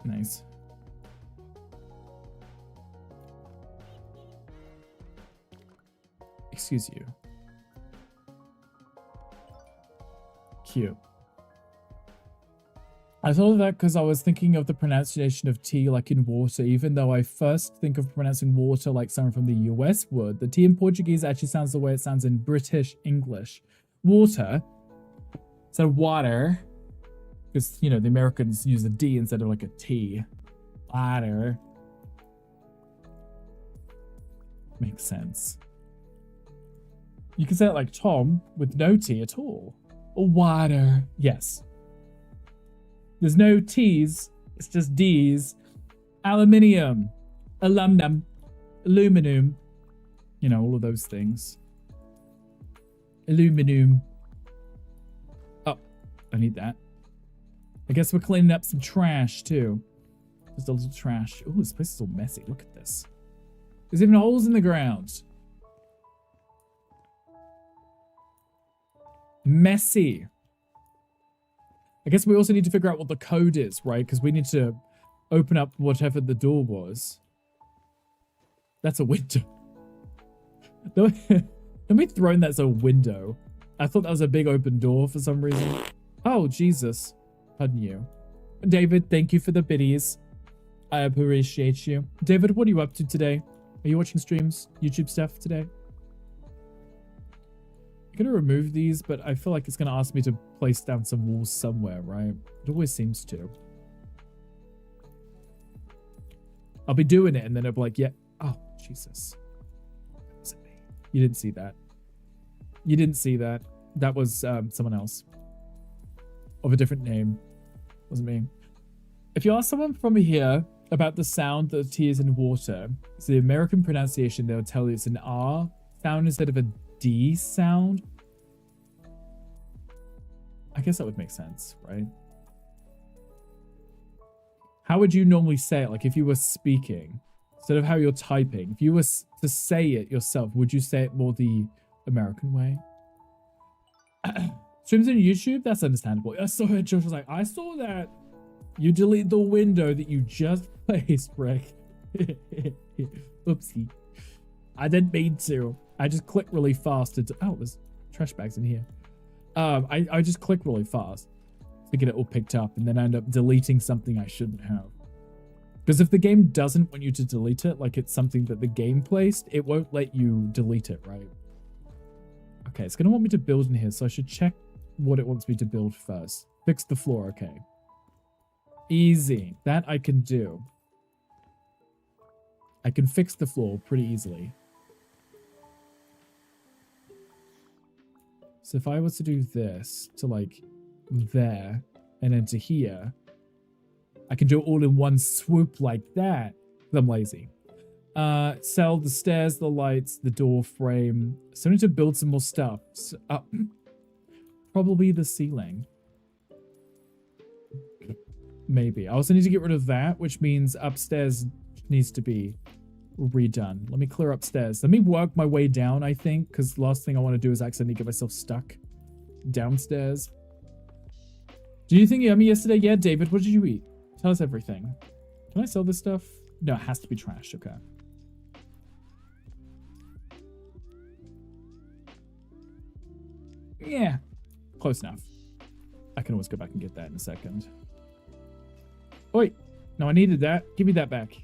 Nice. Excuse you. Cute. I thought of that because I was thinking of the pronunciation of T like in water, even though I first think of pronouncing water like someone from the US would. The T in Portuguese actually sounds the way it sounds in British English. Water. So water. Because, you know, the Americans use a D instead of like a T. Water. Makes sense. You can say it like Tom with no T at all. Or water. Yes. There's no T's, it's just D's. Aluminium, aluminum, aluminum. You know, all of those things. Aluminum. Oh, I need that. I guess we're cleaning up some trash too. Just a little trash. Oh, this place is all messy. Look at this. There's even holes in the ground. Messy. I guess we also need to figure out what the code is, right? Because we need to open up whatever the door was. That's a window. Let me throw in that's a window. I thought that was a big open door for some reason. Oh, Jesus. Pardon you. David, thank you for the biddies. I appreciate you. David, what are you up to today? Are you watching streams, YouTube stuff today? I'm gonna remove these, but I feel like it's gonna ask me to place down some walls somewhere, right? It always seems to. I'll be doing it and then it'll be like, yeah. Oh, Jesus. Was it me? You didn't see that. You didn't see that. That was someone else. Of a different name. Wasn't me. If you ask someone from here about the sound that T is in water, it's the American pronunciation, they'll tell you it's an R sound instead of a D sound. I guess that would make sense, right? How would you normally say it? Like if you were speaking, instead of how you're typing, if you were to say it yourself, would you say it more the American way? Streams on YouTube? That's understandable. I saw it, Josh was like, I saw that. You delete the window that you just placed, Rick. Oopsie. I didn't mean to. I just clicked really fast into... Oh, there's trash bags in here. I just clicked really fast. to get it all picked up, and then I end up deleting something I shouldn't have. Because if the game doesn't want you to delete it, like it's something that the game placed, it won't let you delete it, right? Okay, it's going to want me to build in here, so I should check what it wants me to build first. Fix the floor, okay. Easy. That I can do. I can fix the floor pretty easily. So if I was to do this to like there and then to here, I can do it all in one swoop like that. I'm lazy. Sell the stairs, the lights, the door frame. So I need to build some more stuff. So, probably the ceiling. Maybe. I also need to get rid of that, which means upstairs needs to be redone. Let me clear upstairs. Let me work my way down, I think, because the last thing I want to do is accidentally get myself stuck downstairs. Did you think yummy yesterday? Yeah, David, what did you eat? Tell us everything. Can I sell this stuff? No, it has to be trash. Okay. Yeah, close enough. I can always go back and get that in a second. Oi, no, I needed that. Give me that back.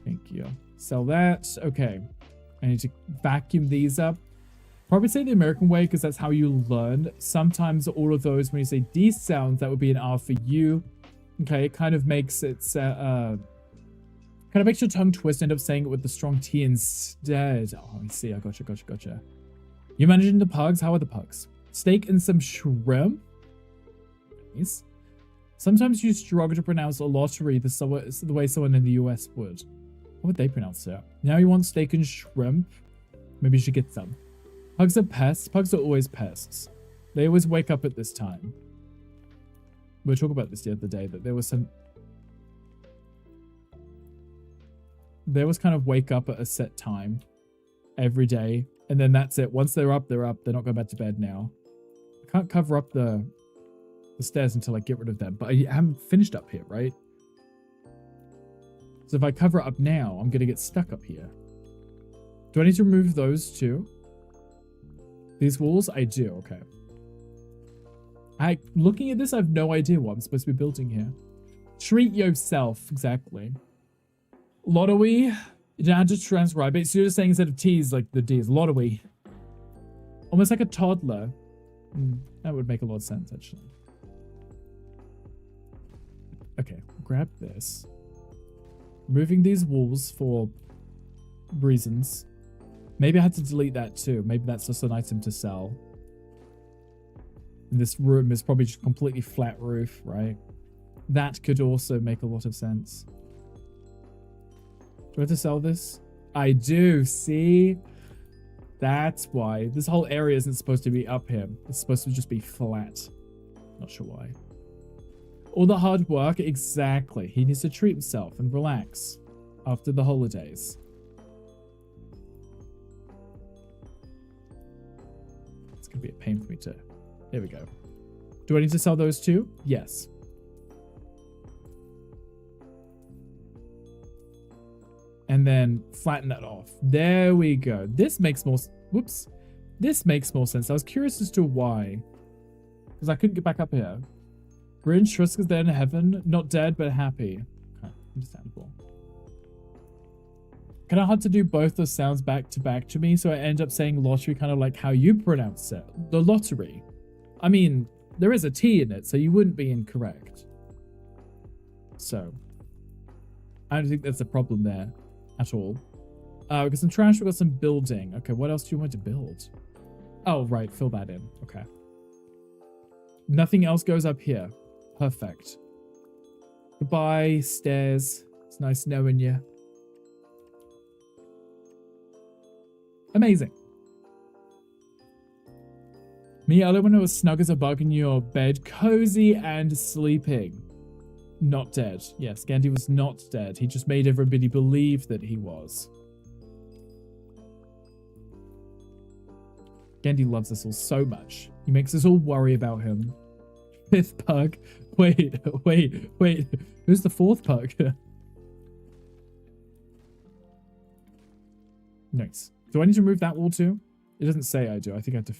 Thank you. Sell that. Okay. I need to vacuum these up. Probably say the American way because that's how you learn. Sometimes all of those, when you say these sounds, that would be an R for you. Okay, it kind of makes it, kind of makes your tongue twist, end up saying it with the strong T instead. Oh, I see. I gotcha. You managing the pugs? How are the pugs? Steak and some shrimp? Nice. Sometimes you struggle to pronounce a lottery the way someone in the US would. How would they pronounce it? Now you want steak and shrimp? Maybe you should get some. Pugs are pests. Pugs are always pests. They always wake up at this time. We were talking about this the other day, that there was some... They always kind of wake up at a set time every day. And then that's it. Once they're up, they're up. They're not going back to bed now. I can't cover up the stairs until I get rid of them. But I haven't finished up here, right? So if I cover it up now, I'm going to get stuck up here. Do I need to remove those too? These walls? I do. Okay. Looking at this, I have no idea what I'm supposed to be building here. Treat yourself. Exactly. Lottery. You don't have to transcribe it. So you're just saying instead of T's, like the D's. Lottery. Almost like a toddler. That would make a lot of sense, actually. Okay. Grab this. Moving these walls for reasons. Maybe I had to delete that too. Maybe that's just an item to sell. And this room is probably just completely flat roof, right? That could also make a lot of sense. Do I have to sell this? I do, see? That's why. This whole area isn't supposed to be up here. It's supposed to just be flat. Not sure why. All the hard work, exactly. He needs to treat himself and relax after the holidays. It's going to be a pain for me to... There we go. Do I need to sell those too? Yes. And then flatten that off. There we go. This makes more... Whoops. This makes more sense. I was curious as to why. Because I couldn't get back up here. Grinch, Triska's there in heaven. Not dead, but happy. Okay, understandable. Kind of hard to do both those sounds back to back to me, so I end up saying lottery kind of like how you pronounce it. The lottery. I mean, there is a T in it, so you wouldn't be incorrect. So, I don't think there's a problem there at all. We got some trash, we got some building. Okay, what else do you want to build? Oh, right, fill that in. Okay. Nothing else goes up here. Perfect. Goodbye, stairs. It's nice knowing you. Amazing. Me, I don't want to as snug as a bug in your bed, cozy and sleeping. Not dead. Yes, Gandhi was not dead. He just made everybody believe that he was. Gandhi loves us all so much. He makes us all worry about him. Fifth pug. Wait. Who's the fourth pug? Nice. Do I need to move that wall too? It doesn't say I do. I think I have to...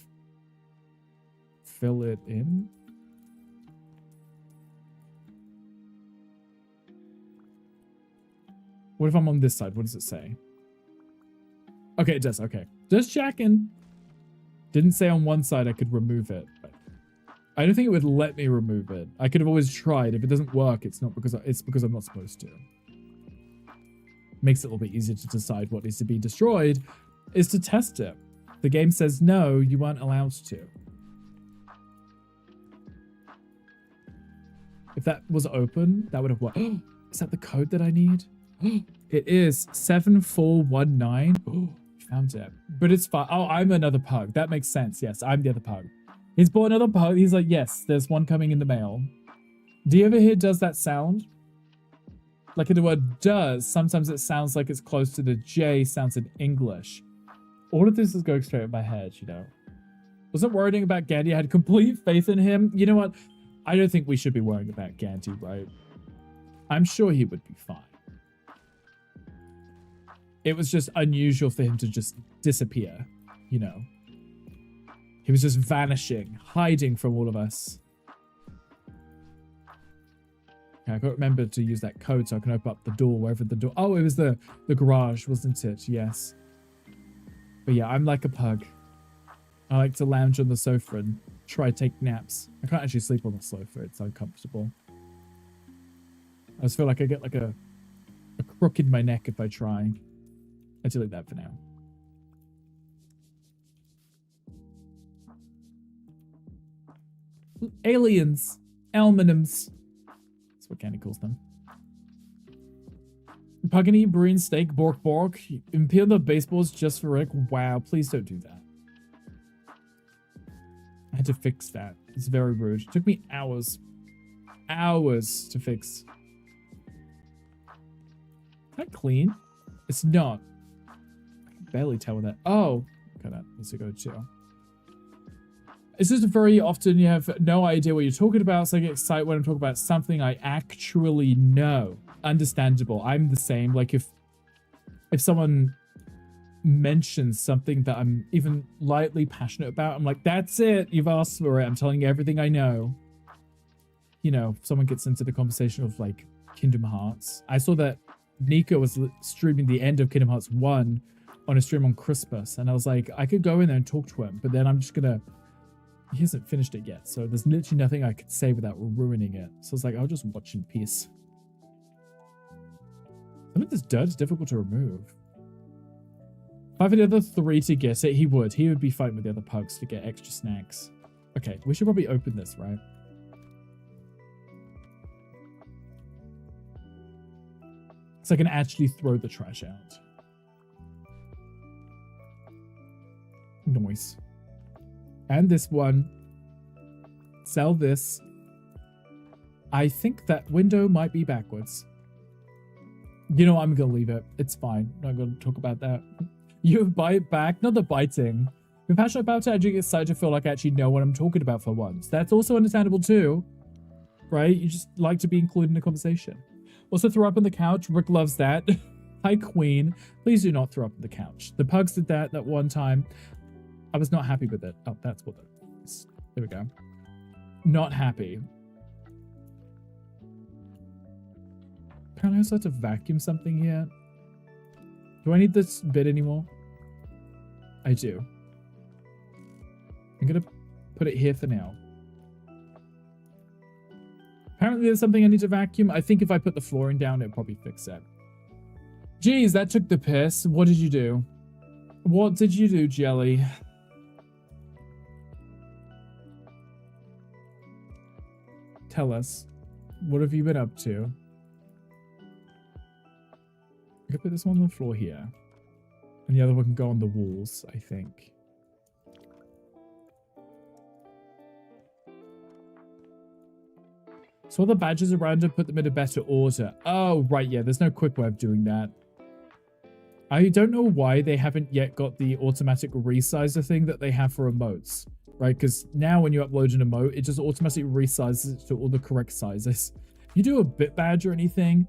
fill it in. What if I'm on this side? What does it say? Okay, it does. Okay. Just checking. Didn't say on one side I could remove it. I don't think it would let me remove it. I could have always tried. If it doesn't work, it's because I'm not supposed to. Makes it a little bit easier to decide what needs to be destroyed is to test it. The game says no, you weren't allowed to. If that was open, that would have worked. Is that the code that I need? It is 7419. Found it. But it's fine. Oh, I'm another pug. That makes sense. Yes, I'm the other pug. He's bought another pug. He's like, yes, there's one coming in the mail. Do you ever hear does that sound? Like in the word does, sometimes it sounds like it's close to the J sounds in English. All of this is going straight in my head, you know. Wasn't worrying about Gandhi. I had complete faith in him. You know what? I don't think we should be worrying about Gandhi, right? I'm sure he would be fine. It was just unusual for him to just disappear, you know. He was just vanishing, hiding from all of us. Okay, I got to remember to use that code so I can open up the door, wherever the door... Oh, it was the garage, wasn't it? Yes. But yeah, I'm like a pug. I like to lounge on the sofa and try to take naps. I can't actually sleep on the sofa. It's uncomfortable. I just feel like I get like a crook in my neck if I try. I delete that for now. Aliens. Alminims. That's what Candy calls them. Pugany, Breen, Steak, Bork, Bork. Impale the baseballs just for Rick. Wow, please don't do that. I had to fix that. It's very rude. It took me hours. Hours to fix. Is that clean? It's not. I can barely tell with that. Oh. Okay, that needs to go too. It's just very often you have no idea what you're talking about, so I get excited when I'm talking about something I actually know. Understandable. I'm the same. Like if someone mentions something that I'm even lightly passionate about, I'm like, that's it. You've asked for it. I'm telling you everything I know. You know, someone gets into the conversation of like Kingdom Hearts. I saw that Nico was streaming the end of Kingdom Hearts 1 on a stream on Christmas, and I was like, I could go in there and talk to him, but then I'm just gonna... He hasn't finished it yet, so there's literally nothing I could say without ruining it. So it's like, I'll just watch in peace. Some of this dirt is difficult to remove. If I had the other 3 to get it, he would. He would be fighting with the other pugs to get extra snacks. Okay, we should probably open this, right? So I can actually throw the trash out. Nice. And this one. Sell this. I think that window might be backwards. You know, I'm going to leave it. It's fine. I'm not going to talk about that. You bite back. Not the biting. If you're passionate about it, I do get excited to feel like I actually know what I'm talking about for once. That's also understandable too. Right? You just like to be included in the conversation. Also throw up on the couch. Rick loves that. Hi, Queen. Please do not throw up on the couch. The pugs did that one time. I was not happy with it. Oh, that's what that is. There we go. Not happy. Apparently I also have to vacuum something here. Do I need this bit anymore? I do. I'm going to put it here for now. Apparently there's something I need to vacuum. I think if I put the flooring down, it'll probably fix it. Jeez, that took the piss. What did you do? What did you do, Jelly? Tell us. What have you been up to? I could put this one on the floor here. And the other one can go on the walls, I think. So all the badges around and put them in a better order. Oh, right, yeah, there's no quick way of doing that. I don't know why they haven't yet got the automatic resizer thing that they have for emotes. Right, because now when you upload an emote, it just automatically resizes it to all the correct sizes. If you do a bit badge or anything,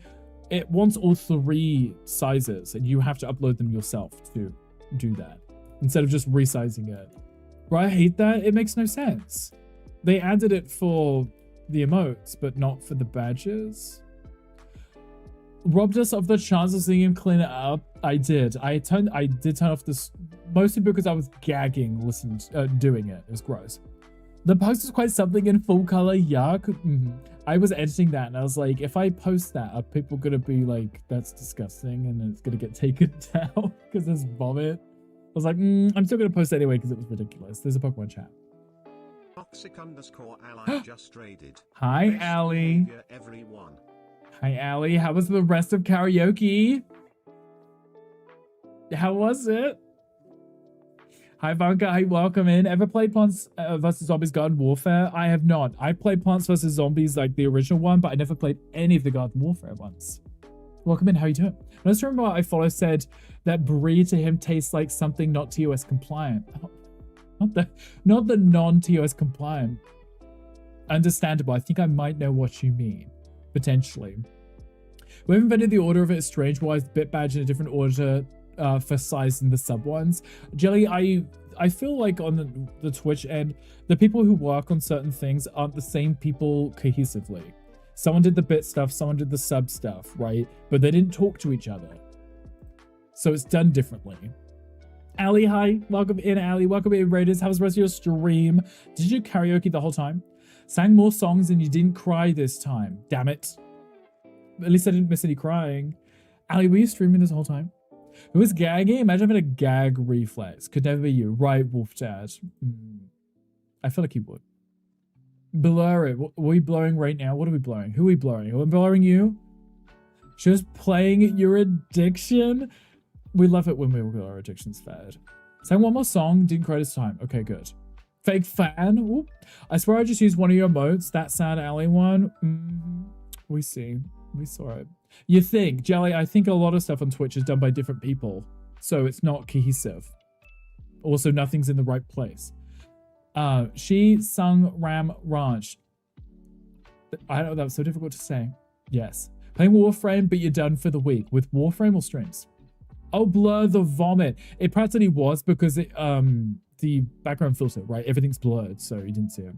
it wants all 3 sizes, and you have to upload them yourself to do that, instead of just resizing it. Right, I hate that. It makes no sense. They added it for the emotes, but not for the badges. Robbed us of the chance of seeing him clean it up. I did. I did turn off this mostly because I was gagging doing it. It was gross. The post was quite something in full color. Yuck. I was editing that and I was like, if I post that, are people gonna be like, that's disgusting, and it's gonna get taken down because there's vomit? I was like, I'm still gonna post it anyway because it was ridiculous. There's a Pokemon chat.
Toxic_ally just raided.
Hi,
Best
Allie.
behavior, everyone.
Hi, Allie. How was the rest of karaoke? How was it? Hi, Vanka. Hi, welcome in. Ever played Plants vs. Zombies Garden Warfare? I have not. I played Plants vs. Zombies, like the original one, but I never played any of the Garden Warfare ones. Welcome in. How you doing? I just remember I follow said that brie to him tastes like something not TOS compliant. Not the non-TOS compliant. Understandable. I think I might know what you mean. Potentially. We invented the order of it. Strange wise, bit badge in a different order for size than the sub ones. Jelly, I feel like on the Twitch end, the people who work on certain things aren't the same people cohesively. Someone did the bit stuff, someone did the sub stuff, right? But they didn't talk to each other. So it's done differently. Allie, hi. Welcome in, Allie. Welcome in, Raiders. How was the rest of your stream? Did you do karaoke the whole time? Sang more songs and you didn't cry this time. Damn it. At least I didn't miss any crying. Allie, were you streaming this whole time? Who was gagging? Imagine having a gag reflex. Could never be you. Right, Wolf Dad. I feel like he would. Blur it. What are we blowing right now? What are we blowing? Who are we blowing? Are we blowing you? Just playing your addiction? We love it when we get our addictions fed. Sang one more song. Didn't cry this time. Okay, good. Fake fan. Ooh. I swear I just used one of your emotes. That sad alley one. We see. We saw it. You think, Jelly, I think a lot of stuff on Twitch is done by different people. So it's not cohesive. Also, nothing's in the right place. She sung Ram Ranch. I don't know, that was so difficult to say. Yes. Playing Warframe, but you're done for the week. With Warframe or streams? Oh, blur the vomit. It practically was because it, the background filter, right? Everything's blurred, so you didn't see it.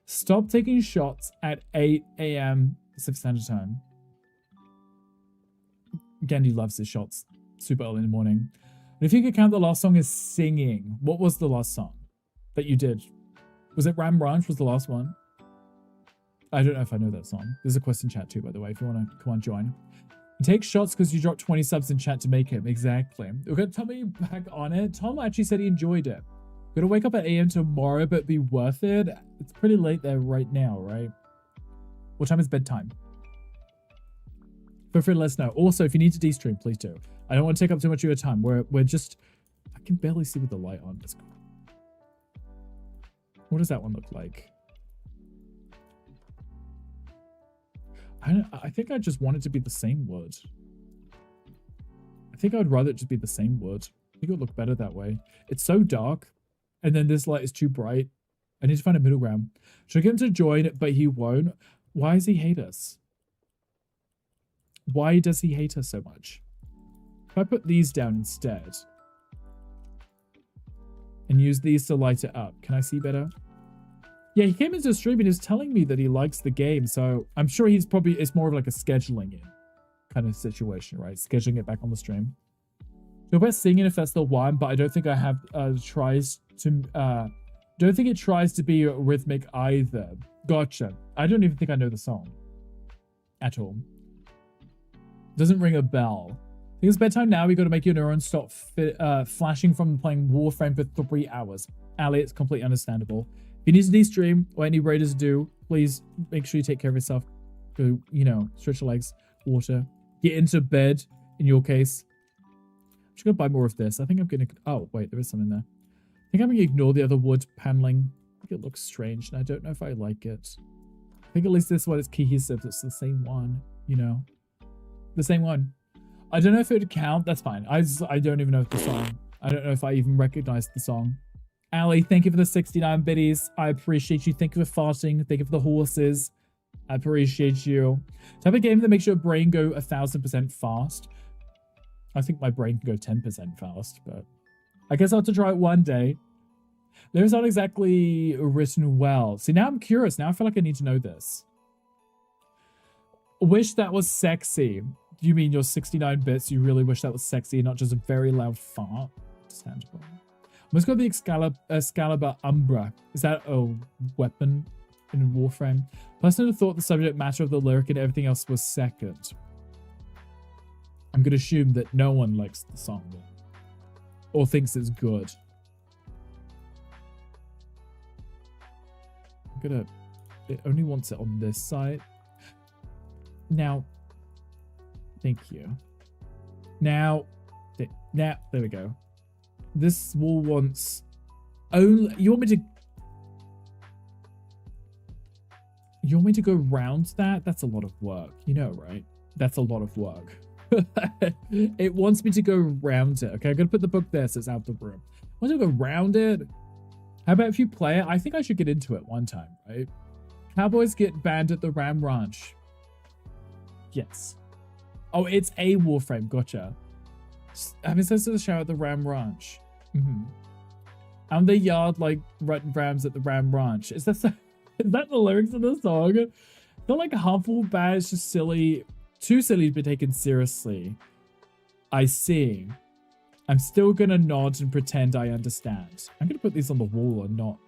Stop taking shots at 8 a.m. Pacific Standard Time. Gandhi loves his shots super early in the morning. And if you could count the last song as singing, what was the last song that you did? Was it Ram Ranch was the last one? I don't know if I know that song. There's a question chat too, by the way, if you want to come on, join. You take shots because you dropped 20 subs in chat to make him. Exactly. We're going to tell me back on it. Tom actually said he enjoyed it. Gonna wake up at 8 a.m. tomorrow, but be worth it. It's pretty late there right now, right? What time is bedtime? Feel free to let us know. Also, if you need to de-stream, please do. I don't want to take up too much of your time. We're just... I can barely see with the light on. What does that one look like? I think I just want it to be the same word. I think I'd rather it just be the same word. I think it would look better that way. It's so dark. And then this light is too bright. I need to find a middle ground. Should I get him to join, but he won't? Why does he hate us? Why does he hate us so much? If I put these down instead and use these to light it up, can I see better? Yeah, he came into the stream and he was telling me that he likes the game, so I'm sure he's probably, it's more of like a scheduling in kind of situation, right? Scheduling it back on the stream. So about singing if that's the one, but I don't think I have tries to don't think it tries to be rhythmic either. Gotcha. I don't even think I know the song at all. Doesn't ring a bell. I think it's bedtime now. We got to make your neurons stop flashing from playing Warframe for 3 hours. Ali, it's completely understandable. If you need to de-stream, or any raiders do, please make sure you take care of yourself. Go, you know, stretch your legs, water, get into bed. In your case, I'm just gonna buy more of this. I think I'm gonna. Oh wait, there is some in there. I think I'm gonna ignore the other wood paneling. I think it looks strange, and I don't know if I like it. I think at least this one is cohesive. It's the same one, you know, the same one. I don't know if it would count. That's fine. I don't even know if the song. I don't know if I even recognize the song. Ali, thank you for the 69 biddies. I appreciate you. Thank you for farting. Thank you for the horses. I appreciate you. Type of game that makes your brain go 1000% fast. I think my brain can go 10% fast, but I guess I'll have to try it one day. Lyrics aren't exactly written well. See, now I'm curious. Now I feel like I need to know this. Wish that was sexy. You mean your 69 bits? You really wish that was sexy, not just a very loud fart? Understandable. Let's go to the Excalibur Umbra. Is that a weapon in Warframe? Person who thought the subject matter of the lyric and everything else was second. I'm going to assume that no one likes the song or thinks it's good. It only wants it on this side. Now, thank you. Now, there we go. This wall wants only. You want me to go round that? That's a lot of work. You know, right? That's a lot of work. It wants me to go round it. Okay, I'm gonna put the book there so it's out the room. I want to go round it. How about if you play it? I think I should get into it one time, right? Cowboys get banned at the Ram Ranch. Yes. Oh, it's a Warframe. Gotcha. Having sense to the shower at the Ram Ranch. And the yard like rams at the Ram Ranch. Is that the lyrics of the song? I feel like Hufflepuff is just silly. Too silly to be taken seriously. I see. I'm still gonna nod and pretend I understand. I'm gonna put these on the wall and not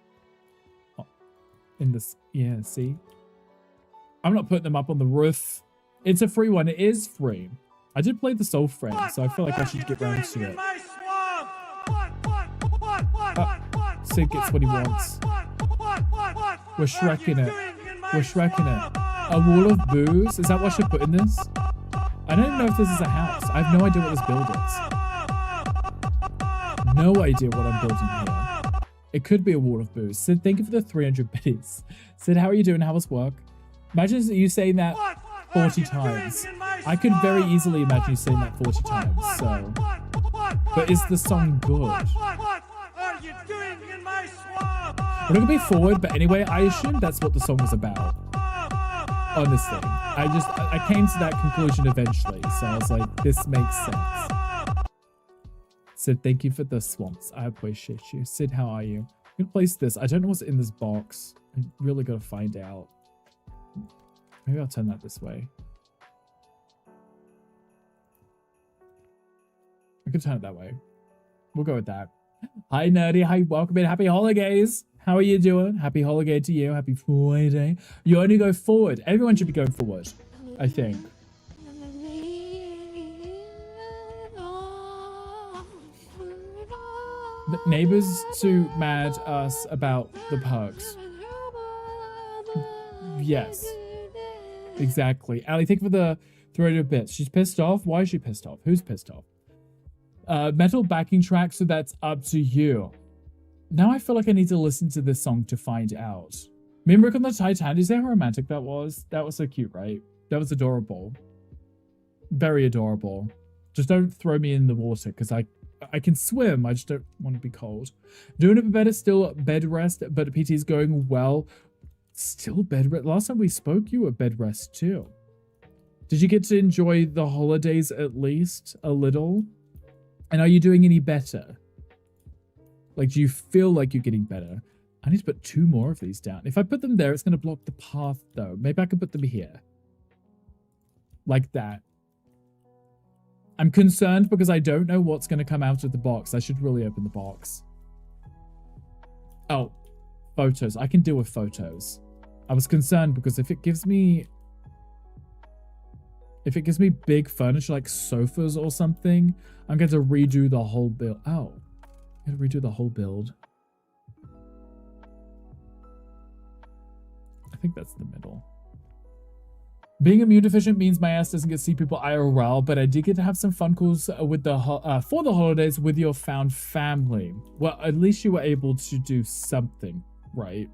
in this. Yeah, see? I'm not putting them up on the roof. It's a free one. It is free. I did play the Soul Frame, so I feel like I should get round to it. Sid gets what he wants. We're Shrekking it. We're Shrekking it. A wall of booze? Is that what I should put in this? I don't even know if this is a house. I have no idea what this build is. No idea what I'm building here. It could be a wall of booze. Sid, thank you for the 300 biddies. Sid, how are you doing? How was work? Imagine you saying that 40 times. I could very easily imagine you saying that 40 times, so. But is the song good? We're not gonna be forward, but anyway, I assume that's what the song was about. Honestly. I came to that conclusion eventually, so I was like, this makes sense. Sid, thank you for the swamps. I appreciate you. Sid, how are you? I'm gonna place this. I don't know what's in this box. I really gotta find out. Maybe I'll turn that this way. I could turn it that way. We'll go with that. Hi, Nerdy. Hi, welcome in. Happy holidays. How are you doing? Happy holiday to you. Happy Friday. You only go forward. Everyone should be going forward, I think. The neighbors too mad us about the perks. Yes. Exactly. Ali, thank you for the 300 bits. She's pissed off. Why is she pissed off? Who's pissed off? Metal backing track, so that's up to you. Now I feel like I need to listen to this song to find out. Remember on the Titanic? Is that how romantic that was? That was so cute, right? That was adorable. Very adorable. Just don't throw me in the water, because I can swim. I just don't want to be cold. Doing it better, still bed rest, but PT is going well. Still bed rest. Last time we spoke, you were bed rest too. Did you get to enjoy the holidays at least a little? And are you doing any better? Like, do you feel like you're getting better? I need to put 2 more of these down. If I put them there, it's going to block the path, though. Maybe I can put them here. Like that. I'm concerned because I don't know what's going to come out of the box. I should really open the box. Oh, photos. I can deal with photos. I was concerned because if it gives me big furniture like sofas or something, I'm going to redo the whole build. Oh, I'm going to redo the whole build. I think that's the middle. Being immune deficient means my ass doesn't get to see people IRL, but I did get to have some fun calls with for the holidays with your found family. Well, at least you were able to do something, right?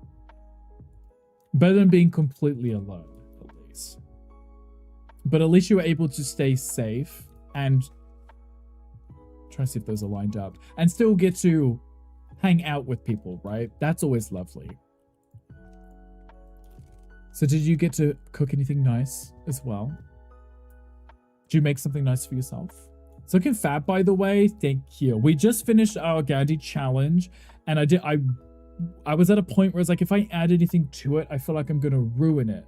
Better than being completely alone, at least. But at least you were able to stay safe and try to see if those are lined up and still get to hang out with people, right? That's always lovely. So did you get to cook anything nice as well? Did you make something nice for yourself? It's looking fab, by the way. Thank you. We just finished our Gandhi challenge And I was at a point where it's like, if I add anything to it, I feel like I'm going to ruin it,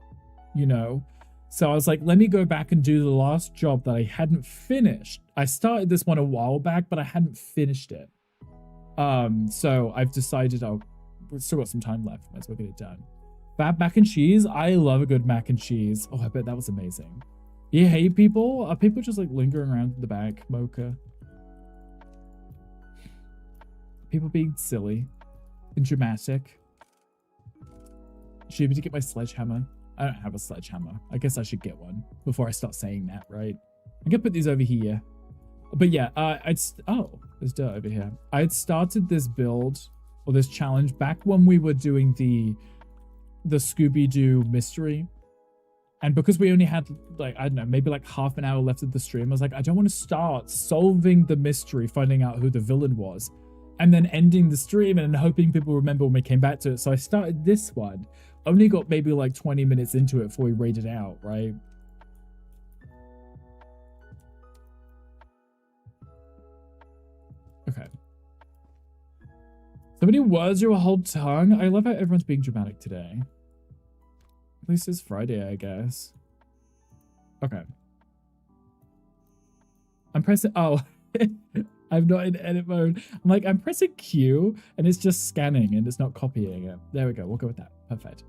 you know? So I was like, let me go back and do the last job that I hadn't finished. I started this one a while back, but I hadn't finished it. So I've decided we've still got some time left. Might as well get it done. Fab mac and cheese. I love a good mac and cheese. Oh, I bet that was amazing. Yeah, hey people. Are people just like lingering around in the back? Mocha. People being silly and dramatic. Should I get my sledgehammer? I don't have a sledgehammer. I guess I should get one before I start saying that, right? I'm gonna put these over here. But yeah, oh, there's dirt over here. I had started this build or this challenge back when we were doing the Scooby-Doo mystery. And because we only had like, I don't know, maybe like half an hour left of the stream, I was like, I don't want to start solving the mystery, finding out who the villain was, and then ending the stream and hoping people remember when we came back to it. So I started this one. Only got maybe like 20 minutes into it before we raided out, right? Okay. So many words you will hold tongue. I love how everyone's being dramatic today. At least it's Friday, I guess. Okay. I'm pressing, oh. I'm not in edit mode. I'm like, I'm pressing Q and it's just scanning and it's not copying it. There we go. We'll go with that. Perfect.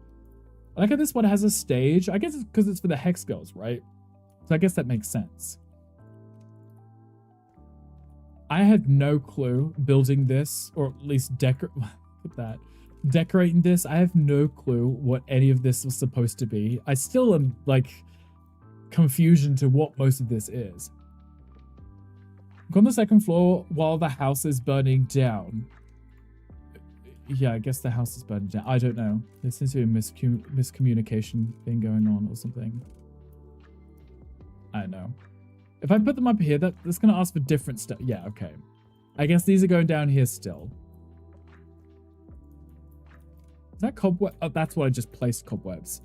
I like how this one has a stage. I guess it's because it's for the Hex Girls, right? So I guess that makes sense. I had no clue building this, or at least decorating this. I have no clue what any of this was supposed to be. I still am like confusion to what most of this is. Go on the second floor while the house is burning down. Yeah, I guess the house is burning down. I don't know. There seems to be a miscommunication thing going on or something. I don't know. If I put them up here, that's going to ask for different stuff. Yeah, okay. I guess these are going down here still. Is that cobweb? Oh, that's what I just placed cobwebs.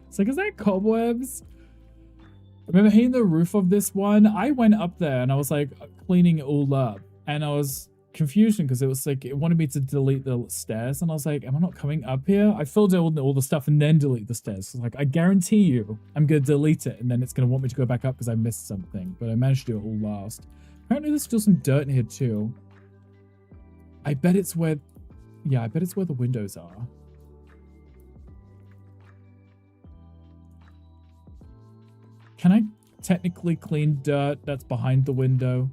It's like, is that cobwebs? I remember hitting the roof of this one. I went up there and I was like cleaning it all up. And I was confused because it was like, it wanted me to delete the stairs. And I was like, am I not coming up here? I filled in all the stuff and then delete the stairs. So like, I guarantee you I'm going to delete it. And then it's going to want me to go back up because I missed something. But I managed to do it all last. Apparently there's still some dirt in here too. I bet it's where, yeah, I bet it's where the windows are. Can I technically clean dirt that's behind the window?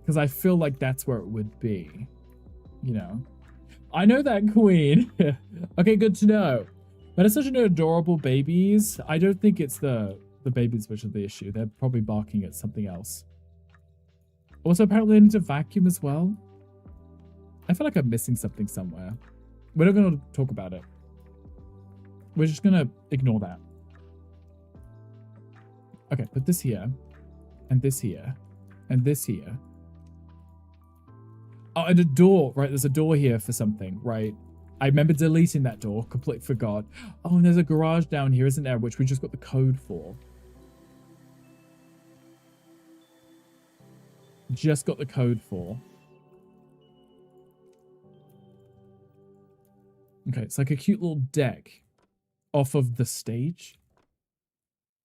Because I feel like that's where it would be. You know? I know that queen. Okay, good to know. But it's such an adorable babies. I don't think it's the babies which are the issue. They're probably barking at something else. Also, apparently I need to vacuum as well. I feel like I'm missing something somewhere. We're not going to talk about it. We're just going to ignore that. Okay, put this here, and this here, and this here. Oh, and a door, right? There's a door here for something, right? I remember deleting that door, completely forgot. Oh, and there's a garage down here, isn't there? Which we just got the code for. Just got the code for. Okay, it's like a cute little deck off of the stage.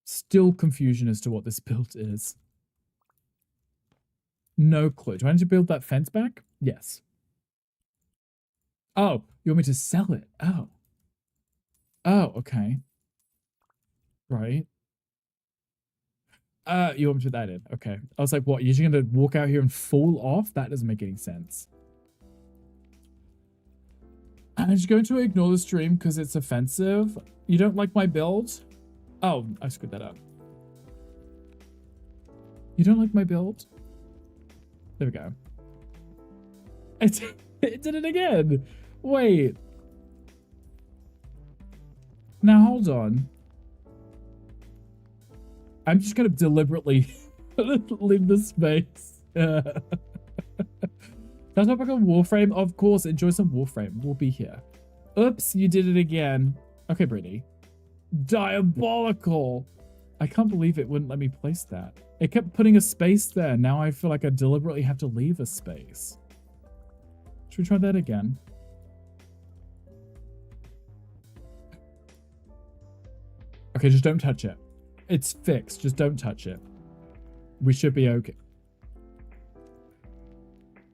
Still confusion as to what this build is. No clue. Do I need to build that fence back? Yes. Oh, you want me to sell it? Oh. Oh, okay. Right. You want me to put that in? Okay. I was like, what? You're just gonna walk out here and fall off? That doesn't make any sense. I'm just going to ignore the stream because it's offensive. You don't like my build? Oh, I screwed that up. You don't like my build? There we go. It did it again. Wait. Now hold on. I'm just going to deliberately leave the space. That's not like a Warframe. Of course, enjoy some Warframe. We'll be here. Oops, you did it again. Okay, Brittany. Diabolical. I can't believe it wouldn't let me place that. It kept putting a space there. Now I feel like I deliberately have to leave a space. Should we try that again? Okay, just don't touch it. It's fixed. Just don't touch it. We should be okay.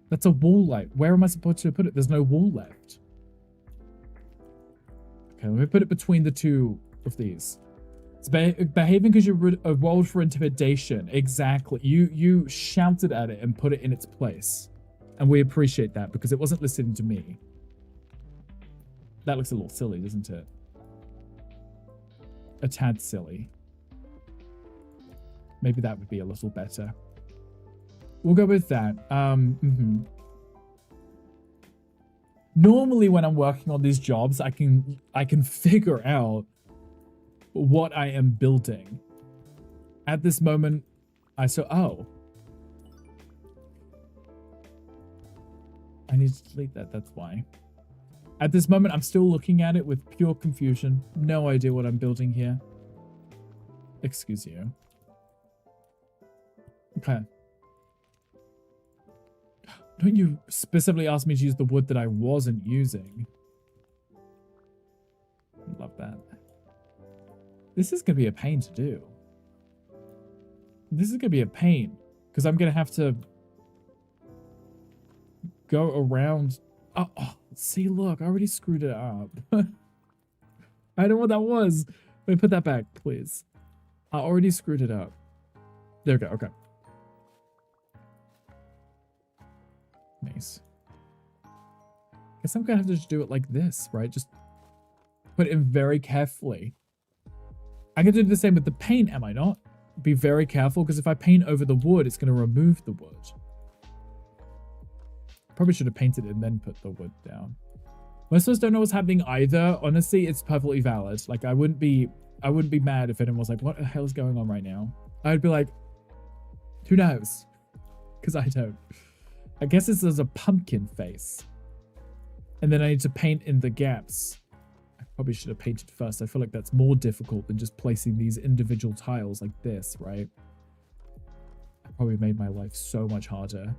That's a wall light. Where am I supposed to put it? There's no wall left. Okay, let me put it between the two of these. It's behaving because you rolled for intimidation. Exactly. You shouted at it and put it in its place. And we appreciate that because it wasn't listening to me. That looks a little silly, doesn't it? A tad silly. Maybe that would be a little better. We'll go with that. Normally when I'm working on these jobs, I can figure out what I am building. At this moment, I need to delete that, that's why. At this moment, I'm still looking at it with pure confusion. No idea what I'm building here. Excuse you. Okay. Don't you specifically ask me to use the wood that I wasn't using? Love that. This is going to be a pain to do. This is going to be a pain. Because I'm going to have to go around. Oh, see, look, I already screwed it up. I know what that was. Let me put that back, please. I already screwed it up. There we go, okay. Nice. Guess I'm gonna have to just do it like this, right? Just put it in very carefully. I'm gonna do the same with the paint, am I not? Be very careful, because if I paint over the wood, it's gonna remove the wood. Probably should have painted it and then put the wood down. Most of us don't know what's happening either. Honestly, it's perfectly valid. Like, I wouldn't be mad if anyone was like, what the hell is going on right now? I'd be like, who knows? Because I don't. I guess this is a pumpkin face. And then I need to paint in the gaps. I probably should have painted first. I feel like that's more difficult than just placing these individual tiles like this, right? I probably made my life so much harder.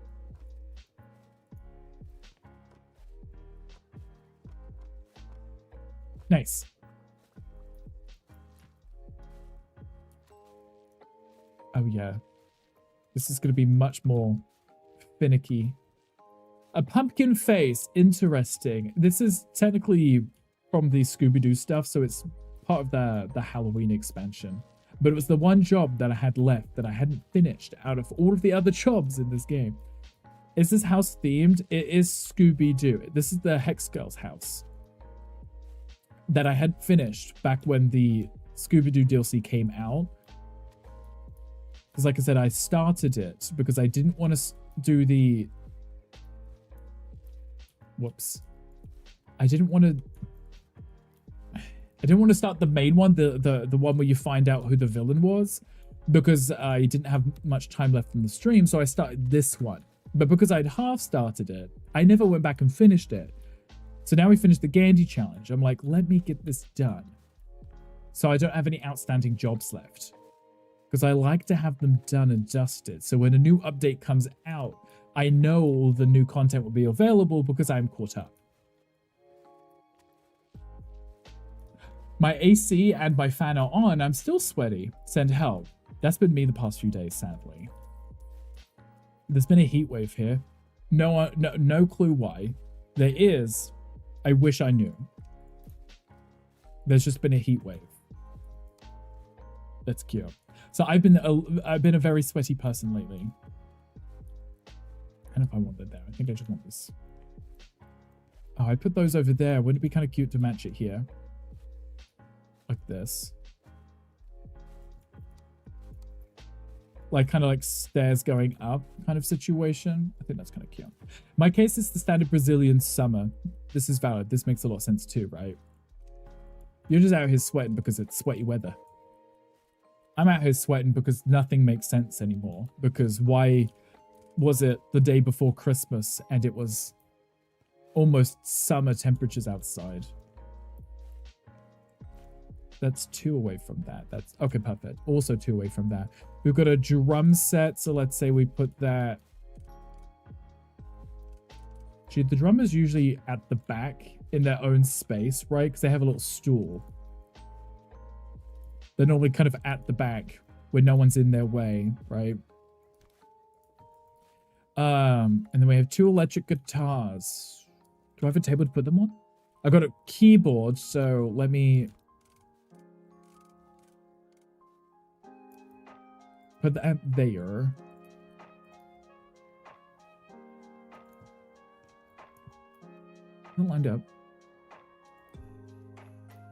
Nice. Oh yeah. This is going to be much more finicky. A pumpkin face. Interesting. This is technically from the Scooby-Doo stuff, so it's part of the Halloween expansion. But it was the one job that I had left that I hadn't finished out of all of the other jobs in this game. Is this house themed? It is Scooby-Doo. This is the Hex Girl's house that I had finished back when the Scooby-Doo DLC came out. Because like I said, I started it because I didn't want to do the... Whoops. I didn't want to start the main one, the one where you find out who the villain was, because I didn't have much time left in the stream, so I started this one. But because I'd half started it, I never went back and finished it. So now we finished the Gandhi challenge. I'm like, let me get this done. So I don't have any outstanding jobs left. Because I like to have them done and dusted. So when a new update comes out, I know all the new content will be available because I'm caught up. My AC and my fan are on. I'm still sweaty. Send help. That's been me the past few days, sadly. There's been a heat wave here. No clue why. There is. I wish I knew. There's just been a heat wave. That's cute. So I've been a very sweaty person lately. I don't know if I want that there. I think I just want this. Oh, I put those over there. Wouldn't it be kind of cute to match it here? Like this. Like kind of like stairs going up kind of situation. I think that's kind of cute. My case is the standard Brazilian summer. This is valid. This makes a lot of sense too, right? You're just out here sweating because it's sweaty weather. I'm out here sweating because nothing makes sense anymore. Because why was it the day before Christmas and it was almost summer temperatures outside? That's 2 away from that. That's okay, perfect. Also 2 away from that. We've got a drum set, so let's say we put that. Gee, the drum is usually at the back in their own space, right? Because they have a little stool. They're normally kind of at the back where no one's in their way, right? And then we have 2 electric guitars. Do I have a table to put them on? I got a keyboard, so let me put that there. Not lined up.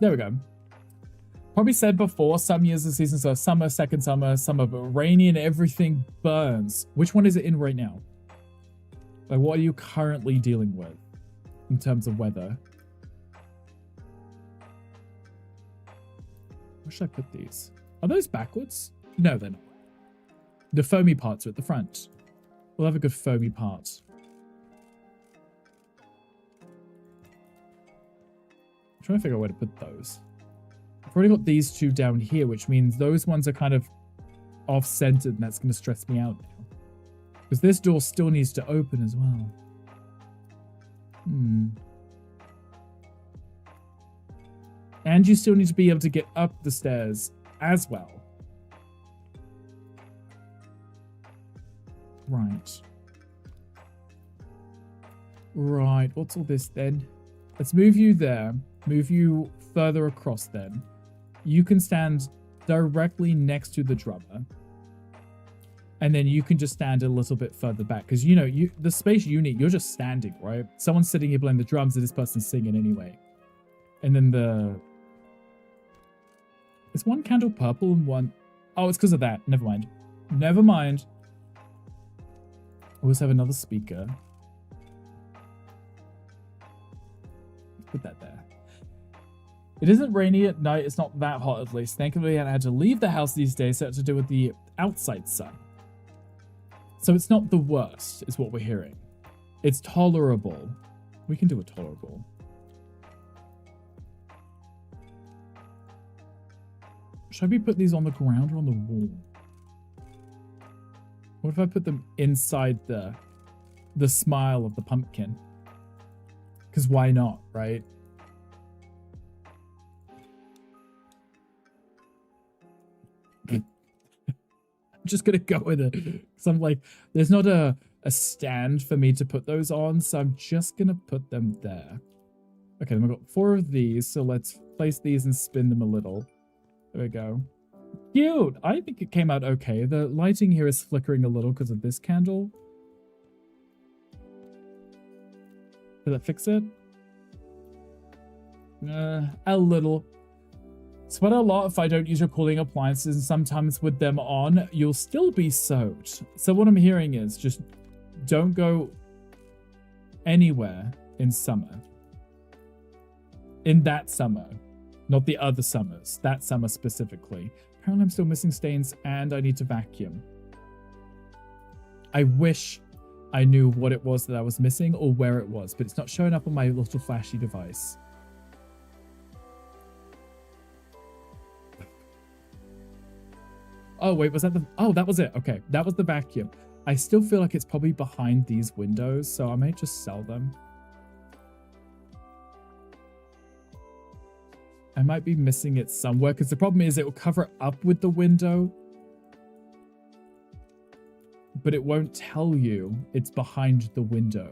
There we go. Probably said before, some years the seasons are summer, second summer, but rainy and everything burns. Which one is it in right now? Like, what are you currently dealing with in terms of weather? Where should I put these? Are those backwards? No, they're not. The foamy parts are at the front. We'll have a good foamy part. I'm trying to figure out where to put those. I've already got these 2 down here, which means those ones are kind of off-centered, and that's going to stress me out now. Because this door still needs to open as well. And you still need to be able to get up the stairs as well. Right. Right, what's all this then? Let's move you there. Move you further across then. You can stand directly next to the drummer. And then you can just stand a little bit further back. Because, you know, the space you need, you're just standing, right? Someone's sitting here playing the drums and this person's singing anyway. And then is one candle purple and one... Oh, it's because of that. Never mind. Never mind. I always have another speaker. Put that there. It isn't rainy at night. It's not that hot, at least. Thankfully, I had to leave the house these days, so it had to do with the outside sun. So it's not the worst, is what we're hearing. It's tolerable. We can do a tolerable. Should I put these on the ground or on the wall? What if I put them inside the smile of the pumpkin? Because why not, right? I'm just gonna go with it. Because I'm like, there's not a stand for me to put those on, so I'm just gonna put them there. Okay, then we've got 4 of these, so let's place these and spin them a little. There we go. Cute! I think it came out okay. The lighting here is flickering a little because of this candle. Did that fix it? A little. Sweat a lot if I don't use your cooling appliances, and sometimes with them on, you'll still be soaked. So what I'm hearing is just don't go anywhere in summer. In that summer. Not the other summers. That summer specifically. Apparently I'm still missing stains and I need to vacuum. I wish I knew what it was that I was missing or where it was, but it's not showing up on my little flashy device. Oh, wait, was that the... Oh, that was it. Okay, that was the vacuum. I still feel like it's probably behind these windows, so I may just sell them. I might be missing it somewhere, because the problem is it will cover up with the window, but it won't tell you it's behind the window.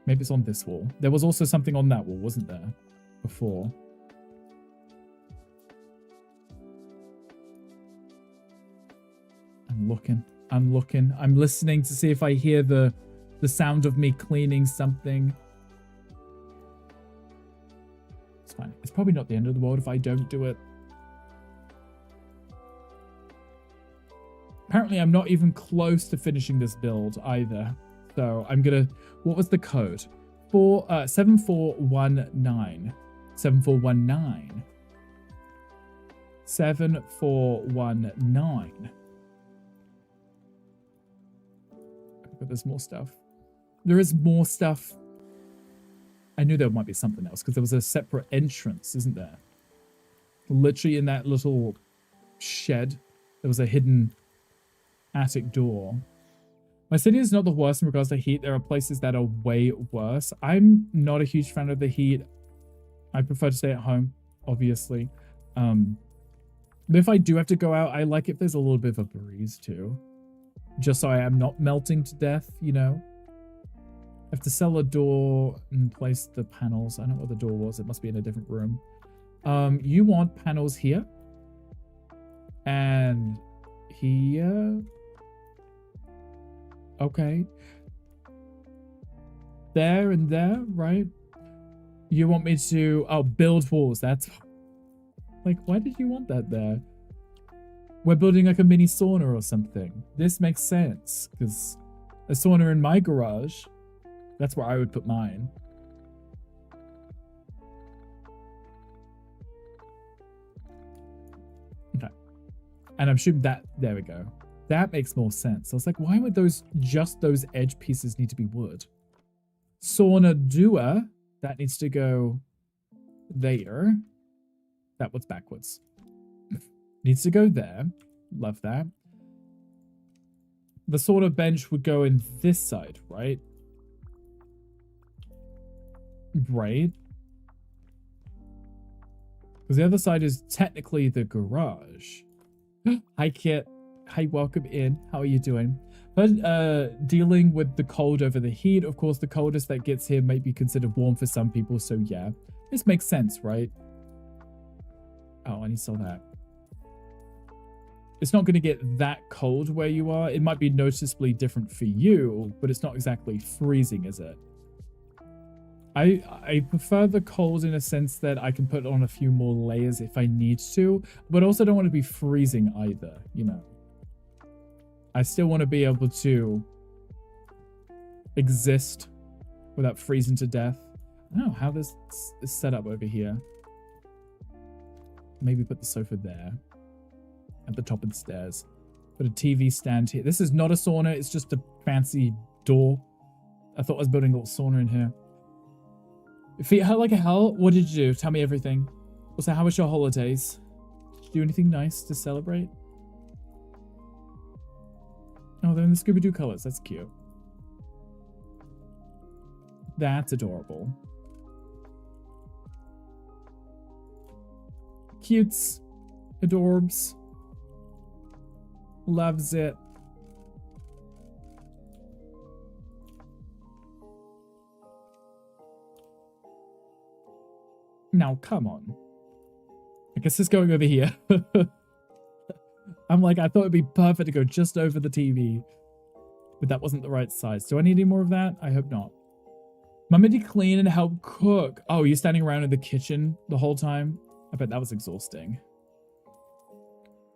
Maybe it's on this wall. There was also something on that wall, wasn't there? Before. I'm looking. I'm looking. I'm listening to see if I hear the sound of me cleaning something. It's fine. It's probably not the end of the world if I don't do it. Apparently, I'm not even close to finishing this build either. So I'm gonna... What was the code? 7419. 7419. 7419. But there's more stuff. There is more stuff. I knew there might be something else because there was a separate entrance, isn't there? Literally in that little shed, there was a hidden attic door. My city is not the worst in regards to heat. There are places that are way worse. I'm not a huge fan of the heat. I prefer to stay at home, obviously. But if I do have to go out, I like if there's a little bit of a breeze too. Just so I am not melting to death, you know? I have to sell a door and place the panels. I don't know what the door was. It must be in a different room. You want panels here. And here. Okay. There and there, right? You want me to... Oh, build walls. That's... Like, why did you want that there? We're building like a mini sauna or something. This makes sense. Because a sauna in my garage... That's where I would put mine. Okay. And I'm assuming that... There we go. That makes more sense. I was like, why would just those edge pieces need to be wood? Sauna doer. That needs to go there. That was backwards. Needs to go there. Love that. The sauna bench would go in this side, right? Right. Because the other side is technically the garage. Hi, Kit. Hi, welcome in. How are you doing? But dealing with the cold over the heat, of course, the coldest that gets here might be considered warm for some people. So yeah, this makes sense, right? Oh, I need to sell that. It's not going to get that cold where you are. It might be noticeably different for you, but it's not exactly freezing, is it? I prefer the cold in a sense that I can put on a few more layers if I need to, but also don't want to be freezing either, you know. I still want to be able to exist without freezing to death. I don't know how this is set up over here. Maybe put the sofa there at the top of the stairs. Put a TV stand here. This is not a sauna. It's just a fancy door. I thought I was building a little sauna in here. Feet hurt like a hell. What did you do? Tell me everything. Also, how was your holidays? Did you do anything nice to celebrate? Oh, they're in the Scooby-Doo colors. That's cute. That's adorable. Cutes. Adorbs. Loves it. Now, come on. I guess it's going over here. I'm like, I thought it'd be perfect to go just over the TV. But that wasn't the right size. Do I need any more of that? I hope not. Mummy to clean and help cook. Oh, you're standing around in the kitchen the whole time? I bet that was exhausting.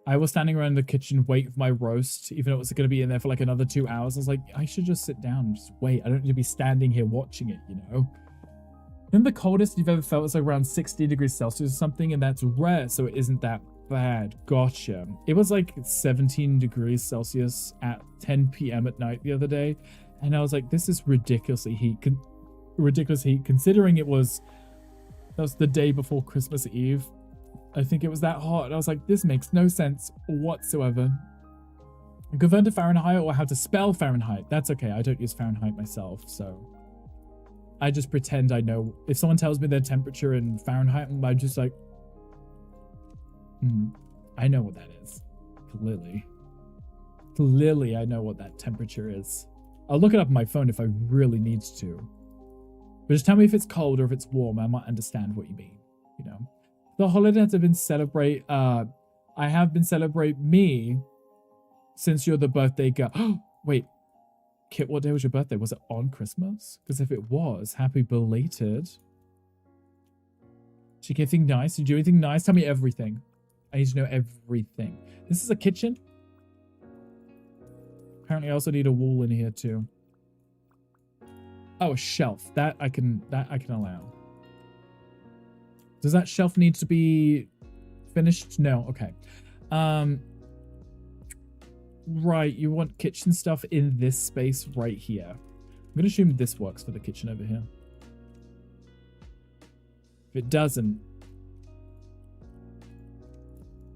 I was standing around the kitchen waiting for my roast, even though it was going to be in there for like another 2 hours. I was like, I should just sit down and just wait. I don't need to be standing here watching it, you know? Then the coldest you've ever felt was like around 16 degrees Celsius or something, and that's rare, so it isn't that bad. Gotcha. It was like 17 degrees Celsius at 10 p.m. at night the other day, and I was like, this is ridiculous heat, considering that was the day before Christmas Eve. I think it was that hot, and I was like, this makes no sense whatsoever. Convert to Fahrenheit or how to spell Fahrenheit. That's okay, I don't use Fahrenheit myself, so I just pretend I know. If someone tells me their temperature in Fahrenheit, I'm just like, I know what that is. Clearly. Clearly, I know what that temperature is. I'll look it up on my phone if I really need to. But just tell me if it's cold or if it's warm. I might understand what you mean, you know. The holidays have been celebrate. I have been celebrate me since you're the birthday girl. Wait. Kit, what day was your birthday? Was it on Christmas? Because if it was, happy belated. Did you get anything nice? Did you do anything nice? Tell me everything. I need to know everything. This is a kitchen. Apparently I also need a wall in here too. Oh, a shelf. That I can allow. Does that shelf need to be finished? No, okay. Right, you want kitchen stuff in this space right here. I'm going to assume this works for the kitchen over here. If it doesn't,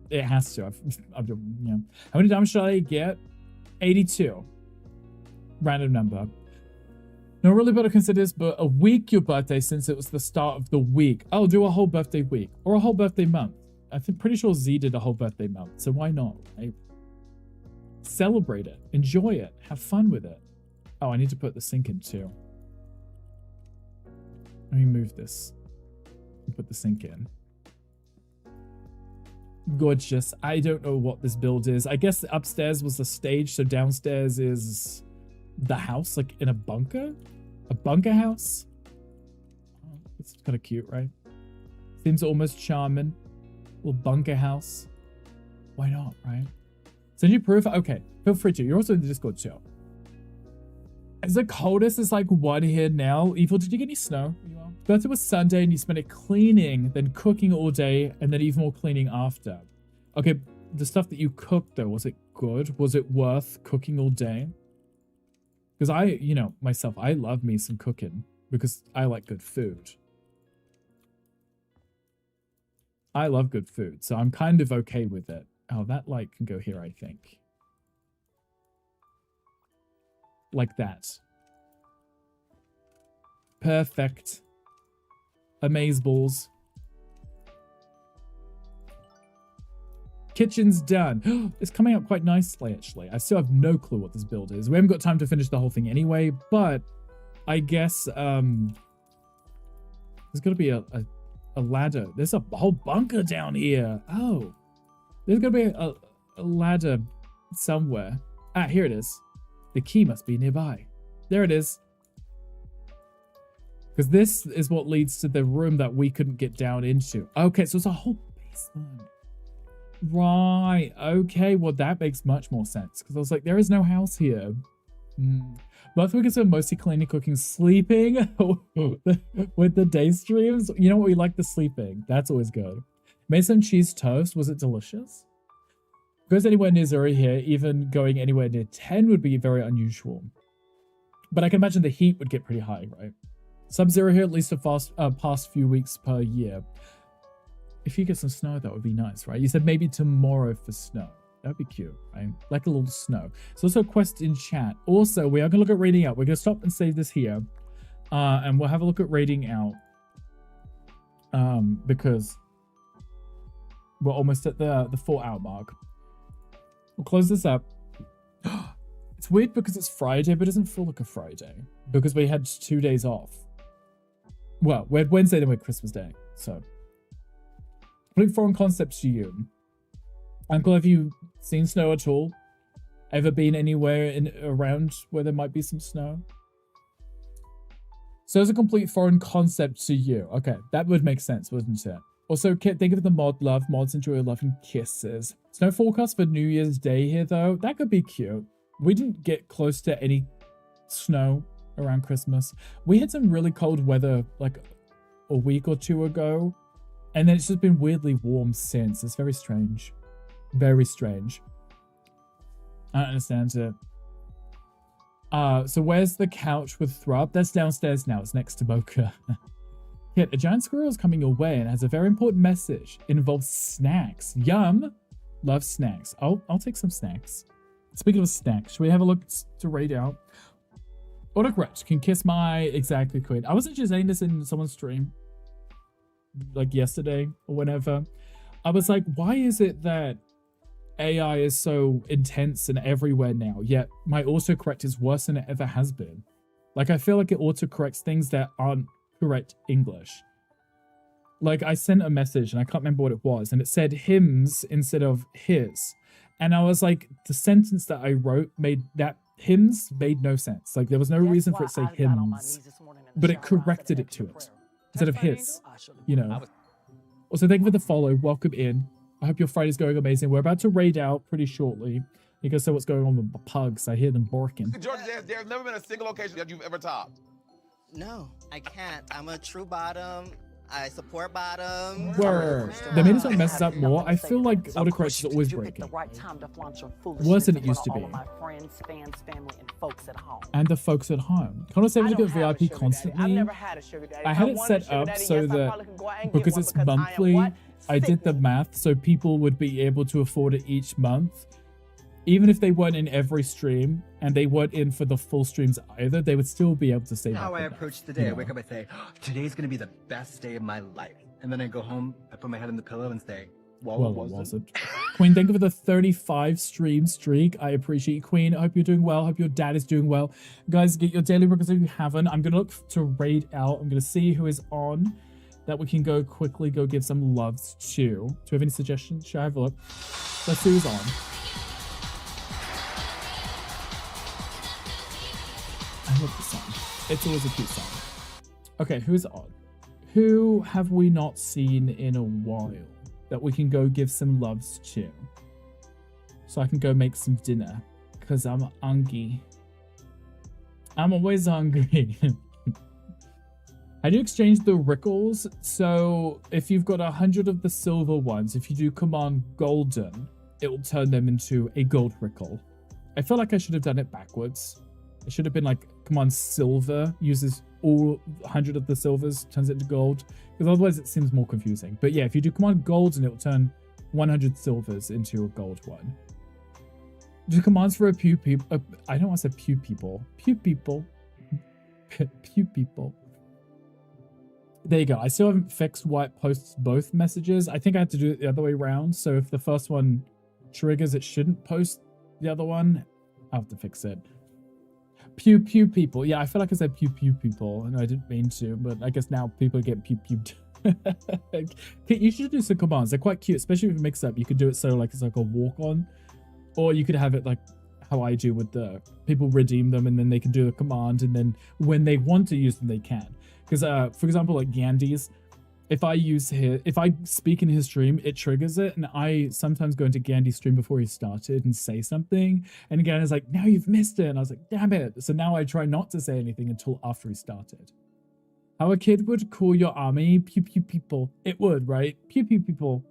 it has to. Yeah. How many diamonds should I get? 82. Random number. Not really better consider this, but a week your birthday since it was the start of the week. I'll do a whole birthday week or a whole birthday month. I think pretty sure Z did a whole birthday month, so why not? Right? Celebrate it, enjoy it, have fun with it. Oh, I need to put the sink in too. Let me move this and put the sink in. Gorgeous. I don't know what this build is. I guess upstairs was the stage, so downstairs is the house, like in a bunker? A bunker house? Oh, it's kind of cute, right? Seems almost charming. Little bunker house. Why not, right? Send you proof? Okay, feel free to. You're also in the Discord too. As the coldest is like 1 here now. Evil, did you get any snow? Birthday was Sunday and you spent it cleaning, then cooking all day, and then even more cleaning after. Okay, the stuff that you cooked though, was it good? Was it worth cooking all day? Because I, myself, I love me some cooking because I like good food. I love good food, so I'm kind of okay with it. Oh, that light can go here, I think. Like that. Perfect. Amazeballs. Kitchen's done. It's coming out quite nicely, actually. I still have no clue what this build is. We haven't got time to finish the whole thing anyway, but I guess there's got to be a ladder. There's a whole bunker down here. Oh, there's got to be a ladder somewhere. Ah, here it is. The key must be nearby. There it is. Because this is what leads to the room that we couldn't get down into. Okay, so it's a whole basement. Right, okay, well that makes much more sense. Because I was like, there is no house here. Both weekends are mostly cleaning, cooking, sleeping with the day streams. You know what, we like the sleeping. That's always good. Made some cheese toast. Was it delicious? Goes anywhere near 0 here, even going anywhere near 10 would be very unusual. But I can imagine the heat would get pretty high, right? Sub-0 here, at least the past few weeks per year. If you get some snow, that would be nice, right? You said maybe tomorrow for snow. That'd be cute, right? Like a little snow. So also a quest in chat. Also, we are going to look at raiding out. We're going to stop and save this here. And we'll have a look at raiding out. Because we're almost at the 4-hour mark. We'll close this up. It's weird because it's Friday, but it doesn't feel like a Friday. Because we had 2 days off. Well, we had Wednesday, then we had Christmas Day. So, putting foreign concepts to you. Uncle, have you seen snow at all? Ever been anywhere around where there might be some snow? So it's a complete foreign concept to you. Okay, that would make sense, wouldn't it? Also, Kit, think of the mod love. Mods enjoy love and kisses. Snow forecast for New Year's Day here, though. That could be cute. We didn't get close to any snow around Christmas. We had some really cold weather like a week or 2 ago. And then it's just been weirdly warm since. It's very strange. Very strange. I don't understand it. So where's the couch with Thrub? That's downstairs now. It's next to Mocha. Kit, a giant squirrel is coming your way and has a very important message. It involves snacks. Yum. Love snacks. I'll take some snacks. Speaking of snacks, should we have a look to raid out? Autocorrect can kiss my exactly queen. I was actually saying this in someone's stream, like yesterday or whenever. I was like, why is it that AI is so intense and everywhere now, yet my autocorrect is worse than it ever has been? Like, I feel like it autocorrects things that aren't correct English. Like, I sent a message and I can't remember what it was, and it said hymns instead of his. And I was like, the sentence that I wrote made that hymns made no sense. Like, there was no reason for it to say hymns, but it corrected it to it instead of his, you know. Also, thank you for the follow. Welcome in. I hope your Friday's going amazing. We're about to raid out pretty shortly. You can see what's going on with the pugs. I hear them barking.
George, there's never been a single location that you've ever topped.
No, I can't. I'm a true bottom. I support bottoms.
Word. The minute I mess up more, I feel like autocorrect is always breaking. Worse than it used to be. And the folks at home. Connor said we get VIP constantly. I had it set up so that because it's monthly, I did the math so people would be able to afford it each month. Even if they weren't in every stream and they weren't in for the full streams either, they would still be able to save
How
up
I
enough,
approach the day.
you
I
know?
wake up, I say, today's gonna be the best day of my life. And then I go home, I put my head on the pillow and say, well, was it?
Queen, thank you for the 35 stream streak. I appreciate you, Queen. I hope you're doing well. I hope your dad is doing well. Guys, get your daily records if you haven't. I'm going to look to raid out. I'm going to see who is on that we can go quickly go give some loves to. Do you have any suggestions? Shall I have a look? Let's see who's on. I love this song. It's always a cute song. Okay, who's on? Who have we not seen in a while that we can go give some loves to? So I can go make some dinner. Because I'm hungry. I'm always hungry. How do you exchange the rickles? So if you've got 100 of the silver ones, if you do command golden, it will turn them into a gold rickle. I feel like I should have done it backwards. It should have been like command silver uses all 100 of the silvers, turns it into gold, because otherwise it seems more confusing. But yeah, if you do command golden, it will turn 100 silvers into a gold one. Do commands for a pew people. I don't want to say pew people. Pew people. Pew people. There you go. I still haven't fixed why it posts both messages. I think I had to do it the other way around. So if the first one triggers, it shouldn't post the other one. I'll have to fix it. Pew pew people. Yeah, I feel like I said pew pew people, and I didn't mean to, but I guess now people get pew pewed. You should do some commands. They're quite cute, especially if you mix up. You could do it so like it's like a walk on, or you could have it like how I do with the people redeem them, and then they can do a command, and then when they want to use them, they can. Because for example, like Gandhi's, if I speak in his stream, it triggers it, and I sometimes go into Gandhi's stream before he started and say something, and again, it's like, now you've missed it, and I was like, damn it. So now I try not to say anything until after he started. How a kid would call your army pew pew people. It would, right? Pew pew people.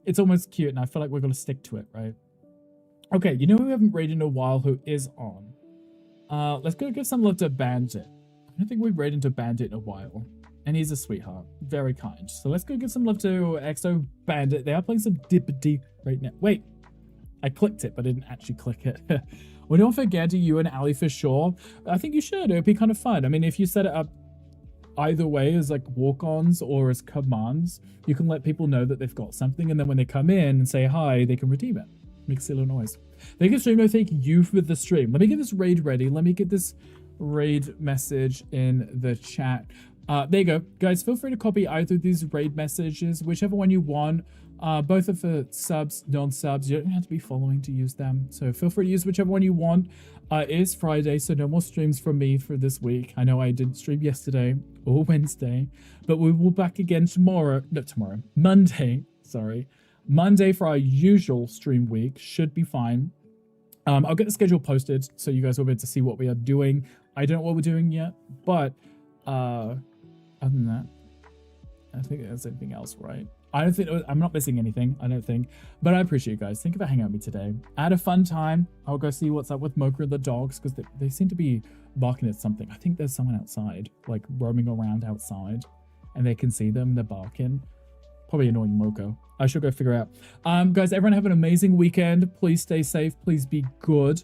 It's almost cute, and I feel like we're gonna stick to it, right? Okay, you know who we haven't raided in a while who is on? Let's go give some love to Bandit. I don't think we've raided into Bandit in a while. And he's a sweetheart. Very kind. So let's go give some love to EXO Bandit. They are playing some Dippity right now. Wait. I clicked it, but I didn't actually click it. We don't forget to you and Ali for sure. I think you should. It would be kind of fun. I mean, if you set it up either way as like walk-ons or as commands, you can let people know that they've got something. And then when they come in and say hi, they can redeem it. Makes a little noise. Thank you, stream. No, thank you for the stream. Let me get this raid ready. Let me get this raid message in the chat. There you go. Guys, feel free to copy either of these raid messages, whichever one you want. Both are for subs, non-subs. You don't have to be following to use them. So feel free to use whichever one you want. It is Friday, so no more streams from me for this week. I know I didn't stream yesterday or Wednesday, but we will be back again Monday, sorry. Monday for our usual stream week. Should be fine. I'll get the schedule posted so you guys will be able to see what we are doing. I don't know what we're doing yet, but other than that, I think there's anything else, right? I'm not missing anything, I don't think. But I appreciate you guys. Thank you for hanging out with me today. I had a fun time. I'll go see what's up with Mocha and the dogs because they seem to be barking at something. I think there's someone outside, like roaming around outside, and they can see them. They're barking. Probably annoying Moko. I should go figure out. Guys, everyone have an amazing weekend. Please stay safe. Please be good.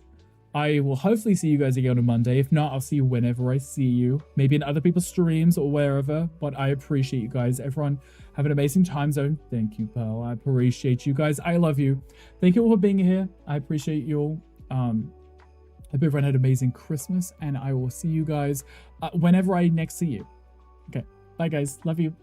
I will hopefully see you guys again on Monday. If not, I'll see you whenever I see you. Maybe in other people's streams or wherever. But I appreciate you guys. Everyone have an amazing time zone. Thank you, Pearl. I appreciate you guys. I love you. Thank you all for being here. I appreciate you all. Hope everyone had an amazing Christmas. And I will see you guys whenever I next see you. Okay. Bye, guys. Love you.